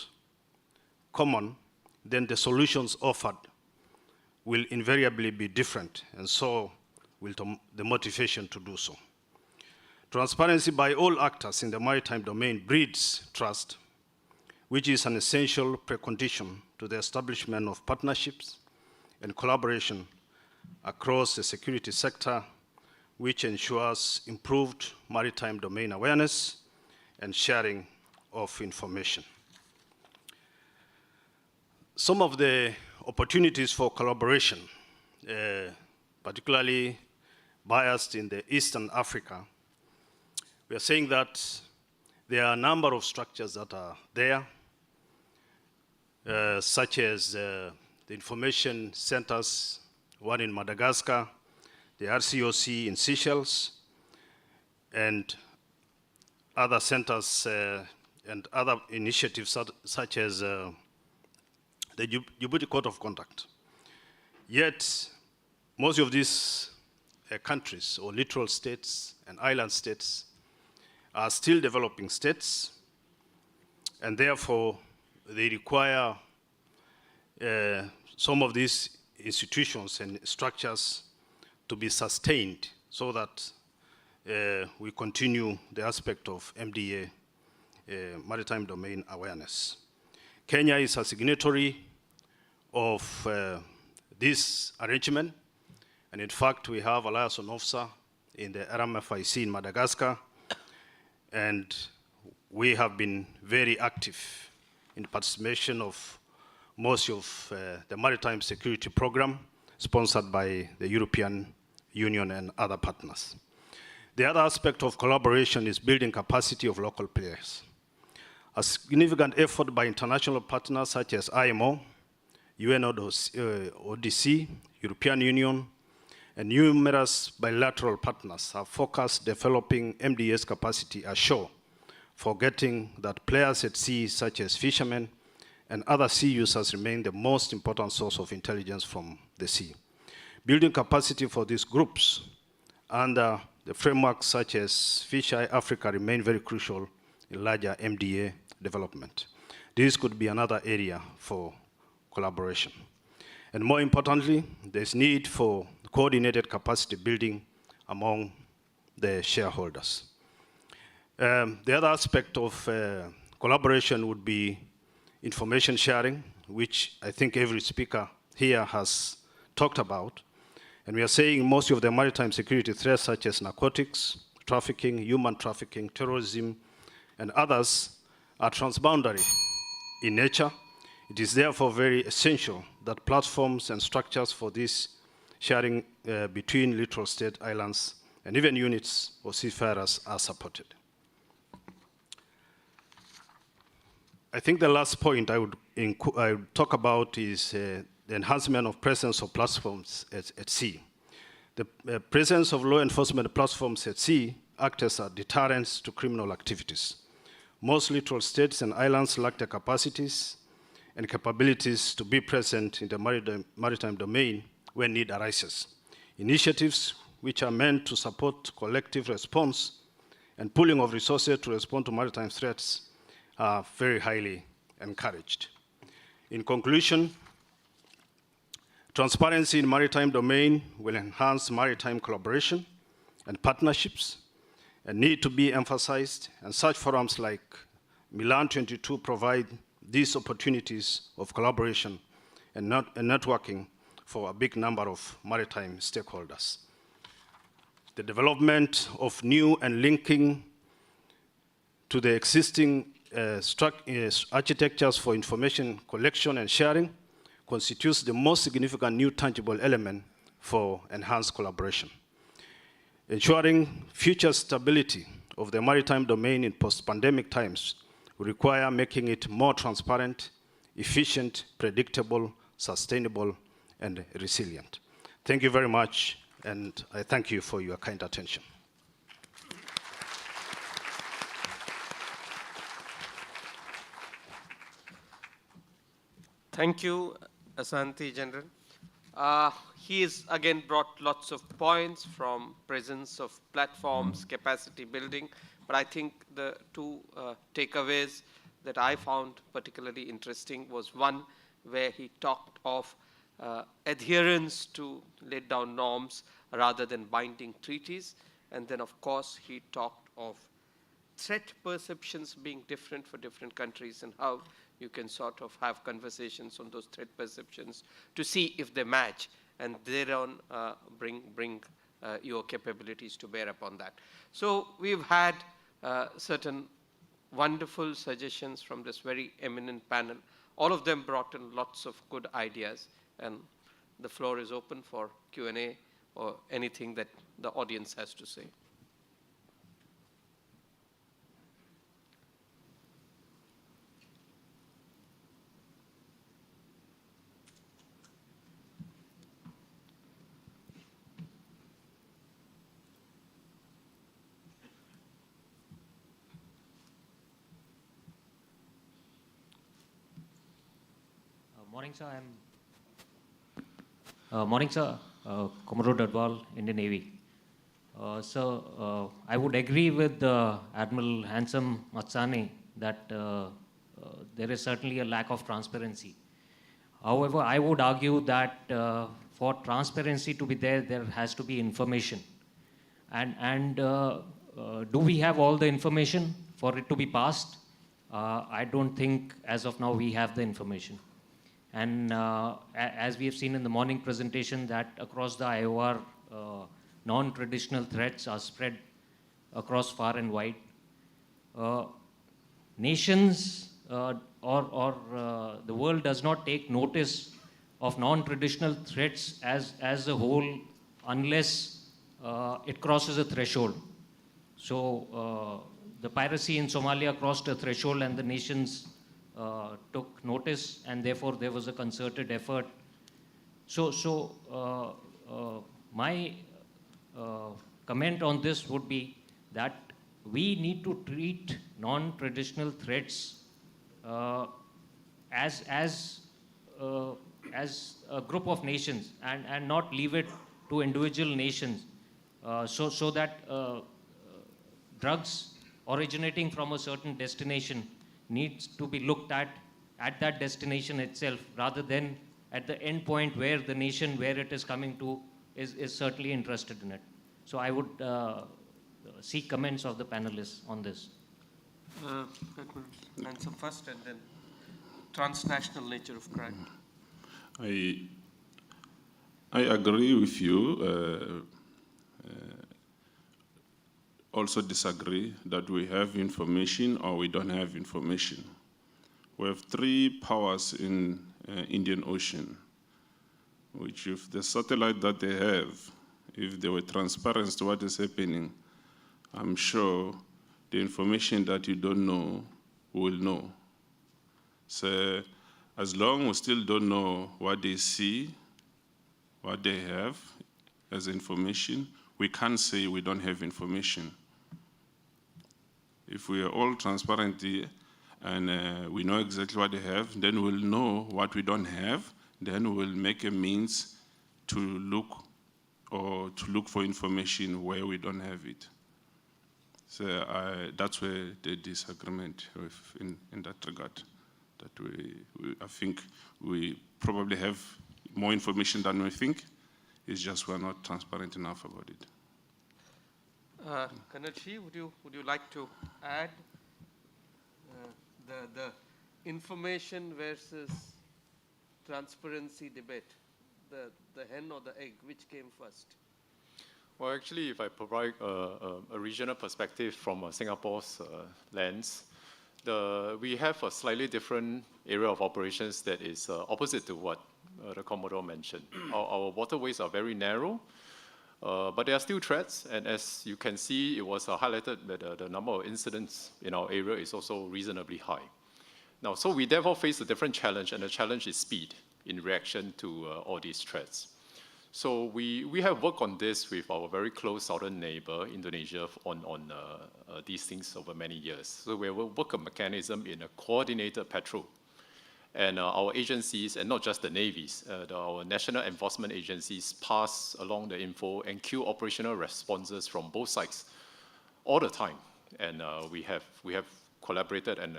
common, then the solutions offered will invariably be different, and so will the motivation to do so. Transparency by all actors in the maritime domain breeds trust, which is an essential precondition to the establishment of partnerships and collaboration across the security sector, which ensures improved maritime domain awareness and sharing of information. Some of the opportunities for collaboration, particularly biased in the Eastern Africa, we are saying that there are a number of structures that are there, such as the information centers, one in Madagascar, the RCOC in Seychelles, and other centers and other initiatives such as the Djibouti Code of Conduct. Yet, most of these countries, or littoral states and island states, are still developing states, and therefore they require some of these institutions and structures to be sustained so that we continue the aspect of MDA, maritime domain awareness. Kenya is a signatory of this arrangement, and in fact we have a liaison officer in the RMFIC in Madagascar, and we have been very active in participation of most of the maritime security program sponsored by the European Union and other partners. The other aspect of collaboration is building capacity of local players. A significant effort by international partners such as IMO, UNODC, European Union, and numerous bilateral partners have focused developing MDS capacity ashore, forgetting that players at sea, such as fishermen and other sea users, remain the most important source of intelligence from the sea. Building capacity for these groups under the framework such as Fish Eye Africa remain very crucial in larger MDA development. This could be another area for collaboration. And more importantly, there's need for coordinated capacity building among the shareholders. The other aspect of collaboration would be information sharing, which I think every speaker here has talked about. And we are saying most of the maritime security threats, such as narcotics, trafficking, human trafficking, terrorism, and others, are transboundary in nature. It is therefore very essential that platforms and structures for this sharing between littoral state islands and even units of seafarers are supported. I think the last point I would talk about is the enhancement of presence of platforms at sea. The presence of law enforcement platforms at sea act as a deterrent to criminal activities. Most littoral states and islands lack the capacities and capabilities to be present in the maritime domain when need arises. Initiatives which are meant to support collective response and pooling of resources to respond to maritime threats are very highly encouraged. In conclusion, transparency in maritime domain will enhance maritime collaboration and partnerships and need to be emphasized, and such forums like Milan 22 provide these opportunities of collaboration and networking for a big number of maritime stakeholders. The development of new and linking to the existing architectures for information collection and sharing constitutes the most significant new tangible element for enhanced collaboration. Ensuring future stability of the maritime domain in post-pandemic times will require making it more transparent, efficient, predictable, sustainable, and resilient. Thank you very much, and I thank you for your kind attention. Thank you, Asante General. He has again brought lots of points from presence of platforms, capacity building, but I think the two takeaways that I found particularly interesting was one where he talked of adherence to laid down norms rather than binding treaties, and then of course he talked of threat perceptions being different for different countries and how you can sort of have conversations on those threat perceptions to see if they match, and thereon bring your capabilities to bear upon that. So we've had certain wonderful suggestions from this very eminent panel. All of them brought in lots of good ideas, and the floor is open for Q&A or anything that the audience has to say. Morning, sir. Morning, sir. Commodore Dadwal, Indian Navy. I would agree with Admiral Handsome Matsani that there is certainly a lack of transparency. However, I would argue that for transparency to be there, there has to be information. And do we have all the information for it to be passed? I don't think as of now we have the information. And as we have seen in the morning presentation, that across the IOR, non-traditional threats are spread across far and wide. Nations or the world does not take notice of non-traditional threats as a whole unless it crosses a threshold. So the piracy in Somalia crossed a threshold and the nations took notice, and therefore there was a concerted effort. My comment on this would be that we need to treat non-traditional threats as a group of nations and not leave it to individual nations, so that drugs originating from a certain destination needs to be looked at that destination itself, rather than at the end point where the nation where it is coming to is certainly interested in it. So I would seek comments of the panelists on this. Let me answer first, and then transnational nature of crime. I agree with you. Also disagree that we have information or we don't have information. We have three powers in Indian Ocean, which if the satellite that they have, if they were transparent to what is happening, I'm sure the information that you don't know will know. So as long we still don't know what they see, what they have as information, we can't say we don't have information. If we are all transparent and we know exactly what they have, then we'll know what we don't have, then we'll make a means to look for information where we don't have it. So that's where the disagreement in that regard. That I think we probably have more information than we think. It's just we're not transparent enough about it. Kanerji, would you like to add the information versus transparency debate? The hen or the egg, which came first? Well, actually, if I provide a regional perspective from Singapore's lens, we have a slightly different area of operations that is opposite to what the Commodore mentioned. Our waterways are very narrow, but there are still threats, and as you can see, it was highlighted that the number of incidents in our area is also reasonably high. Now, so we therefore face a different challenge, and the challenge is speed in reaction to all these threats. So we have worked on this with our very close southern neighbor, Indonesia, on these things over many years. So we will work a mechanism in a coordinated patrol. And our agencies, and not just the navies, our national enforcement agencies pass along the info and queue operational responses from both sides all the time. And we have collaborated and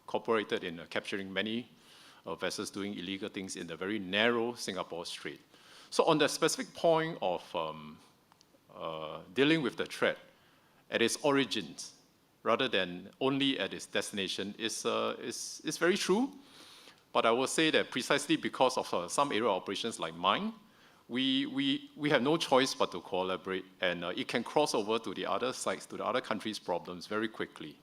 cooperated in capturing many vessels doing illegal things in the very narrow Singapore Strait. So on the specific point of dealing with the threat at its origins, rather than only at its destination, is very true. But I will say that precisely because of some area operations like mine, we have no choice but to collaborate, and it can cross over to the other sites, to the other countries' problems very quickly.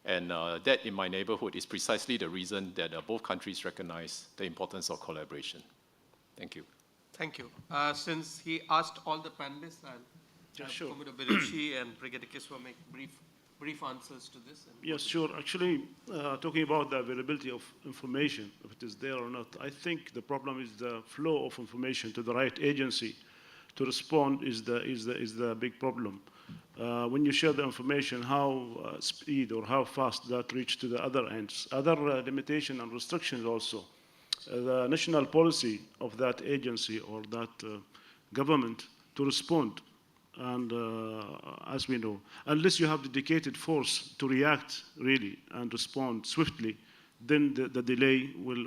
And that, in my neighborhood, is precisely the reason that both countries recognize the importance of collaboration. Thank you. Thank you. Since he asked all the panelists, I'll have Commodore Belushi and Brigadier Kiswa make brief answers to this. Yes, sure. Actually, talking about the availability of information, if it is there or not, I think the problem is the flow of information to the right agency to respond is the big problem. When you share the information, how speed or how fast that reach to the other ends. Other limitation and restrictions also. The national policy of that agency or that government to respond. And as we know, unless you have dedicated force to react really and respond swiftly, then the delay will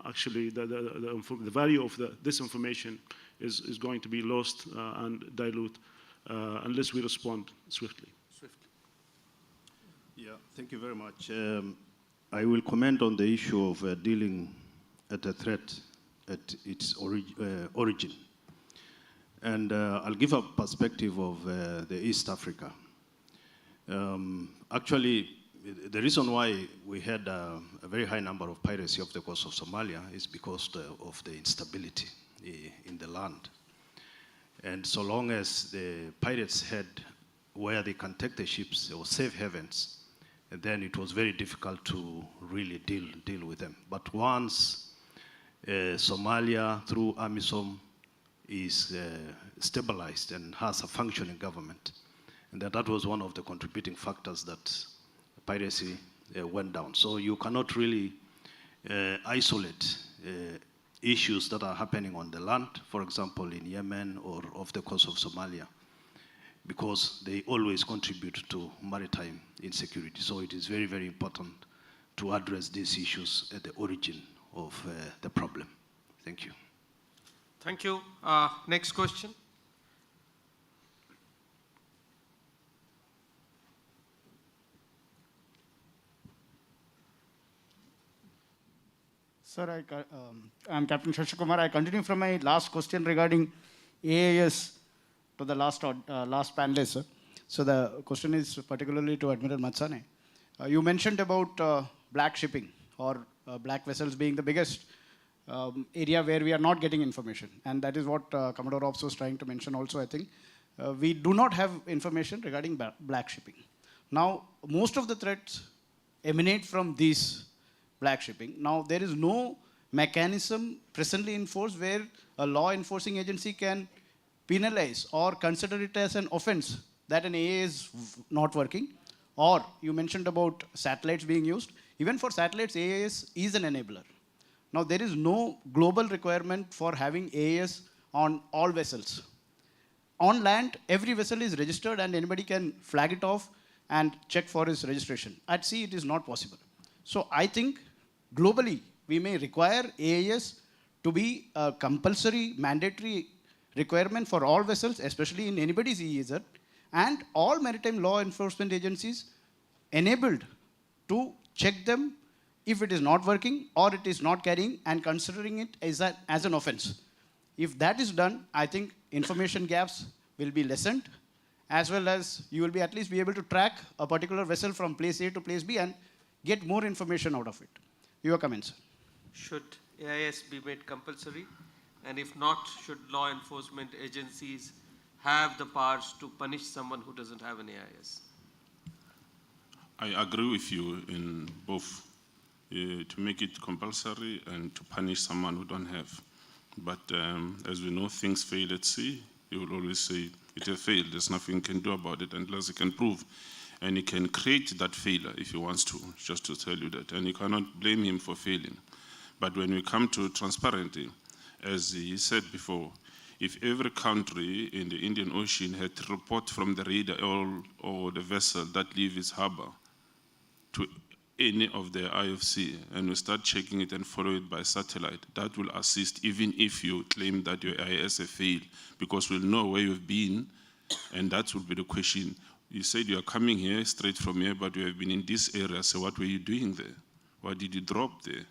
actually, the value of this information is going to be lost and dilute unless we respond swiftly. Yeah, thank you very much. I will comment on the issue of dealing at a threat at its origin. And I'll give a perspective of the East Africa. Actually, the reason why we had a very high number of piracy off the coast of Somalia is because of the instability in the land. And so long as the pirates had where they can take the ships or safe havens, and then it was very difficult to really deal with them. But once Somalia, through AMISOM, is stabilized and has a functioning government, and that was one of the contributing factors that piracy went down. So you cannot really isolate issues that are happening on the land, for example, in Yemen or off the coast of Somalia, because they always contribute to maritime insecurity. So it is very, very important to address these issues at the origin of the problem. Thank you. Thank you. Next question. Sir, I'm Captain Shashikumar. I continue from my last question regarding AIS to the last panelist, sir. So the question is particularly to Admiral Matsane. You mentioned about black shipping or black vessels being the biggest area where we are not getting information. And that is what Commodore Ops was trying to mention also, I think. We do not have information regarding black shipping. Now, most of the threats emanate from these black shipping. Now, there is no mechanism presently in force where a law enforcing agency can penalize or consider it as an offense that an AA is not working. Or you mentioned about satellites being used. Even for satellites, AIS is an enabler. Now, there is no global requirement for having AIS on all vessels. On land, every vessel is registered and anybody can flag it off and check for its registration. At sea, it is not possible. So I think globally, we may require AIS to be a compulsory, mandatory requirement for all vessels, especially in anybody's EEZ, and all maritime law enforcement agencies enabled to check them if it is not working or it is not carrying and considering it as an offense. If that is done, I think information gaps will be lessened, as well as you will be at least be able to track a particular vessel from place A to place B and get more information out of it. Your comments. Should AIS be made compulsory? And if not, should law enforcement agencies have the powers to punish someone who doesn't have an AIS? I agree with you in both, to make it compulsory and to punish someone who don't have. But as we know, things fail at sea. You will always say it has failed. There's nothing you can do about it unless you can prove. And he can create that failure if he wants to, just to tell you that. And you cannot blame him for failing. But when we come to transparency, as he said before, if every country in the Indian Ocean had to report from the radar or the vessel that leaves its harbor to any of the IFC, and we start checking it and follow it by satellite, that will assist even if you claim that your AIS has failed, because we'll know where you've been, and that will be the question. You said you are coming here straight from here, but you have been in this area, so what were you doing there? What did you drop there?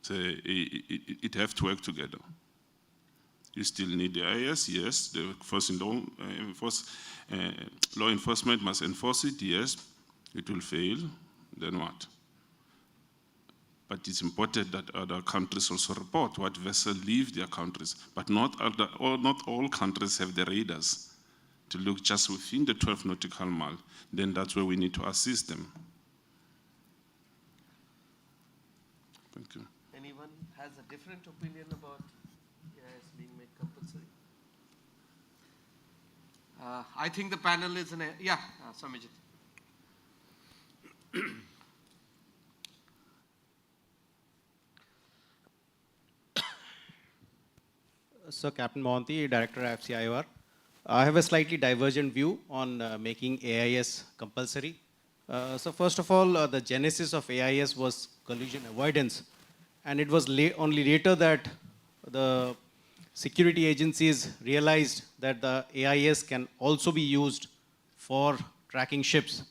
So it have to work together. You still need the IAS, yes. The law enforcement must enforce it, yes. It will fail, then what? But it's important that other countries also report what vessels leave their countries. But not all countries have the radars to look just within the 12 nautical mile. Then that's where we need to assist them. Thank you. Anyone has a different opinion about AIS being made compulsory? I think the panel is in a, yeah, Samijit. So, Captain Mohanty, Director IFC-IOR. I have a slightly divergent view on making AIS compulsory. So first of all, the genesis of AIS was collision avoidance. And it was only later that the security agencies realized that the AIS can also be used for tracking ships.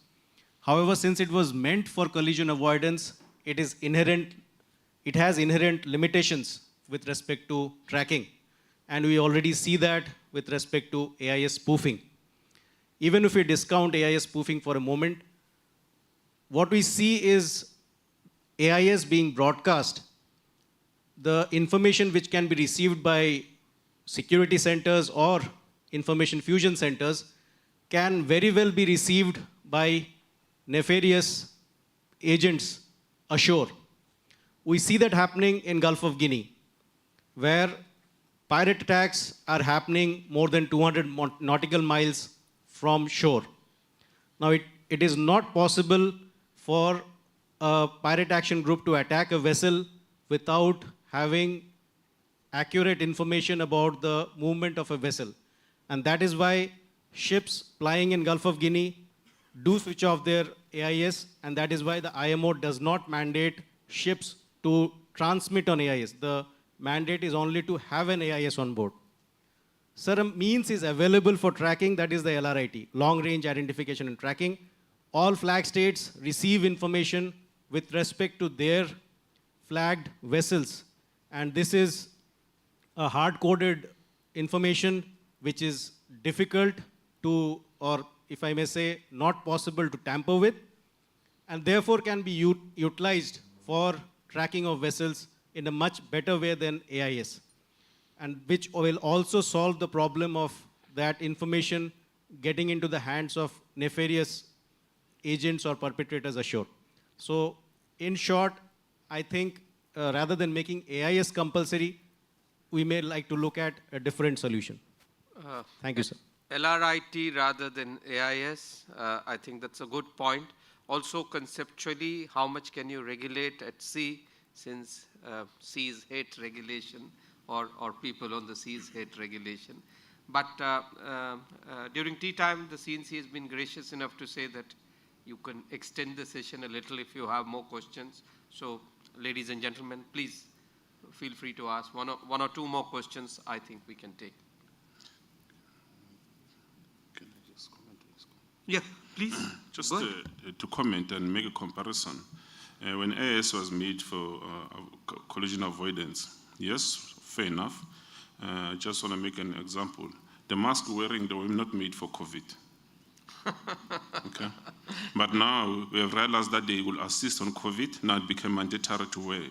However, since it was meant for collision avoidance, it has inherent limitations with respect to tracking. And we already see that with respect to AIS spoofing. Even if we discount AIS spoofing for a moment, what we see is AIS being broadcast. The information which can be received by security centers or information fusion centers can very well be received by nefarious agents ashore. We see that happening in Gulf of Guinea, where pirate attacks are happening more than 200 nautical miles from shore. Now, it is not possible for a pirate action group to attack a vessel without having accurate information about the movement of a vessel. And that is why ships plying in Gulf of Guinea do switch off their AIS, and that is why the IMO does not mandate ships to transmit on AIS. The mandate is only to have an AIS on board. Sir, a means is available for tracking, that is the LRIT, Long Range Identification and Tracking. All flag states receive information with respect to their flagged vessels. And this is a hard-coded information which is difficult to, or if I may say, not possible to tamper with, and therefore can be utilized for tracking of vessels in a much better way than AIS, and which will also solve the problem of that information getting into the hands of nefarious agents or perpetrators ashore. So in short, I think rather than making AIS compulsory, we may like to look at a different solution. Thank you, sir. LRIT rather than AIS, I think that's a good point. Also conceptually, how much can you regulate at sea, since seas hate regulation, or people on the seas hate regulation. But during tea time, the CNC has been gracious enough to say that you can extend the session a little if you have more questions. So, ladies and gentlemen, please feel free to ask. One or two more questions I think we can take. Can I just comment Yeah, please. Just to comment and make a comparison. When AIS was made for collision avoidance, yes, fair enough. Just want to make an example. The mask wearing, they were not made for COVID. Okay. But now we have realized that they will assist on COVID. Now it became mandatory to wear it.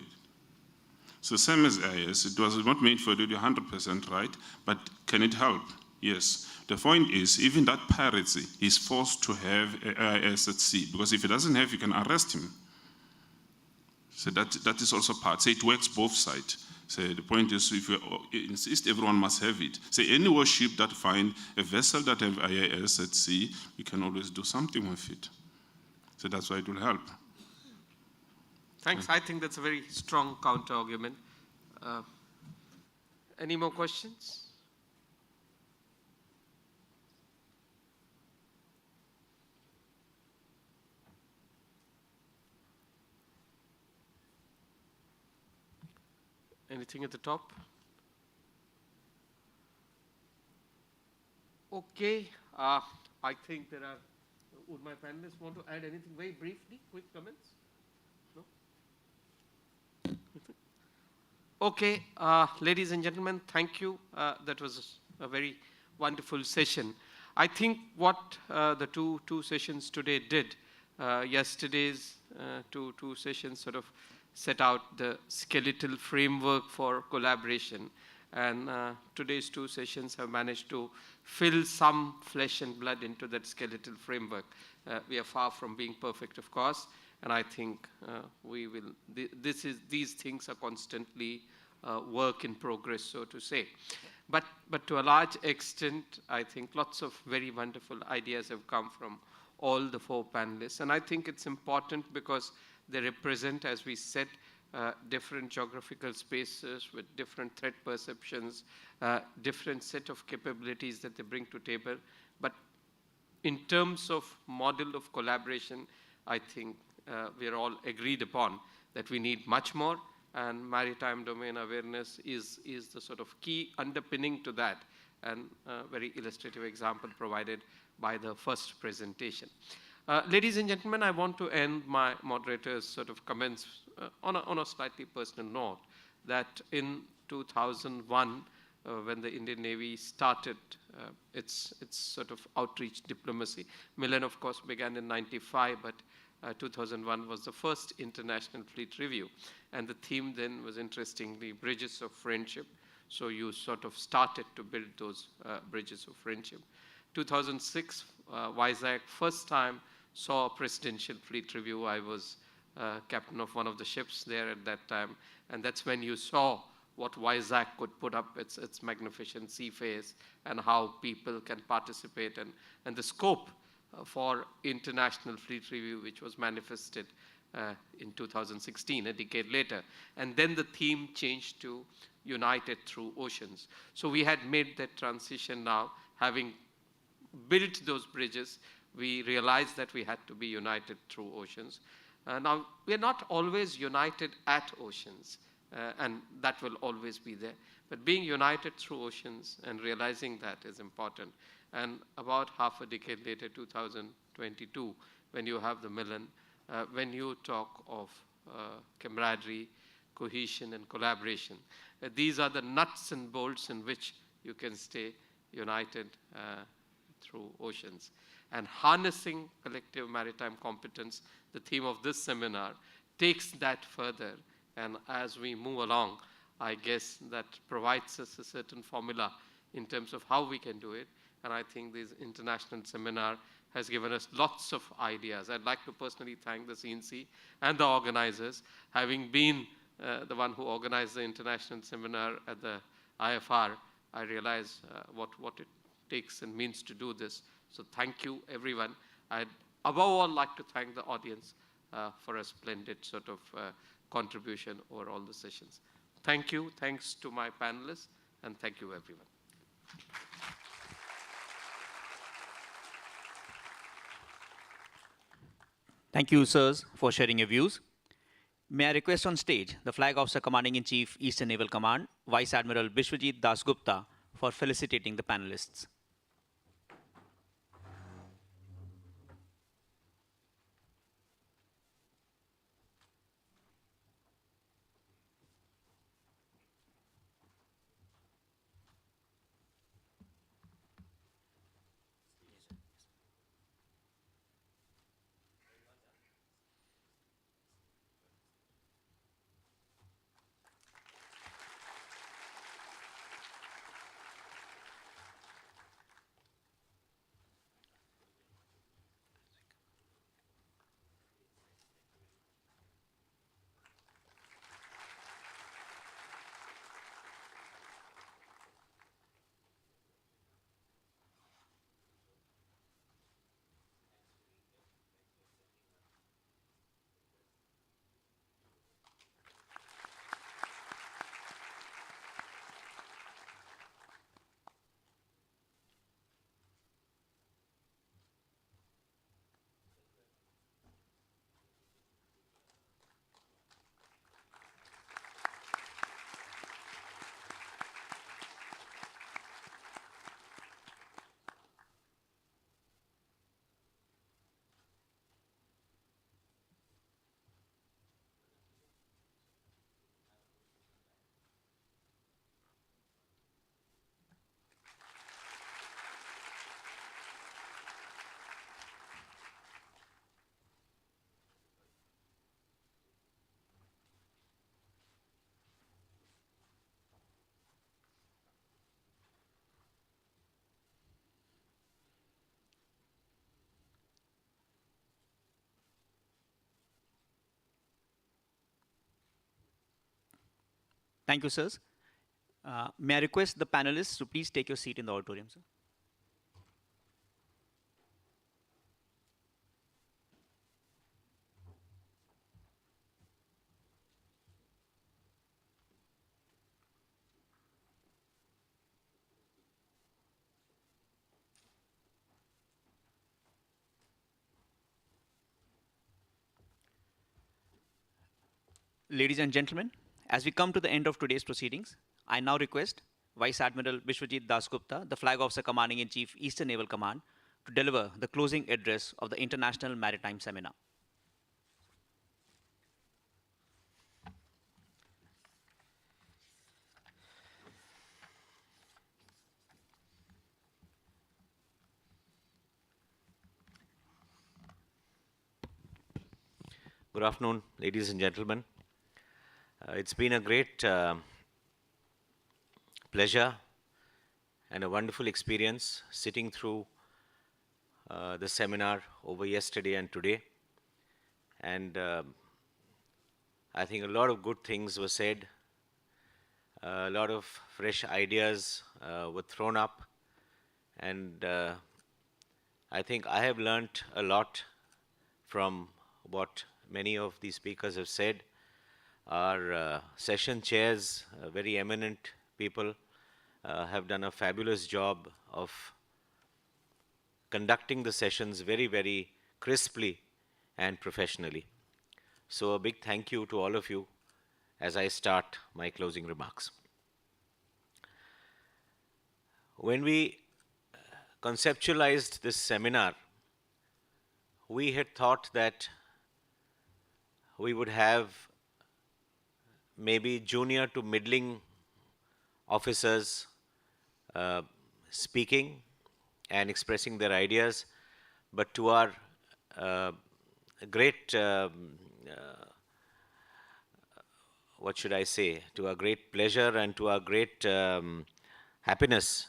So same as AIS, it was not made for duty 100% right, but can it help? Yes. The point is, even that piracy is forced to have AIS at sea, because if he doesn't have, you can arrest him. So that is also part. So it works both sides. So the point is, if you insist everyone must have it. So any warship that find a vessel that have AIS at sea, you can always do something with it. So that's why it will help. Thanks. I think that's a very strong counter argument. Any more questions? Anything at the top? Okay. I think there are. Would my panelists want to add anything very briefly? Quick comments? No? Okay. Ladies and gentlemen, thank you. That was a very wonderful session. I think what the two sessions today did, yesterday's two sessions sort of set out the skeletal framework for collaboration. And today's two sessions have managed to fill some flesh and blood into that skeletal framework. We are far from being perfect, of course, and I think we will. These things are constantly work in progress, so to say. But to a large extent, I think lots of very wonderful ideas have come from all the four panelists, and I think it's important because they represent, as we said, different geographical spaces with different threat perceptions, different set of capabilities that they bring to table. But in terms of model of collaboration, I think we are all agreed upon that we need much more, and maritime domain awareness is the sort of key underpinning to that, and a very illustrative example provided by the first presentation. Ladies and gentlemen, I want to end my moderator's sort of comments on a slightly personal note, that in 2001, when the Indian Navy started its sort of outreach diplomacy, Milan, of course, began in 95, but 2001 was the first international fleet review. And the theme then was, interestingly, bridges of friendship. So you sort of started to build those bridges of friendship. 2006, Vizag, first time saw a presidential fleet review. I was captain of one of the ships there at that time. And that's when you saw what Vizag could put up, its magnificent sea face, and how people can participate, and the scope for international fleet review, which was manifested in 2016, a decade later. And then the theme changed to United Through Oceans. So we had made that transition now. Having built those bridges, we realized that we had to be united through oceans. Now, we are not always united at oceans, and that will always be there. But being united through oceans and realizing that is important. And about half a decade later, 2022, when you have the Milan, when you talk of camaraderie, cohesion, and collaboration, these are the nuts and bolts in which you can stay united through oceans. And harnessing collective maritime competence, the theme of this seminar, takes that further. And as we move along, I guess that provides us a certain formula in terms of how we can do it. And I think this international seminar has given us lots of ideas. I'd like to personally thank the CNC and the organizers. Having been the one who organized the international seminar at the IFR, I realize what it takes and means to do this. So thank you, everyone. I'd above all like to thank the audience for a splendid sort of contribution over all the sessions. Thank you. Thanks to my panelists, and thank you, everyone. Thank you, sirs, for sharing your views. May I request on stage the Flag Officer Commanding-in-Chief, Eastern Naval Command, Vice Admiral Biswajit Dasgupta, for felicitating the panelists. Thank you, sirs. May I request the panelists to please take your seat in the auditorium, sir. Ladies and gentlemen, as we come to the end of today's proceedings, I now request Vice Admiral Bishwajit Dasgupta, the Flag Officer Commanding in Chief, Eastern Naval Command, to deliver the closing address of the International Maritime Seminar. Good afternoon, ladies and gentlemen. It's been a great pleasure and a wonderful experience sitting through the seminar over yesterday and today. And I think a lot of good things were said. A lot of fresh ideas were thrown up. And I think I have learnt a lot from what many of the speakers have said. Our session chairs, very eminent people, have done a fabulous job of conducting the sessions very, very crisply and professionally. So a big thank you to all of you as I start my closing remarks. When we conceptualized this seminar, we had thought that we would have maybe junior to middling officers speaking and expressing their ideas, but to our great, what should I say, to our great pleasure and to our great happiness,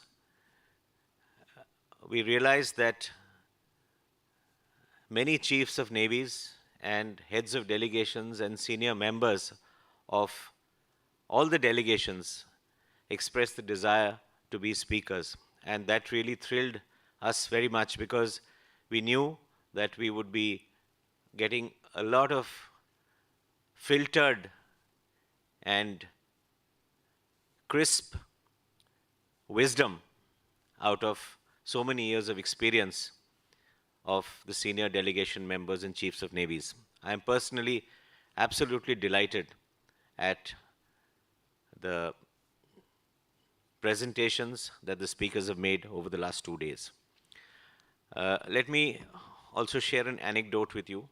we realized that many chiefs of navies and heads of delegations and senior members of all the delegations expressed the desire to be speakers. And that really thrilled us very much because we knew that we would be getting a lot of filtered and crisp wisdom out of so many years of experience of the senior delegation members and chiefs of navies. I am personally absolutely delighted at the presentations that the speakers have made over the last 2 days. Let me also share an anecdote with you.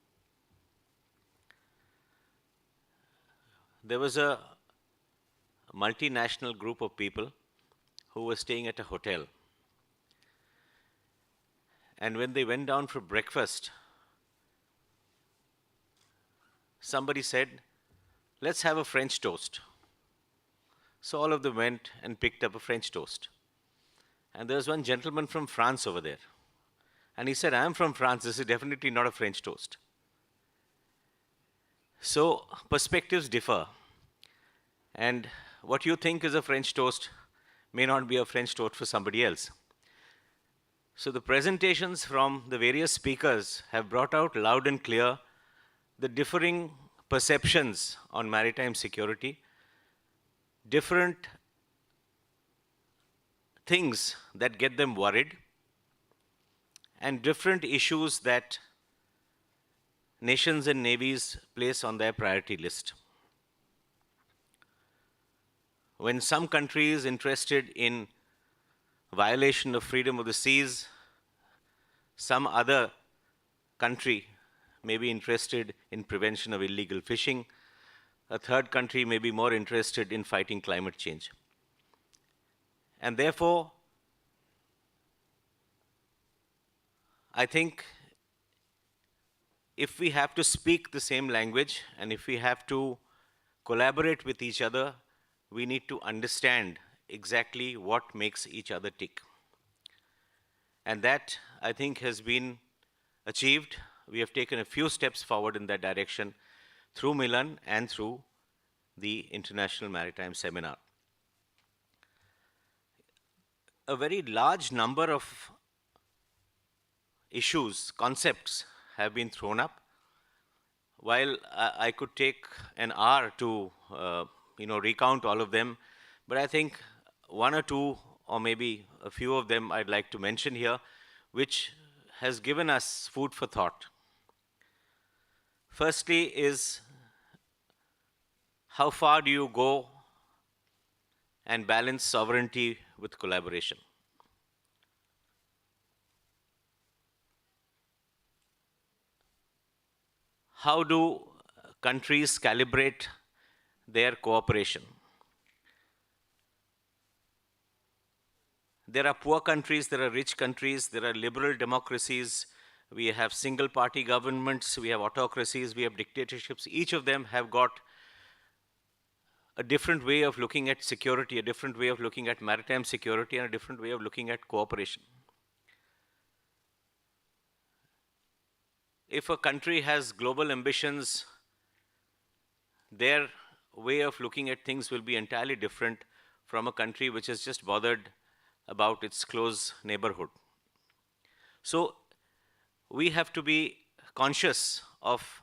There was a multinational group of people who were staying at a hotel. And when they went down for breakfast, somebody said, let's have a French toast. So all of them went and picked up a French toast. And there was one gentleman from France over there. And he said, I'm from France, this is definitely not a French toast. So perspectives differ. And what you think is a French toast may not be a French toast for somebody else. So the presentations from the various speakers have brought out loud and clear the differing perceptions on maritime security, different things that get them worried, and different issues that nations and navies place on their priority list. When some country is interested in violation of freedom of the seas, some other country may be interested in prevention of illegal fishing, a third country may be more interested in fighting climate change. And therefore, I think if we have to speak the same language and if we have to collaborate with each other, we need to understand exactly what makes each other tick. And that, I think, has been achieved. We have taken a few steps forward in that direction through Milan and through the International Maritime Seminar. A very large number of issues, concepts have been thrown up. While I could take an hour to recount all of them, but I think one or two or maybe a few of them I'd like to mention here, which has given us food for thought. Firstly is, how far do you go and balance sovereignty with collaboration? How do countries calibrate their cooperation? There are poor countries, there are rich countries, there are liberal democracies, we have single party governments, we have autocracies, we have dictatorships. Each of them have got a different way of looking at security, a different way of looking at maritime security, and a different way of looking at cooperation. If a country has global ambitions, their way of looking at things will be entirely different from a country which is just bothered about its close neighborhood. So we have to be conscious of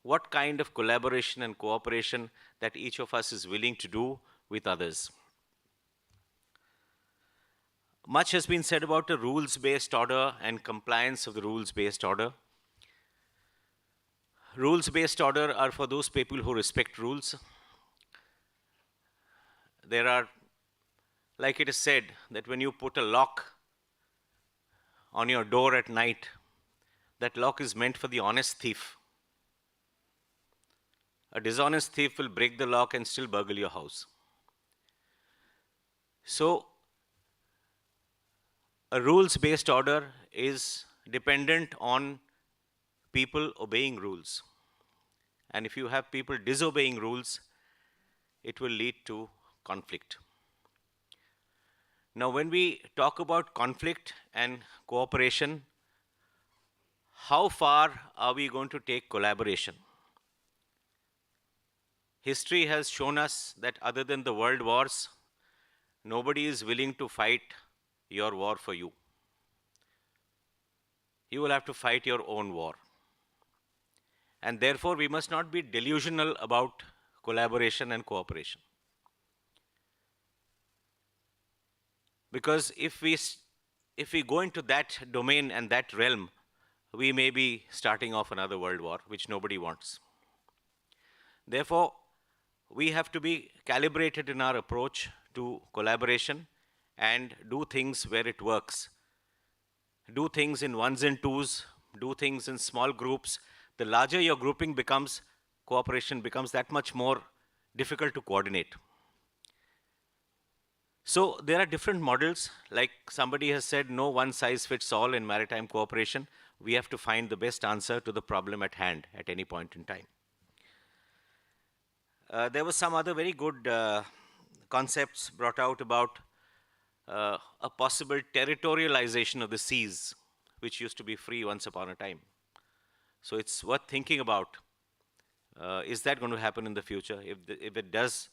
what kind of collaboration and cooperation that each of us is willing to do with others. Much has been said about the rules-based order and compliance of the rules-based order. Rules-based order are for those people who respect rules. There are, like it is said, that when you put a lock on your door at night, that lock is meant for the honest thief. A dishonest thief will break the lock and still burgle your house. So, a rules-based order is dependent on people obeying rules. And if you have people disobeying rules, it will lead to conflict. Now, when we talk about conflict and cooperation, how far are we going to take collaboration? History has shown us that other than the world wars, nobody is willing to fight your war for you. You will have to fight your own war. And therefore, we must not be delusional about collaboration and cooperation. Because if we go into that domain and that realm, we may be starting off another world war, which nobody wants. Therefore, we have to be calibrated in our approach to collaboration and do things where it works. Do things in ones and twos, do things in small groups. The larger your grouping becomes, cooperation becomes that much more difficult to coordinate. So there are different models, like somebody has said, no one size fits all in maritime cooperation. We have to find the best answer to the problem at hand at any point in time. There were some other very good concepts brought out about a possible territorialization of the seas, which used to be free once upon a time. So it's worth thinking about, is that going to happen in the future? If it does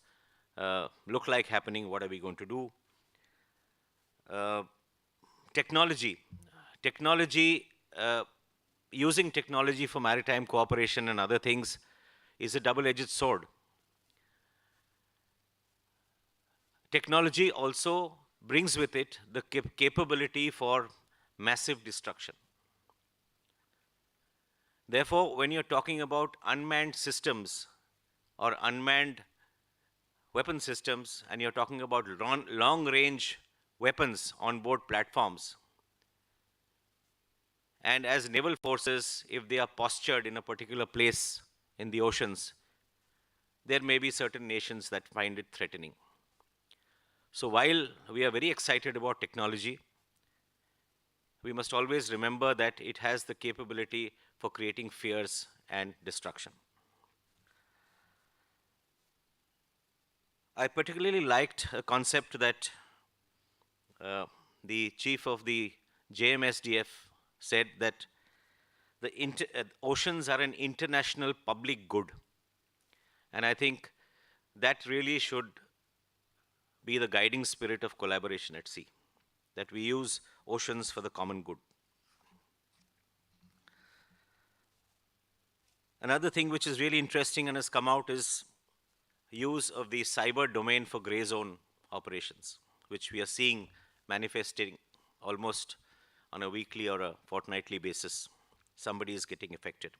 look like happening, what are we going to do? Technology. Using technology for maritime cooperation and other things is a double-edged sword. Technology also brings with it the capability for massive destruction. Therefore, when you're talking about unmanned systems or unmanned weapon systems, and you're talking about long-range weapons on board platforms, and as naval forces, if they are postured in a particular place in the oceans, there may be certain nations that find it threatening. So while we are very excited about technology, we must always remember that it has the capability for creating fears and destruction. I particularly liked a concept that the chief of the JMSDF said, that the oceans are an international public good. And I think that really should be the guiding spirit of collaboration at sea, that we use oceans for the common good. Another thing which is really interesting and has come out is use of the cyber domain for gray zone operations, which we are seeing manifesting almost on a weekly or a fortnightly basis. Somebody is getting affected.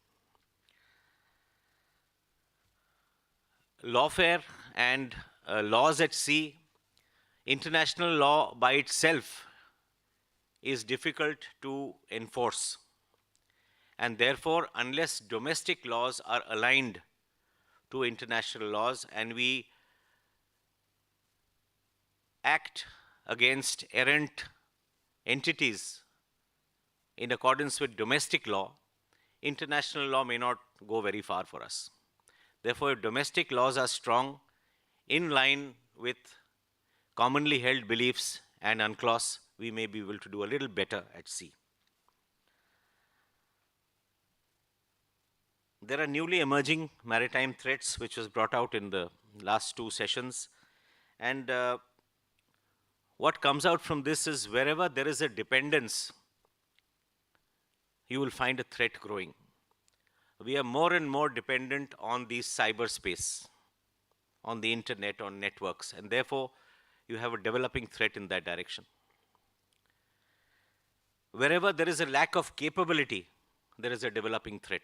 Lawfare and laws at sea, international law by itself is difficult to enforce. And therefore, unless domestic laws are aligned to international laws and we act against errant entities in accordance with domestic law, international law may not go very far for us. Therefore, if domestic laws are strong, in line with commonly held beliefs and UNCLOS, we may be able to do a little better at sea. There are newly emerging maritime threats, which was brought out in the last two sessions. And what comes out from this is wherever there is a dependence, you will find a threat growing. We are more and more dependent on the cyberspace, on the internet, on networks, and therefore you have a developing threat in that direction. Wherever there is a lack of capability, there is a developing threat.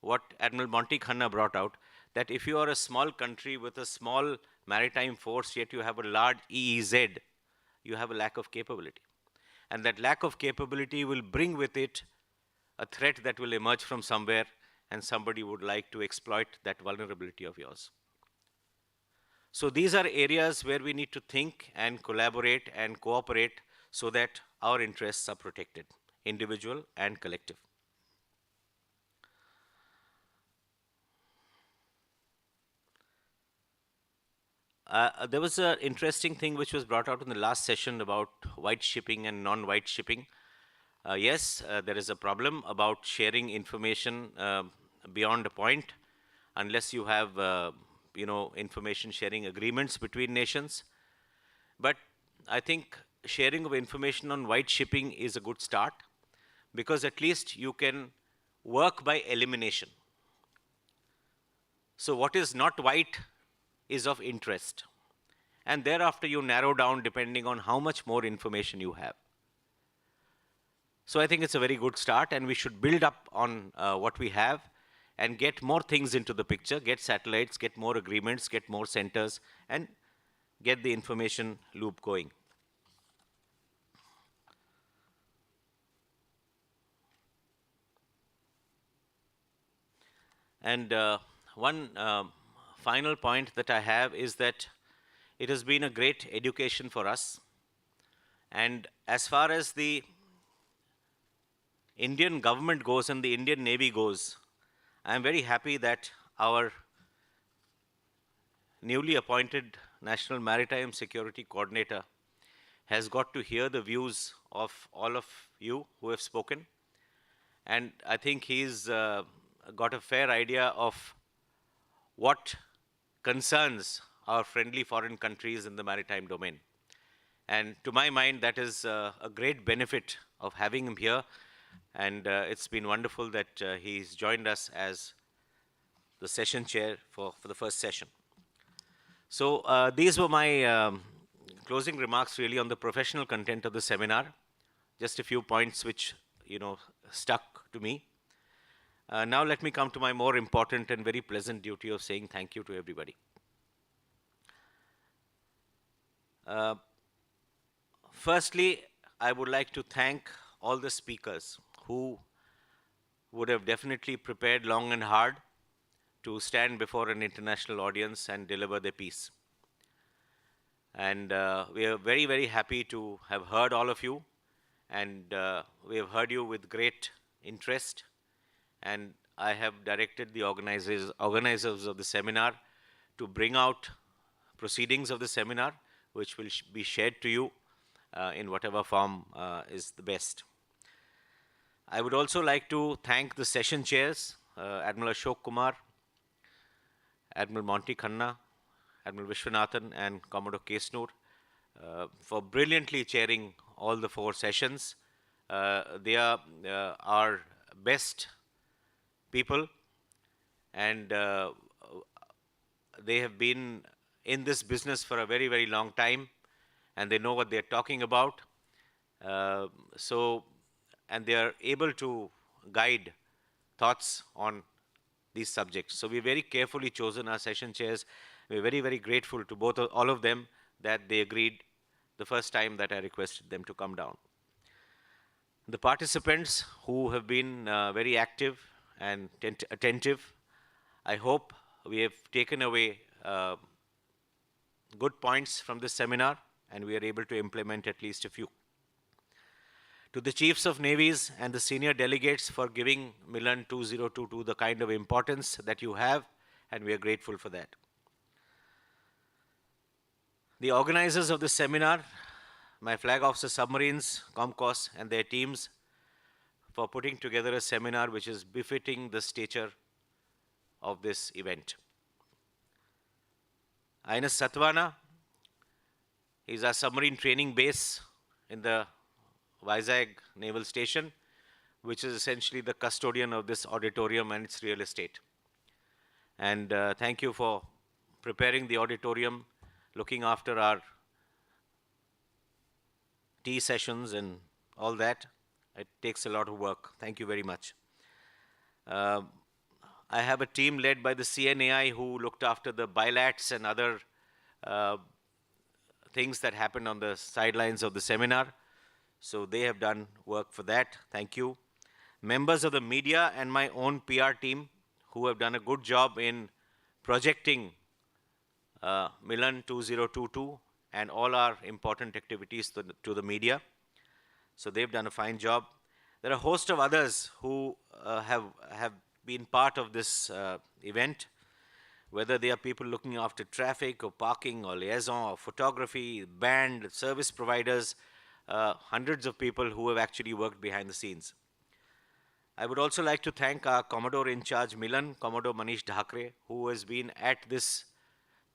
What Admiral Monty Khanna brought out, that if you are a small country with a small maritime force, yet you have a large EEZ, you have a lack of capability. And that lack of capability will bring with it a threat that will emerge from somewhere, and somebody would like to exploit that vulnerability of yours. So these are areas where we need to think and collaborate and cooperate so that our interests are protected, individual and collective. There was an interesting thing which was brought out in the last session about white shipping and non-white shipping. Yes, there is a problem about sharing information beyond a point, unless you have information sharing agreements between nations. But I think sharing of information on white shipping is a good start, because at least you can work by elimination. So what is not white is of interest. And thereafter you narrow down depending on how much more information you have. So I think it's a very good start, and we should build up on what we have and get more things into the picture, get satellites, get more agreements, get more centers, and get the information loop going. And one final point that I have is that it has been a great education for us. And as far as the Indian government goes and the Indian Navy goes, I am very happy that our newly appointed National Maritime Security Coordinator has got to hear the views of all of you who have spoken. And I think he's got a fair idea of what concerns our friendly foreign countries in the maritime domain. And to my mind, that is a great benefit of having him here. And it's been wonderful that he's joined us as the session chair for the first session. So these were my closing remarks really on the professional content of the seminar. Just a few points which, stuck to me. Now let me come to my more important and very pleasant duty of saying thank you to everybody. Firstly, I would like to thank all the speakers who would have definitely prepared long and hard to stand before an international audience and deliver their piece. And we are very, very happy to have heard all of you, and we have heard you with great interest. And I have directed the organizers of the seminar to bring out proceedings of the seminar, which will be shared to you in whatever form is the best. I would also like to thank the session chairs, Admiral Ashok Kumar, Admiral Monty Khanna, Admiral Vishwanathan, and Commodore Kesnur for brilliantly chairing all the 4 sessions. They are our best people, and they have been in this business for a very, very long time, and they know what they're talking about. And they are able to guide thoughts on these subjects. So we've very carefully chosen our session chairs. We're very, very grateful to all of them that they agreed the first time that I requested them to come down. The participants who have been very active and attentive, I hope we have taken away good points from this seminar, and we are able to implement at least a few. To the chiefs of navies and the senior delegates for giving Milan 2022 the kind of importance that you have, and we are grateful for that. The organizers of this seminar, my Flag Officer Submarines, COMCOS, and their teams, for putting together a seminar which is befitting the stature of this event. INS Satwana is our submarine training base in the Vizag Naval Station, which is essentially the custodian of this auditorium and its real estate. And thank you for preparing the auditorium, looking after our tea sessions and all that. It takes a lot of work. Thank you very much. I have a team led by the CNAI who looked after the bilats and other things that happened on the sidelines of the seminar. So they have done work for that. Thank you. Members of the media and my own PR team who have done a good job in projecting Milan 2022 and all our important activities to the media. So they've done a fine job. There are a host of others who have been part of this event, whether they are people looking after traffic or parking or liaison or photography, band, service providers, hundreds of people who have actually worked behind the scenes. I would also like to thank our Commodore in charge Milan, Commodore Manish Dhakre, who has been at this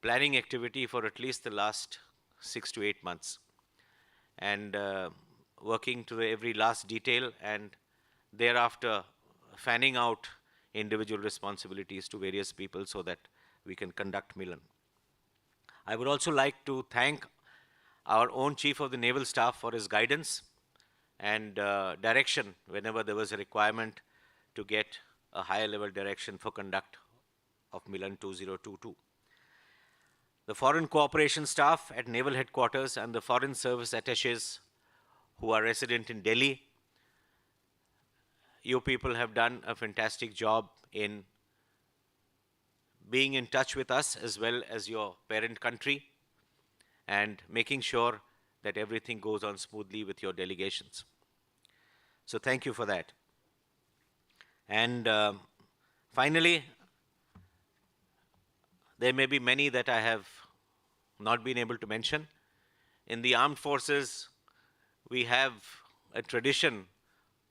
planning activity for at least the last 6 to 8 months, and working to every last detail, and thereafter fanning out individual responsibilities to various people so that we can conduct Milan. I would also like to thank our own Chief of the Naval Staff for his guidance and direction whenever there was a requirement to get a higher level direction for conduct of Milan 2022. The foreign cooperation staff at Naval Headquarters and the foreign service attaches who are resident in Delhi, you people have done a fantastic job in being in touch with us as well as your parent country and making sure that everything goes on smoothly with your delegations. So thank you for that. And finally, there may be many that I have not been able to mention. In the armed forces, we have a tradition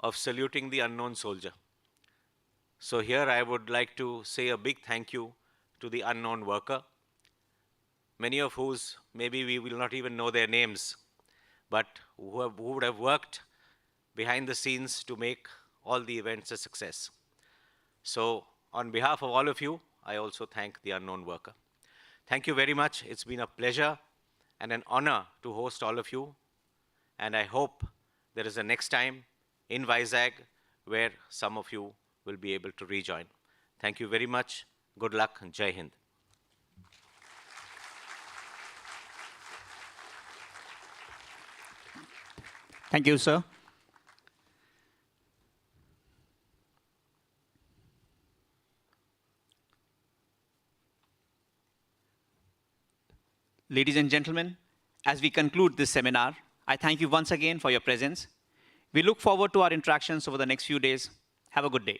of saluting the unknown soldier. So here I would like to say a big thank you to the unknown worker, many of whose maybe we will not even know their names, but who would have worked behind the scenes to make all the events a success. So on behalf of all of you, I also thank the unknown worker. Thank you very much. It's been a pleasure and an honor to host all of you. And I hope there is a next time in Vizag where some of you will be able to rejoin. Thank you very much. Good luck and Jai Hind. Thank you, sir. Ladies and gentlemen, as we conclude this seminar, I thank you once again for your presence. We look forward to our interactions over the next few days. Have a good day.